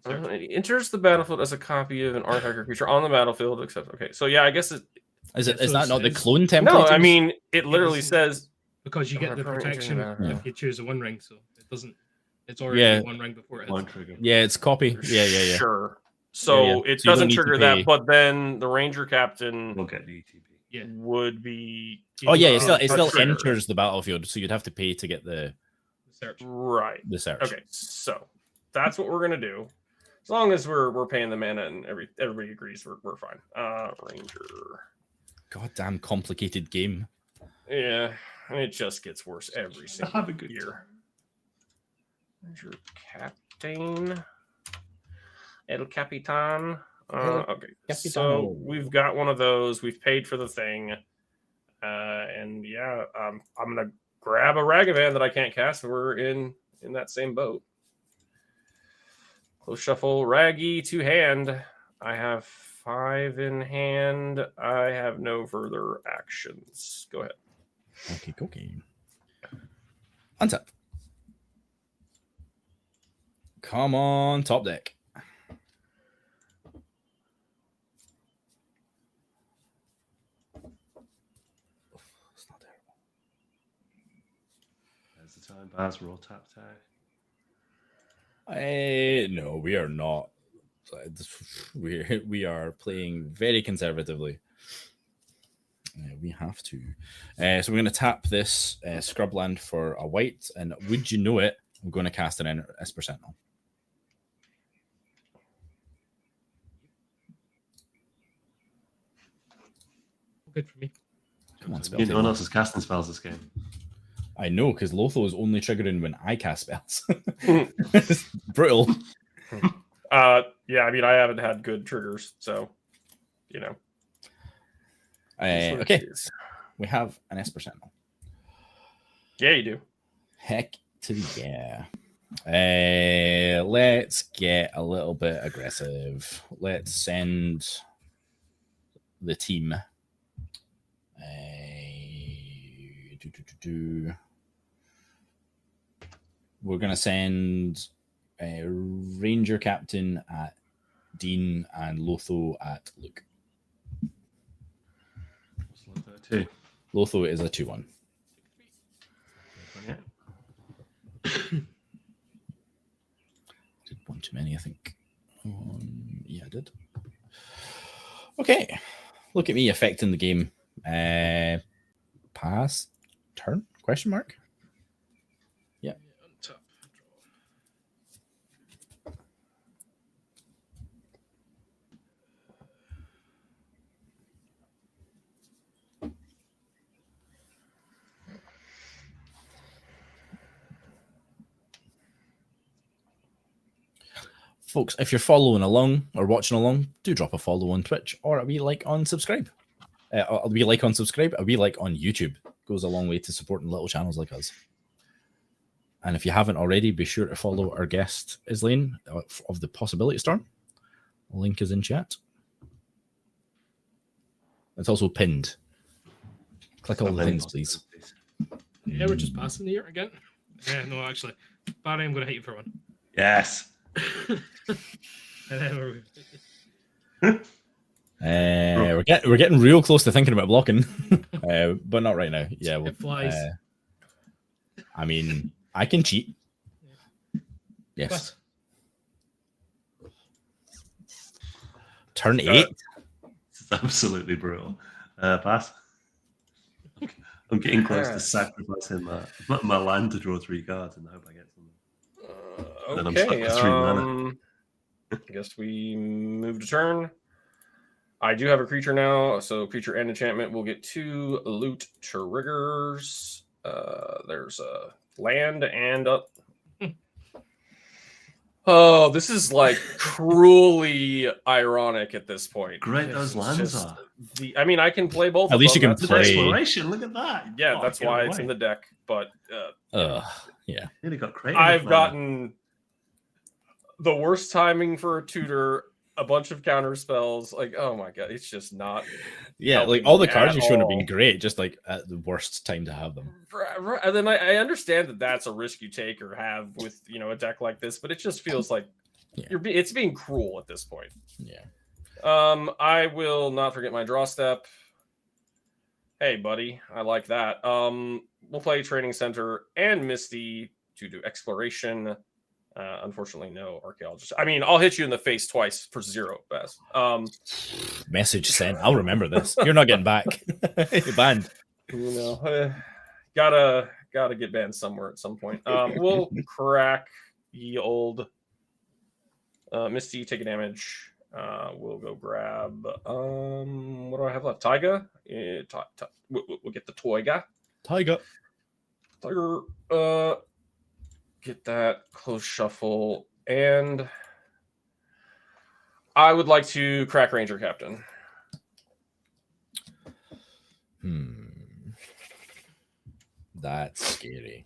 Go and search. It enters the battlefield as a copy of an artifact or creature on the battlefield. Except okay, so yeah, I guess it. Is Yeah, that so not the it's- clone template? No, I mean it literally isn't- says Because you get the Referring to protection that, if you choose a One Ring, so it doesn't. It's already Yeah. One Ring before it. One Hits. trigger. Yeah, it's copy. Yeah. Sure. So Yeah. it So you don't doesn't need to trigger pay. that, but then the Ranger Captain We'll get the ETB. Yeah. would be Oh yeah, it a still trigger. enters the battlefield, so you'd have to pay to get the Search. Right. search. Okay, so that's what we're gonna do. As long as we're paying the mana and everybody agrees, we're fine. Ranger. Goddamn complicated game. Yeah, and it just gets worse every single Have a good year. Ranger Captain. El Capitan. Okay, so Capitano. we've got one of those. We've paid for the thing. And yeah, I'm gonna grab a Ragavan that I can't cast. We're in that same boat. Close shuffle, Raggy to hand. I have 5 in hand. I have no further actions. Go ahead. Okay. Untap. Come on, top deck. It's not terrible. There's the time. Baz, roll tap tag. No, we are not. We are playing very conservatively. We have to. So we're going to tap this scrubland for a white, and would you know it, I'm going to cast an Esper Sentinel. Good for me. Come on, spell No one table. else is casting spells this game. I know, because Lotho is only triggering when I cast spells. It's brutal. Yeah, I mean, I haven't had good triggers, so you know. It's what it Okay, is. we have an Esper Sentinel. Yeah, you do. Heck to the yeah. Let's get a little bit aggressive. Let's send the team. We're gonna send a Ranger Captain at Dean and Lotho at Luke. Let's look at that too. Lotho is a 2-1. Yeah. Did one too many, I think. Yeah, I did. Okay. Look at me affecting the game. Pass. Turn? Question mark? Yeah. Untap. Folks, if you're following along or watching along, do drop a follow on Twitch or a wee like on subscribe. A wee like on subscribe, a wee like on YouTube goes a long way to supporting little channels like us. And if you haven't already, be sure to follow our guest, Izlain, of the Possibility Storm. Link is in chat. It's also pinned. Click all the things, please. Yeah, we're just passing the year again. Yeah, no, actually, Barry, I'm going to hit you for one. Yes. And then We're getting real close to thinking about blocking, but not right now. Yeah, it flies. I mean, I can cheat. Yes. But Turn 8. It's absolutely brutal. Pass. I'm getting close to sacrificing my land to draw 3 cards, and I hope I get something. Then I'm stuck Okay. with 3 mana. I guess we move to turn. I do have a creature now, so creature and enchantment will get 2 loot triggers. There's a land and a. Oh, this is like cruelly ironic at this point. Great It's those lands just are. I mean, I can play both. At of least you them. can That's play- great. Exploration, look at that. Yeah, Oh, that's get why away. it's in the deck. But Yeah. Nearly got creative. I've man. gotten the worst timing for a tutor a bunch of counter spells. Like, oh my god, it's just not. Yeah, like helping all the at cards you're showing have all. been great, just like at the worst time to have them. And then I understand that that's a risk you take or have with a deck like this, but it just feels like it's being cruel at this point. Yeah. I will not forget my draw step. Hey, buddy, I like that. We'll play Training Center and Misty to do exploration. Unfortunately, no archaeologist. I mean, I'll hit you in the face twice for 0, Baz. Message sent. I'll remember this. You're not getting back. You're banned. Gotta get banned somewhere at some point. We'll crack ye old Misty, take a damage. We'll go grab what do I have left? Taiga? We'll get the Toiga. Tiger. Get that close shuffle, and I would like to crack Ranger Captain. That's scary.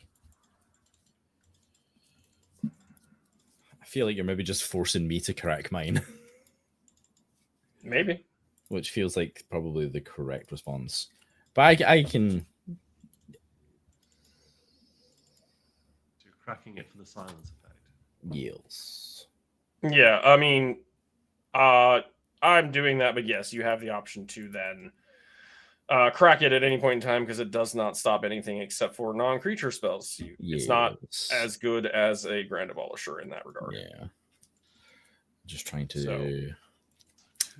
I feel like you're maybe just forcing me to crack mine. Maybe. Which feels like probably the correct response. But I can... You're cracking it for the silence effect. Yes. Yeah, I mean, I'm doing that, but yes, you have the option to then crack it at any point in time because it does not stop anything except for non-creature spells. It's not as good as a Grand Abolisher in that regard. Yeah. Just trying to... So.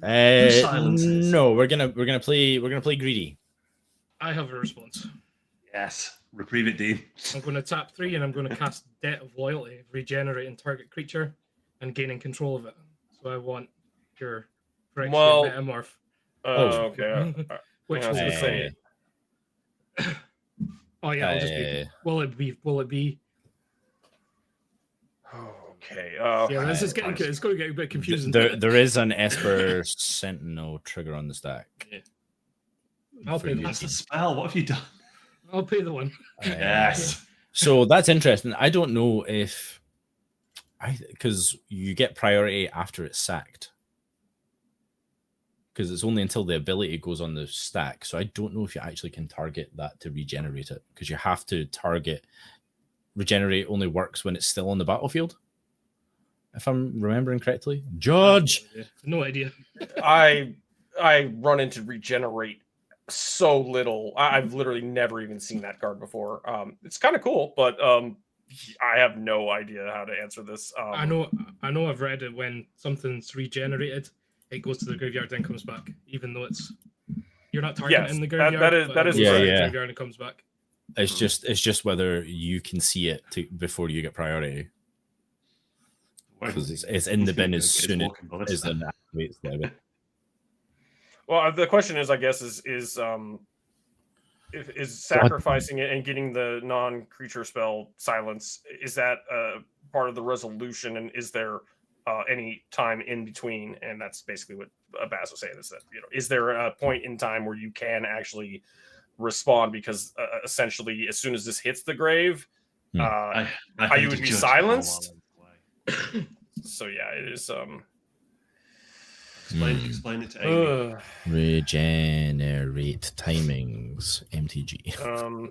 No, we're gonna play greedy. I have a response. Yes, reprieve it, Dean. I'm going to tap 3 and I'm going to cast Debt of Loyalty, regenerating target creature and gaining control of it. So I want your Phyrexian Metamorph. Okay. Which will be say. Oh yeah, I'll just be. Will it be? Okay. Yeah, this is getting good. It's going to get a bit confusing. There is an Esper Sentinel trigger on the stack. Yeah. I'll pay That's a spell. What have you done? I'll pay the one. Yes. So that's interesting. I don't know if because you get priority after it's sacked. Because it's only until the ability goes on the stack. So I don't know if you actually can target that to regenerate it. Because you have to target regenerate only works when it's still on the battlefield. If I'm remembering correctly. Judge! No idea. I run into regenerate so little. I've literally never even seen that card before. It's kind of cool, but I have no idea how to answer this. I know I've read it when something's regenerated, it goes to the graveyard then comes back, even though you're not targeting the graveyard. That is graveyard and comes back. It's just whether you can see it before you get priority. Because it's in the bin as soon as the activates the Well, the question is, I guess, is sacrificing it and getting the non-creature spell silence, is that part of the resolution, and is there any time in between? And that's basically what Baz was saying, is that is there a point in time where you can actually respond? Because essentially, as soon as this hits the grave, you would be silenced. So yeah, it is. Explain it to Amy. Regenerate timings, MTG.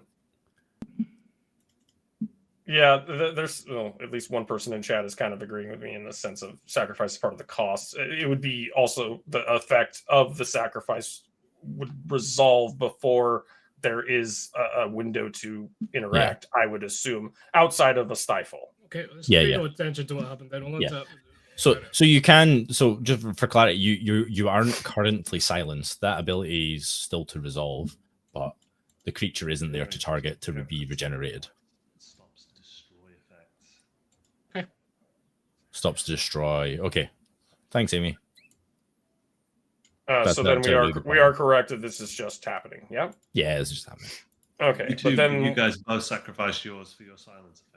Yeah, there's at least one person in chat is kind of agreeing with me in the sense of sacrifice is part of the cost. It would be also the effect of the sacrifice would resolve before there is a window to interact. I would assume outside of a stifle. Okay, let's pay no attention to what happened then. So you can, so just for clarity, you aren't currently silenced. That ability is still to resolve, but the creature isn't there to target to be regenerated. Stops destroy effects. Okay. Stops destroy. Okay. Thanks, Amy. So then we are correct that this is just happening. Yeah. Yeah, it's just happening. Okay, but then you guys both sacrificed yours for your silence effect.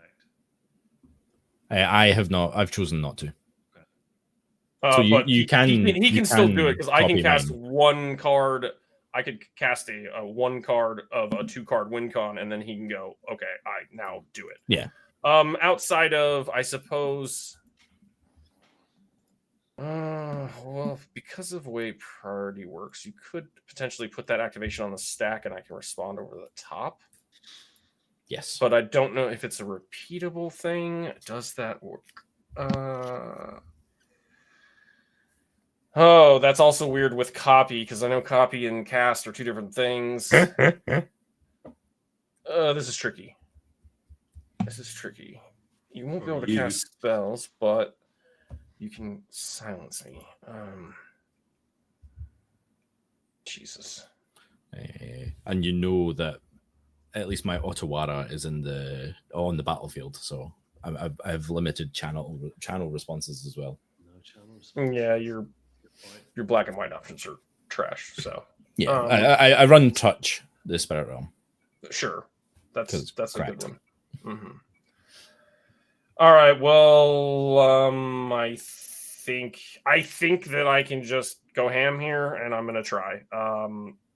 I have not. I've chosen not to. So you can. He can still do it because I can cast one card. I could cast a 1 card of a 2-card win con, and then he can go, okay, I now do it. Yeah. Outside of, I suppose, Well, because of the way priority works, you could potentially put that activation on the stack, and I can respond over the top. Yes. But I don't know if it's a repeatable thing. Does that work? Oh, that's also weird with copy, because I know copy and cast are two different things. This is tricky. This is tricky. You won't be able to cast spells, but you can silence me. Jesus. And you know that at least my Otawara is on the battlefield, so I've limited channel responses as well. No channel response. Yeah, your black and white options are trash. So yeah, I run touch the Spirit Realm. Sure, that's a good one. Mm-hmm. All right. Well, I think that I can just go ham here, and I'm gonna try.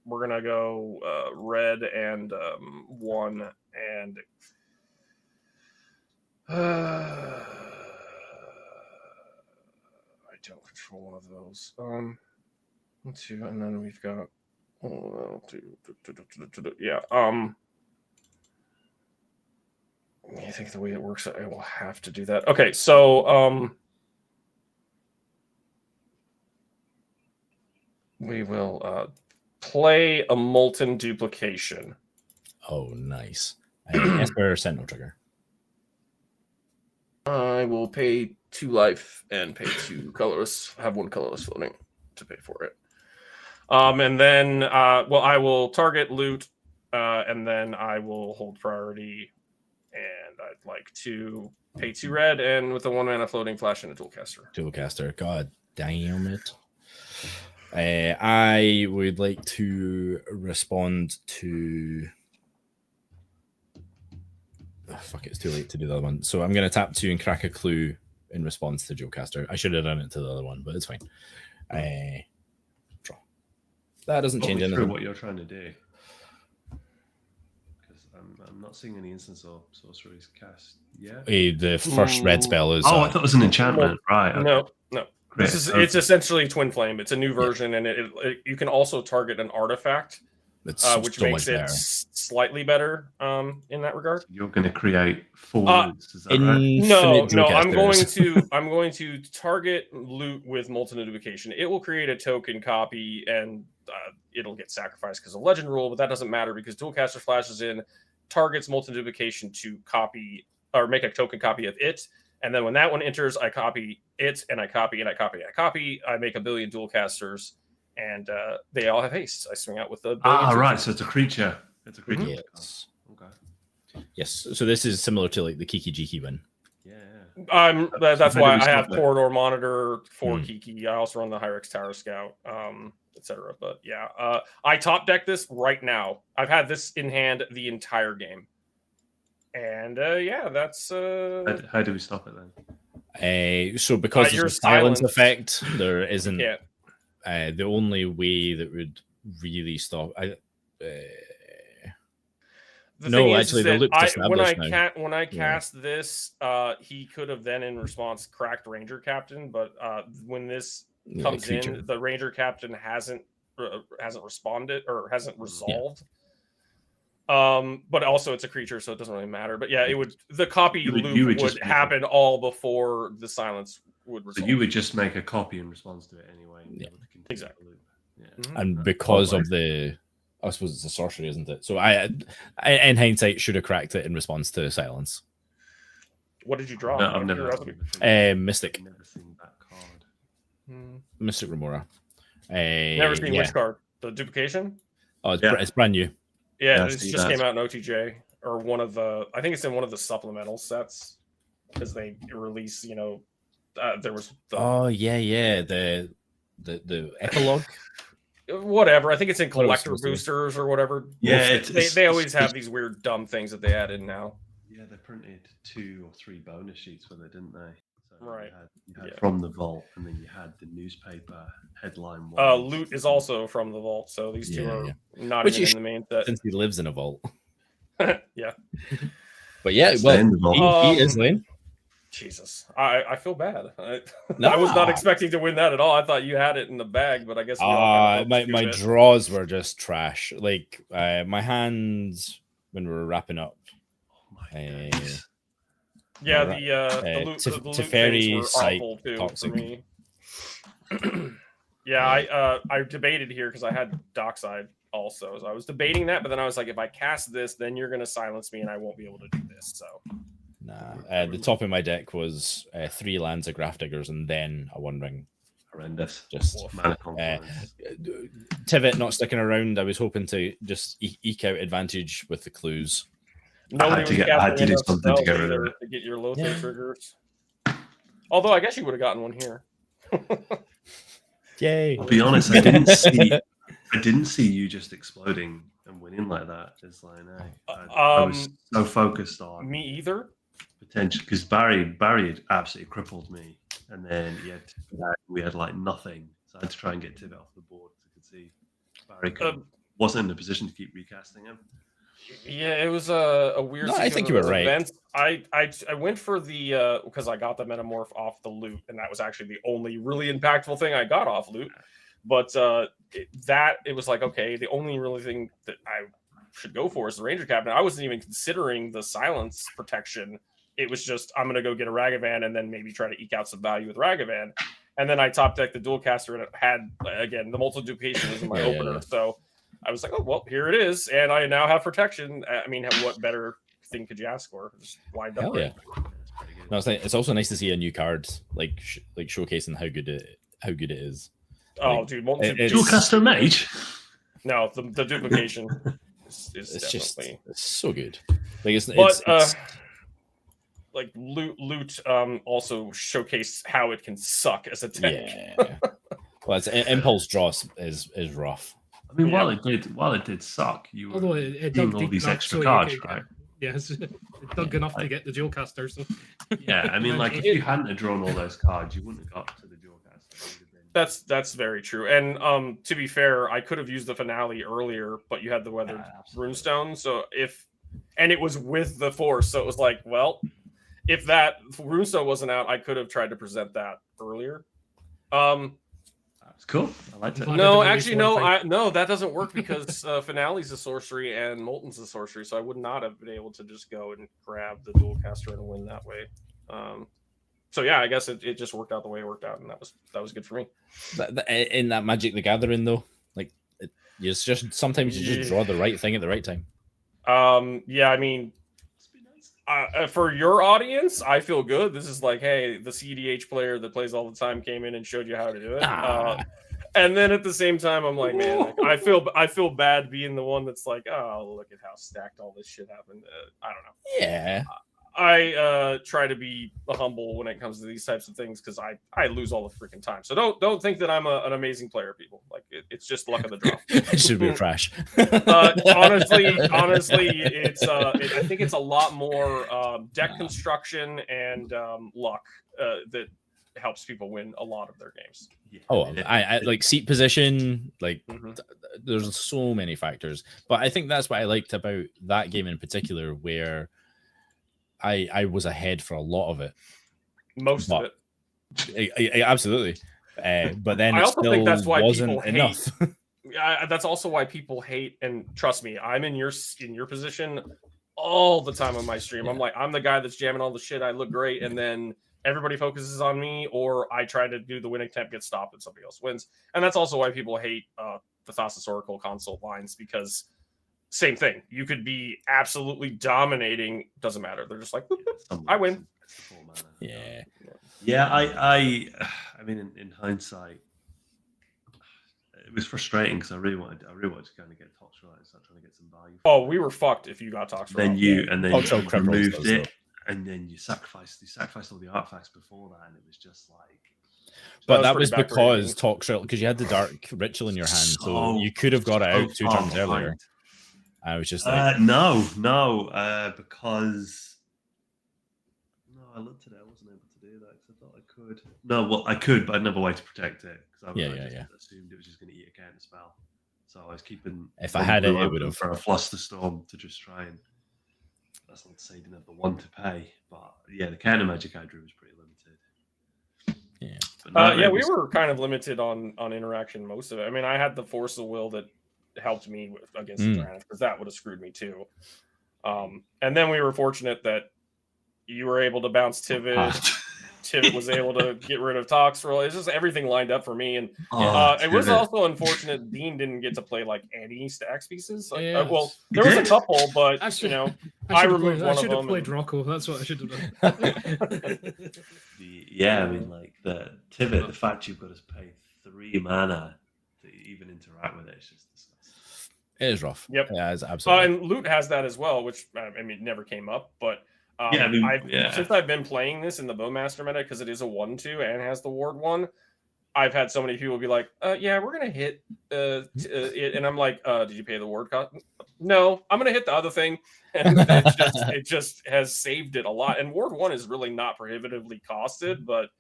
We're gonna go red and 1 and I don't control one of those. 1, 2, and then we've got 2. Yeah. I think the way it works, I will have to do that. Okay, so we will play a Molten Duplication. Oh, nice. Esper Sentinel Trigger. I will pay 2 life and pay 2 colorless. Have 1 colorless floating to pay for it. And then, well, I will target loot, and then I will hold priority. And I'd like to pay 2 red, and with a 1 mana floating flash and a dualcaster. Dualcaster. God damn it. I would like to respond to. Oh, fuck, it's too late to do the other one. So I'm going to tap 2 and crack a clue in response to Dualcaster. I should have done it to the other one, but it's fine. Draw. That doesn't change anything. What you're trying to do. Because I'm not seeing any instance of sorceries cast yet. The first red spell is. Oh, I thought it was an enchantment. Right. Okay. No. Great. It's essentially Twin Flame. It's a new version, and it you can also target an artifact, which so makes it slightly better in that regard. You're going to create 4 loots, is that right? No. I'm going to target loot with Molten Duplication. It will create a token copy, and it'll get sacrificed because of legend rule, but that doesn't matter because Dualcaster flashes in, targets Molten Duplication to copy or make a token copy of it. And then when that one enters, I copy it, and I copy, and I copy, and I copy. I make a billion Dualcasters, and they all have haste. I swing out with the billion. Right. So it's a creature. It's a creature. Mm-hmm. Yes. Okay. Yes. So this is similar to like the Kiki Jiki win. Yeah. That's why I have Corridor Monitor for Kiki. I also run the Hyrix Tower Scout, etc. But yeah, I top deck this right now. I've had this in hand the entire game. And yeah, that's How do we stop it then? So because your there's a silence effect, there isn't. The only way that would really stop. When I cast this, he could have then in response cracked Ranger Captain, but when this comes in, the Ranger Captain hasn't responded or hasn't resolved. But also it's a creature, so it doesn't really matter. But yeah, the copy loop would happen all before the silence would resolve. So you would just make a copy in response to it anyway. Yeah, exactly. Yeah. Mm-hmm. And because of I suppose it's a sorcery, isn't it? So I in hindsight, should have cracked it in response to silence. What did you draw? No, I've never Mystic. Never seen that card. Mystic Remora. Never seen which card? The duplication? Oh, it's brand new. Yeah, it just came out in OTJ or one of the. I think it's in one of the supplemental sets because they release. There was. The epilogue. Whatever. I think it's in collector boosters or whatever. Yeah, they always have these weird dumb things that they add in now. Yeah, they printed 2 or 3 bonus sheets with it, didn't they? So right. You had from the vault, and then you had the newspaper headline one. Loot is also from the vault, so these two are not even in the main set. Since he lives in a vault. Yeah. But yeah, well, he is Lane. Jesus, I feel bad. I Nah. was not expecting to win that at all. I thought you had it in the bag, but I guess we all kind of my draws were just trash. Like my hands when we were wrapping up. Oh my days. Yeah, the loot things were awful too Toxic. for me. Yeah, I debated here because I had Dockside also, so I was debating that, but then I was like, if I cast this, then you're gonna silence me, and I won't be able to do this. So. Nah, the top of my deck was 3 lands of Grafdiggers and then a One Ring. Horrendous. Just Tivit not sticking around. I was hoping to just eke out advantage with the clues. I had to do something to get rid of it. To get your Lothar triggers. Although I guess you would have gotten one here. Yay! I'll be honest, I didn't see you just exploding and winning like that. Izlain, I was so focused on me either. Potential, because Barry had absolutely crippled me, and then we had like nothing, so I had to try and get Tivit off the board. So I could see Barry wasn't in a position to keep recasting him. Yeah, it was a weird. No, I think you were right. Events. I went for the because I got the Metamorph off the loot, and that was actually the only really impactful thing I got off loot. But it was like, okay, the only really thing that I should go for is the Ranger Cabinet. I wasn't even considering the silence protection. It was just, I'm going to go get a Ragavan and then maybe try to eke out some value with Ragavan. And then I top decked the dual caster and it had, again, the multiple duplication was in my opener. So I was like, oh, well, here it is. And I now have protection. I mean, what better thing could you ask for? Just lined up. Hell yeah. No, it's also nice to see a new card, like showcasing how good it is. Oh, like, dude. Dual caster mage? No, the duplication is it's definitely. It's so good. Like, it's like loot also showcase how it can suck as a tech. Yeah. Well, it's impulse draw is rough. I mean, while it did suck, you were getting all these extra cards, right? Yes, it dug enough to get the dual caster. So yeah, I mean, like if you hadn't have drawn all those cards, you wouldn't have got to the dual caster. That's very true. And to be fair, I could have used the finale earlier, but you had the weathered runestone. So and it was with the force, so it was like, well, if that runestone wasn't out, I could have tried to present that earlier. That's cool. I liked it. No, actually, no, that doesn't work because Finale's a sorcery and Molten's a sorcery, so I would not have been able to just go and grab the dual caster and win that way. So yeah, I guess it just worked out the way it worked out, and that was good for me. In that Magic the Gathering, though, like it's just sometimes you just draw the right thing at the right time. Yeah, I mean. For your audience, I feel good. This is like, hey, the cEDH player that plays all the time came in and showed you how to do it. And then at the same time, I'm like, man, like, I feel bad being the one that's like, oh, look at how stacked all this shit happened. I don't know. Yeah. I try to be humble when it comes to these types of things because I lose all the freaking time. So don't think that I'm an amazing player, people. Like it's just luck of the draw. It should be trash. Honestly, it's I think it's a lot more deck construction and luck that helps people win a lot of their games. Oh, I like seat position. Like there's so many factors, but I think that's what I liked about that game in particular, where I was ahead for a lot of it. Most of it. Absolutely. But then I it also still think that's why wasn't people enough. Yeah, that's also why people hate, and trust me, I'm in your position all the time on my stream. I'm like, I'm the guy that's jamming all the shit. I look great, and then everybody focuses on me, or I try to do the winning attempt, get stopped, and somebody else wins. And that's also why people hate the Thassa's Oracle console lines, because same thing. You could be absolutely dominating. Doesn't matter. They're just like, boop, boop, I win. Yeah. I mean, in hindsight, it was frustrating because I really wanted to kind of get Toxrill and start trying to get some value. Oh, we were fucked if you got Toxrill. Then you removed it, and then you sacrificed all the artifacts before that, and it was just like. But that was because Toxrill, because you had the Dark Ritual in your hand, so you could have got it out 2 turns earlier. I was just like, no, because I looked at it. I wasn't able to do that because I thought I could. No, well, I could, but I'd never way to protect it because I assumed it was just going to eat a counter spell. So I was keeping. If I had it, it would have Oh, for a Fluster Storm to just try and that's not to say you didn't have the one to pay, but yeah, the counter magic I drew was pretty limited. Yeah. But Yeah, we were kind of limited on interaction most of it. I mean, I had the Force of Will that helped me against Tyranids, because that would have screwed me too. And then we were fortunate that you were able to bounce Tivit. Tivit was able to get rid of Toxrill. It's just everything lined up for me. And it was also unfortunate Dean didn't get to play like any stacks pieces. Like, well, there was a couple, but I removed one of them. I should have played Rocco. That's what I should have done. I mean, like the Tivit, the fact you've got to pay 3 mana to even interact with it, it's just disgusting. It is rough. Yep. Yeah, it's absolutely. And Loot has that as well, which I mean never came up, but since I've been playing this in the Bowmaster meta, because it is a 1/2 and has the Ward 1, I've had so many people be like, yeah, we're gonna hit it, and I'm like, did you pay the Ward cost? No, I'm gonna hit the other thing, and it just has saved it a lot. And Ward 1 is really not prohibitively costed, but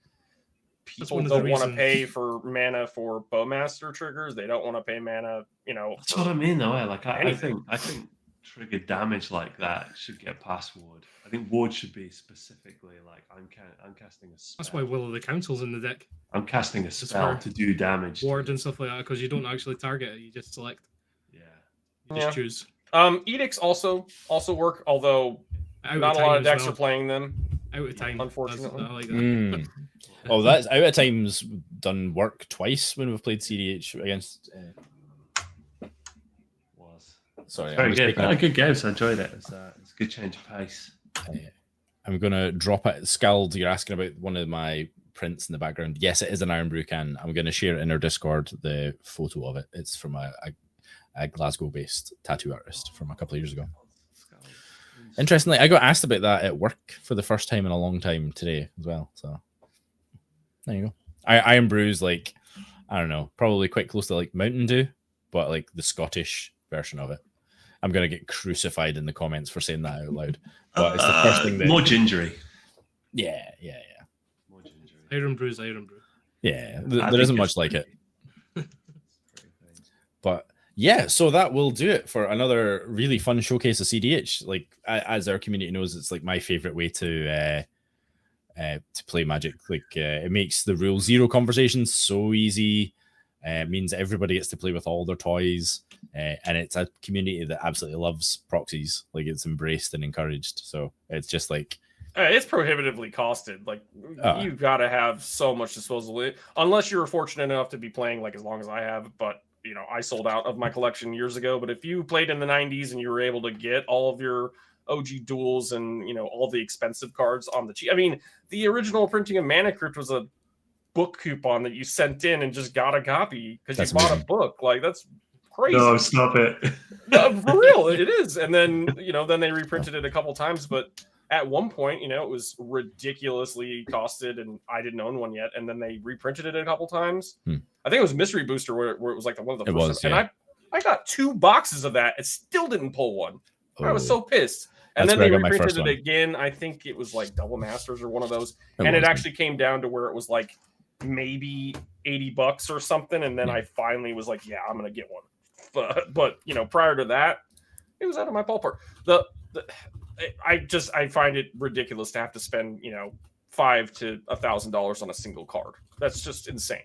people don't want to pay for mana for Bowmaster triggers. They don't want to pay mana, That's what I mean, though. Like I think trigger damage like that should get past Ward. I think Ward should be specifically like I'm casting a spell. That's why Will of the Council's in the deck. I'm casting a spell to do damage. Ward and stuff like that, because you don't actually target it, you just select. Yeah. You just choose. Edicts also work, although not a lot of decks are playing them. Out of time, unfortunately. I like that. Oh, that's Out of Time's done work twice when we've played cEDH against. Sorry, very good. Good games. I enjoyed it. It's a good change of pace. I'm gonna drop it. Scald, you're asking about one of my prints in the background. Yes, it is an Iron Brew can. I'm gonna share it in our Discord, the photo of it. It's from a Glasgow-based tattoo artist from a couple of years ago. Interestingly, I got asked about that at work for the first time in a long time today as well. So there you go. Iron Brew's like, I don't know, probably quite close to like Mountain Dew, but like the Scottish version of it. I'm gonna get crucified in the comments for saying that out loud. But it's the first thing that more gingery. Yeah. More gingery. Iron Brew's Iron Brew. Yeah, there isn't much like it. But yeah, so that will do it for another really fun showcase of cEDH. Like as our community knows, it's like my favorite way to play Magic. Like it makes the Rule Zero conversations so easy. Means everybody gets to play with all their toys, and it's a community that absolutely loves proxies. Like it's embraced and encouraged. So it's just like it's prohibitively costed. Like you've got to have so much disposable, unless you're fortunate enough to be playing like as long as I have. But I sold out of my collection years ago. But if you played in the 90s and you were able to get all of your OG duels and all the expensive cards on the cheap, I mean, the original printing of Mana Crypt was a book coupon that you sent in and just got a copy because you bought a book. Like that's crazy. No, stop it. No, for real, it is. And then then they reprinted it a couple times, but at one point, it was ridiculously costed, and I didn't own one yet. And then they reprinted it a couple times. I think it was Mystery Booster where it was like one of the first. And I got 2 boxes of that. It still didn't pull one. I was so pissed. And then they reprinted it again. I think it was like Double Masters or one of those. And it actually came down to where it was like maybe $80 or something. And then I finally was like, yeah, I'm going to get one. But prior to that, it was out of my ballpark. I find it ridiculous to have to spend, $500 to $1,000 on a single card. That's just insane.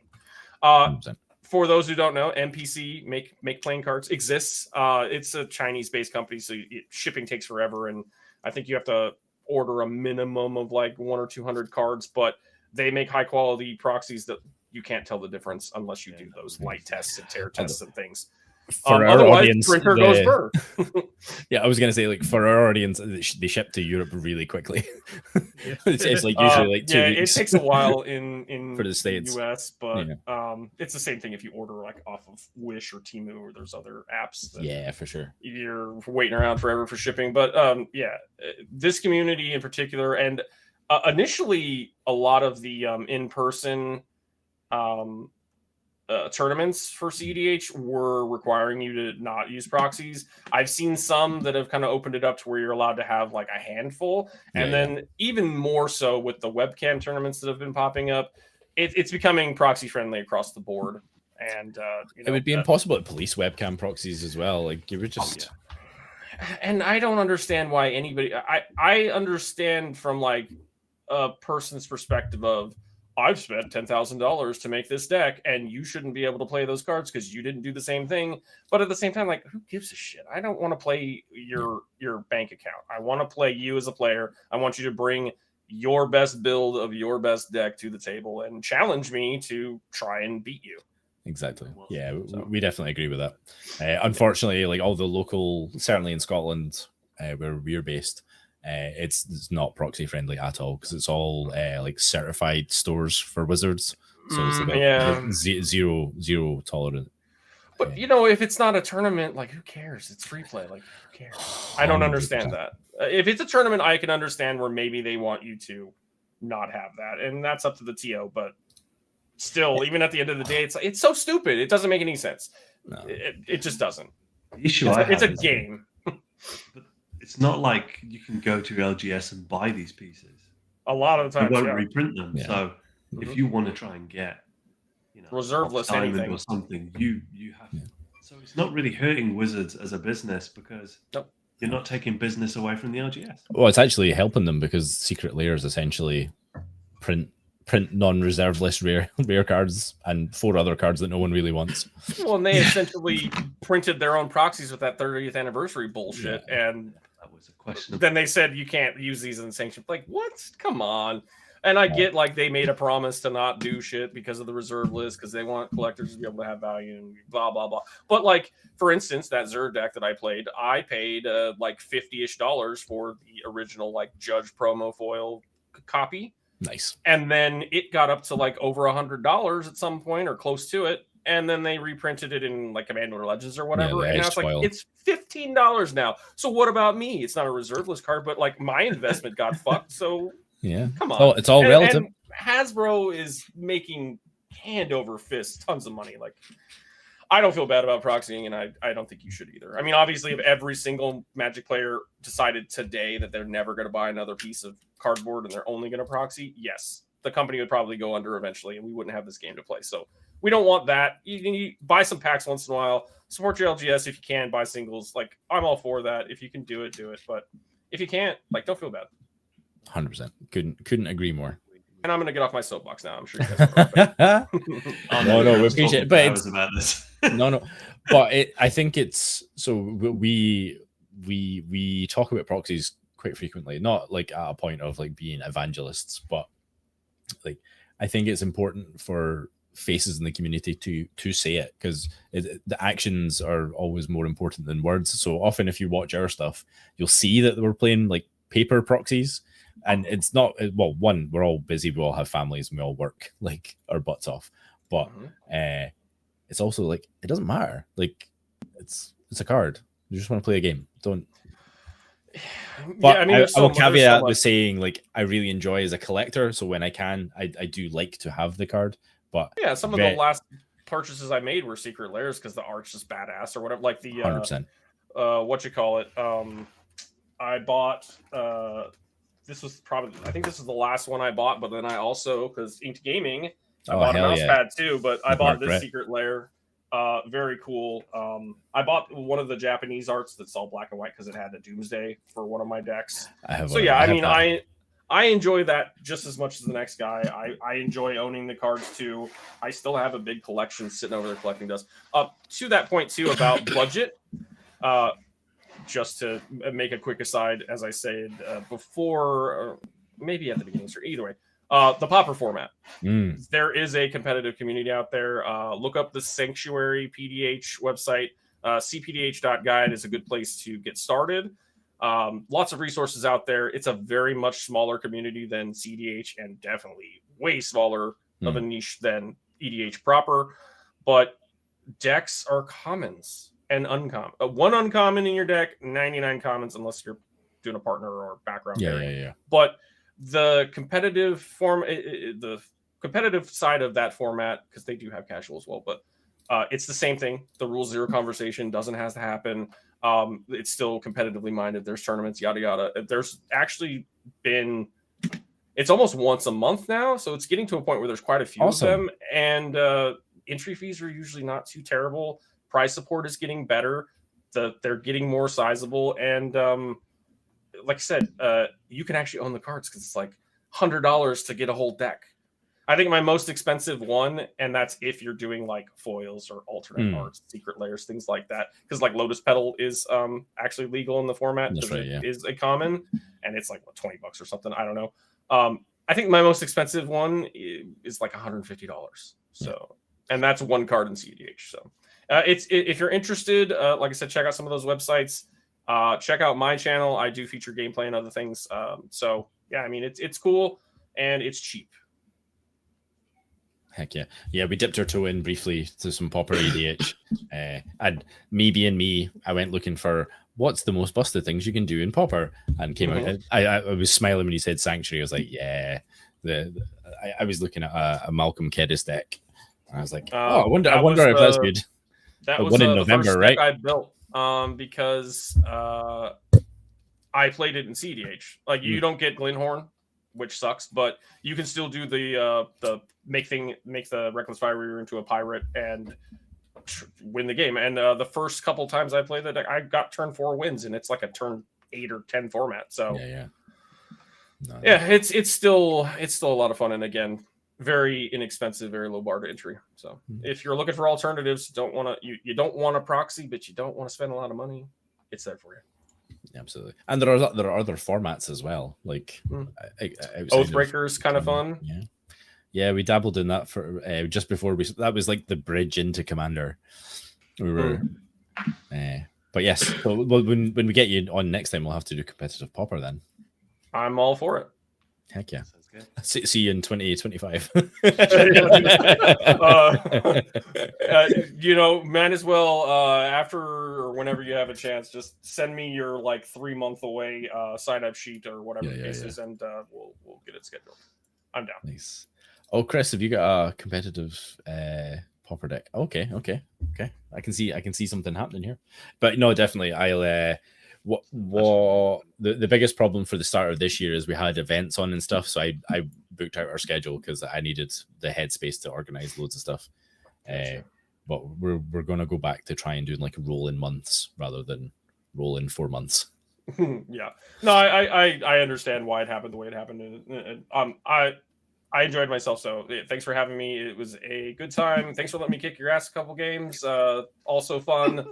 For those who don't know, NPC make playing cards exists. It's a Chinese-based company, so shipping takes forever, and I think you have to order a minimum of like 100 or 200 cards. But they make high-quality proxies that you can't tell the difference unless you do those light tests and tear tests and things. For our audience, printer goes burr. Yeah, I was gonna say, like, for our audience, they ship to Europe really quickly. It's like usually like 2 weeks. It takes a while in for the States, US, but it's the same thing if you order like off of Wish or Temu or there's other apps. Yeah, for sure. You're waiting around forever for shipping, but this community in particular, and initially a lot of the in-person tournaments for cEDH were requiring you to not use proxies. I've seen some that have kind of opened it up to where you're allowed to have like a handful. And then even more so with the webcam tournaments that have been popping up, it's becoming proxy friendly across the board. And it would be impossible to police webcam proxies as well. Like you would just And I don't understand why anybody. I understand from like a person's perspective of I've spent $10,000 to make this deck, and you shouldn't be able to play those cards because you didn't do the same thing. But at the same time, like, who gives a shit? I don't want to play your bank account. I want to play you as a player. I want you to bring your best build of your best deck to the table and challenge me to try and beat you. Exactly. Yeah, we definitely agree with that. Unfortunately, like all the local, certainly in Scotland, where we're based, it's not proxy friendly at all because it's all like certified stores for wizards. So it's like zero tolerant. But you know, if it's not a tournament, like who cares? It's free play. Like who cares? I don't understand that. If it's a tournament, I can understand where maybe they want you to not have that, and that's up to the TO. But still, even at the end of the day, it's so stupid. It doesn't make any sense. No. It just doesn't. The issue it's a game. But it's not like you can go to LGS and buy these pieces. A lot of the time, they won't reprint them. Yeah. So if you want to try and get, reserve list anything or something, you have. Yeah. So it's not really hurting Wizards as a business because you're not taking business away from the LGS. Well, it's actually helping them because Secret Lairs essentially print non-reserve list rare cards and 4 other cards that no one really wants. Well, and they essentially printed their own proxies with that 30th anniversary bullshit, and that was a question. Then they said you can't use these in sanctioned. Like, what? Come on. And I get like they made a promise to not do shit because of the reserve list because they want collectors to be able to have value and blah blah blah. But like, for instance, that Zerg deck that I played, I paid like $50-ish for the original like Judge promo foil copy. Nice. And then it got up to like over $100 at some point or close to it. And then they reprinted it in like Commander Legends or whatever. And now it's like, it's $15 now. So what about me? It's not a reserve list card, but like my investment got fucked. So yeah, come on. It's all relative. And Hasbro is making hand over fist tons of money. Like, I don't feel bad about proxying, and I don't think you should either. I mean, obviously, if every single Magic player decided today that they're never going to buy another piece of cardboard and they're only going to proxy, yes, the company would probably go under eventually, and we wouldn't have this game to play. So we don't want that. You buy some packs once in a while. Support your LGS if you can. Buy singles. Like, I'm all for that. If you can do it, do it. But if you can't, like, don't feel bad. 100%. Couldn't agree more. And I'm going to get off my soapbox now. I'm sure you guys are. No, we appreciate it. But it's about this. no. But I think it's so we talk about proxies quite frequently, not like at a point of like being evangelists, but like I think it's important for faces in the community to say it because the actions are always more important than words. So often, if you watch our stuff, you'll see that we're playing like paper proxies. And it's not, well, one, we're all busy, we all have families, and we all work like our butts off. But it's also like, it doesn't matter. Like, it's a card. You just want to play a game. Don't. But yeah, I mean, I will caveat with saying, like, I really enjoy as a collector. So when I can, I do like to have the card. But yeah, some of the last purchases I made were Secret Lairs because the art's just badass or whatever. Like the 100%. What you call it? I bought. This was probably, I think this is the last one I bought, but then I also, because Inked Gaming, I bought a mouse pad too, but I bought this Secret Lair. Very cool. I bought one of the Japanese arts that's all black and white because it had a Doomsday for one of my decks. I enjoy that just as much as the next guy. I enjoy owning the cards too. I still have a big collection sitting over there collecting dust. To that point too about budget, just to make a quick aside, as I said before, maybe at the beginning, or either way, the Pauper format. There is a competitive community out there. Look up the Sanctuary PDH website. cpdh.guide is a good place to get started. Lots of resources out there. It's a very much smaller community than cEDH and definitely way smaller of a niche than EDH proper. But decks are commons and uncommon. One uncommon in your deck, 99 commons unless you're doing a partner or background. Yeah. But the competitive the competitive side of that format, because they do have casual as well, but it's the same thing. The rule zero conversation doesn't have to happen. It's still competitively minded. There's tournaments, yada yada. There's actually been, it's almost once a month now, so it's getting to a point where there's quite a few of them, and entry fees are usually not too terrible. Prize support is getting better. they're getting more sizable, and like I said, you can actually own the cards because it's like $100 to get a whole deck. I think my most expensive one, and that's if you're doing like foils or alternate arts, secret layers, things like that. Because like Lotus Petal is actually legal in the format. That's right, it is a common, and it's like what, $20 or something. I don't know. I think my most expensive one is like $150. So, and that's one card in cEDH. So, if you're interested, like I said, check out some of those websites. Check out my channel. I do feature gameplay and other things. So yeah, I mean it's cool and it's cheap. Heck yeah. Yeah, we dipped our toe in briefly to some Pauper EDH. And me being me, I went looking for what's the most busted things you can do in Pauper, and came out. I was smiling when you said Sanctuary. I was like, yeah. I was looking at a Malcolm Kedis deck. And I was like, I wonder if that's good. That was one in the November, first right? deck I built because I played it in cEDH. Like you don't get Glenhorn, which sucks, but you can still do the make the Reckless Fire Reader into a pirate and win the game. And the first couple times I played the deck, I got turn 4 wins, and it's like a turn 8 or 10 format. So it's still a lot of fun. And again, very inexpensive, very low bar to entry. So if you're looking for alternatives, you don't want a proxy, but you don't want to spend a lot of money, it's there for you. Absolutely. And there are other formats as well, like Oathbreaker is kind of fun. Yeah, we dabbled in that for just before that was like the bridge into Commander. We were but yes, so when we get you on next time, we'll have to do competitive Pauper then. I'm all for it. Heck yeah. See you in 2025. Might as well after or whenever you have a chance, just send me your like 3-month away sign up sheet or whatever the case is, and we'll get it scheduled. I'm down. Nice. Oh, Chris, have you got a competitive Pauper deck? Okay. I can see something happening here. But no, definitely, I'll. What the biggest problem for the start of this year is we had events on and stuff, so I booked out our schedule because I needed the headspace to organize loads of stuff. But we're gonna go back to try and do like roll in months rather than roll in 4 months. Yeah, no, I understand why it happened the way it happened. I enjoyed myself, so thanks for having me. It was a good time. Thanks for letting me kick your ass a couple games. Also fun.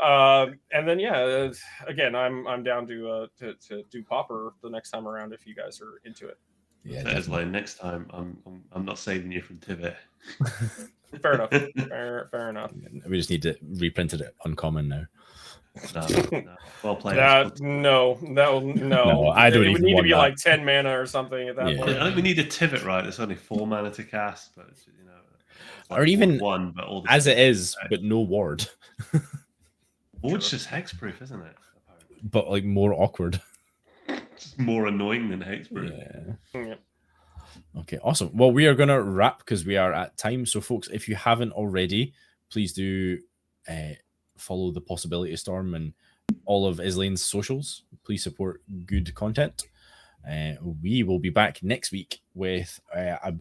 And then again, I'm down to do Pauper the next time around if you guys are into it. Yeah, Izlain, next time I'm not saving you from Tivit. Fair enough. Fair enough. We just need to reprint it uncommon now. No. Well played. No. I don't. It would even need want to be that. like 10 mana or something at that point. I think we need a Tivit, right? There's only 4 mana to cast, but like or even 1, but all the as it is, but no ward. Ward's just hexproof, isn't it? But like more awkward. Just more annoying than hexproof. Yeah. Okay, awesome. Well, we are gonna wrap because we are at time. So, folks, if you haven't already, please do follow the Possibility Storm and all of Izlain's socials. Please support good content. We will be back next week with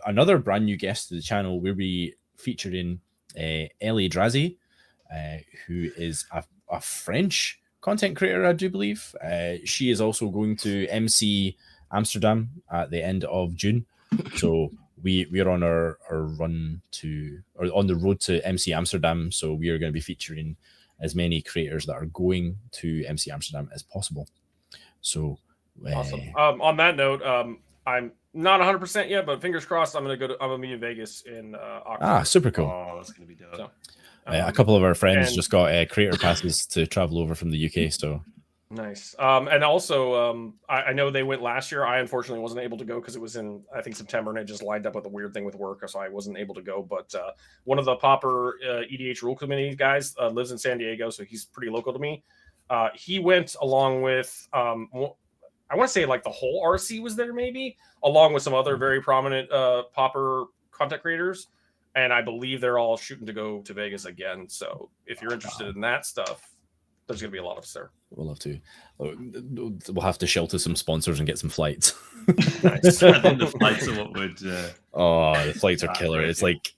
another brand new guest to the channel. We'll be featuring Ellie Drazi, who is a French content creator, I do believe. She is also going to MC Amsterdam at the end of June. So we are on our run to, or on the road to MC Amsterdam. So we are going to be featuring as many creators that are going to MC Amsterdam as possible. So awesome. On that note, I'm not 100% yet, but fingers crossed. I'm gonna be in Vegas in October. Super cool. Oh, that's gonna be dope. So, a couple of our friends just got creator passes to travel over from the UK. So nice. And also, I know they went last year. I unfortunately wasn't able to go because it was in, I think, September, and it just lined up with a weird thing with work, so I wasn't able to go. But one of the Pauper EDH rule committee guys lives in San Diego, so he's pretty local to me. He went along with, I want to say like the whole RC was there, maybe, along with some other very prominent Pauper content creators. And I believe they're all shooting to go to Vegas again. So if you're interested in that stuff, there's going to be a lot of us there. We'll have to. We'll have to shelter some sponsors and get some flights. Nice. I think the flights are what would. The flights are killer. It's like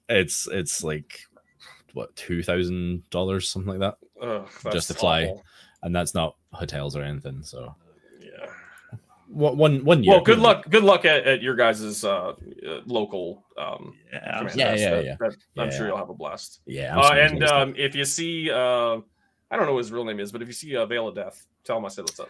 what, $2,000, something like that. Ugh, just to that's fly, awful. and that's not hotels or anything. So Yeah. one year. Well, good luck. Good luck at your guys' local. Yeah, command Yeah, test. yeah, That- yeah. that- I'm Yeah. sure you'll have a blast. Yeah, I'm sure there's And other stuff. if you see, I don't know what his real name is, but if you see Veil of Death, tell him I said what's up.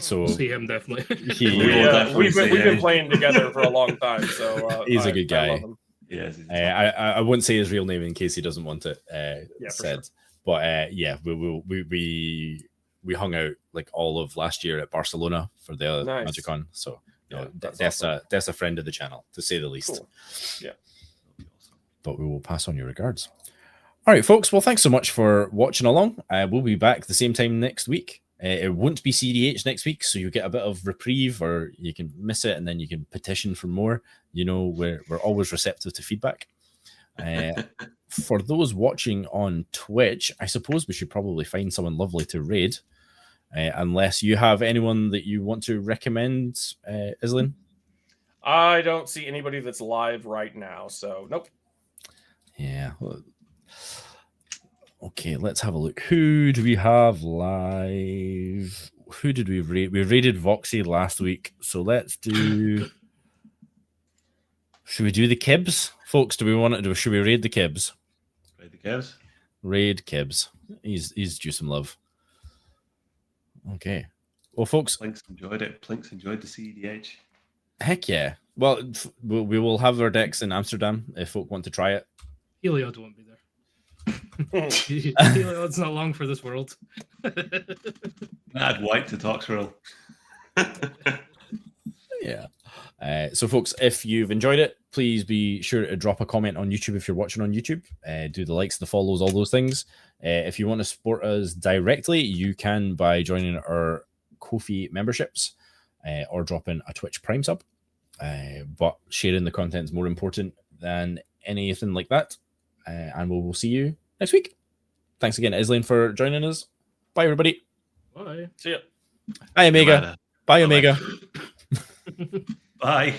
So We'll see him definitely. We will definitely We've see been him. playing together for a long time, so He's a good I guy. love him. Yes, he's I won't say his real name in case he doesn't want it for said. But yeah, we hung out like all of last year at Barcelona for the Nice. MagicCon. So you know, that's that's awesome. that's a friend of the channel, to say the least. Cool. Yeah. But we will pass on your regards. All right, folks. Well, thanks so much for watching along. We'll be back the same time next week. It won't be cEDH next week, so you get a bit of reprieve, or you can miss it and then you can petition for more. You know, we're always receptive to feedback. For those watching on Twitch, I suppose we should probably find someone lovely to raid, unless you have anyone that you want to recommend, Izlain. I don't see anybody that's live right now, so nope. Yeah. Okay, let's have a look. Who do we have live? Who did we raid? We raided Voxy last week, so let's do. Should we do the Kibs, folks? Do we want to do? Should we raid the Kibs? Raid the Kibs. Raid Kibs. He's due some love. Okay. Well, folks. Plinks enjoyed it. Plinks enjoyed the cEDH. Heck yeah. Well, we will have our decks in Amsterdam if folk want to try it. Heliod won't be there. Heliod's not long for this world. Add white to Toxrill. Yeah. So, folks, if you've enjoyed it, please be sure to drop a comment on YouTube if you're watching on YouTube. Do the likes, the follows, all those things. If you want to support us directly, you can by joining our Ko-fi memberships or dropping a Twitch Prime sub. But sharing the content is more important than anything like that. And we will see you next week. Thanks again, Izlain, for joining us. Bye, everybody. Bye. See ya. Bye, Omega. Bye, Omega. Bye.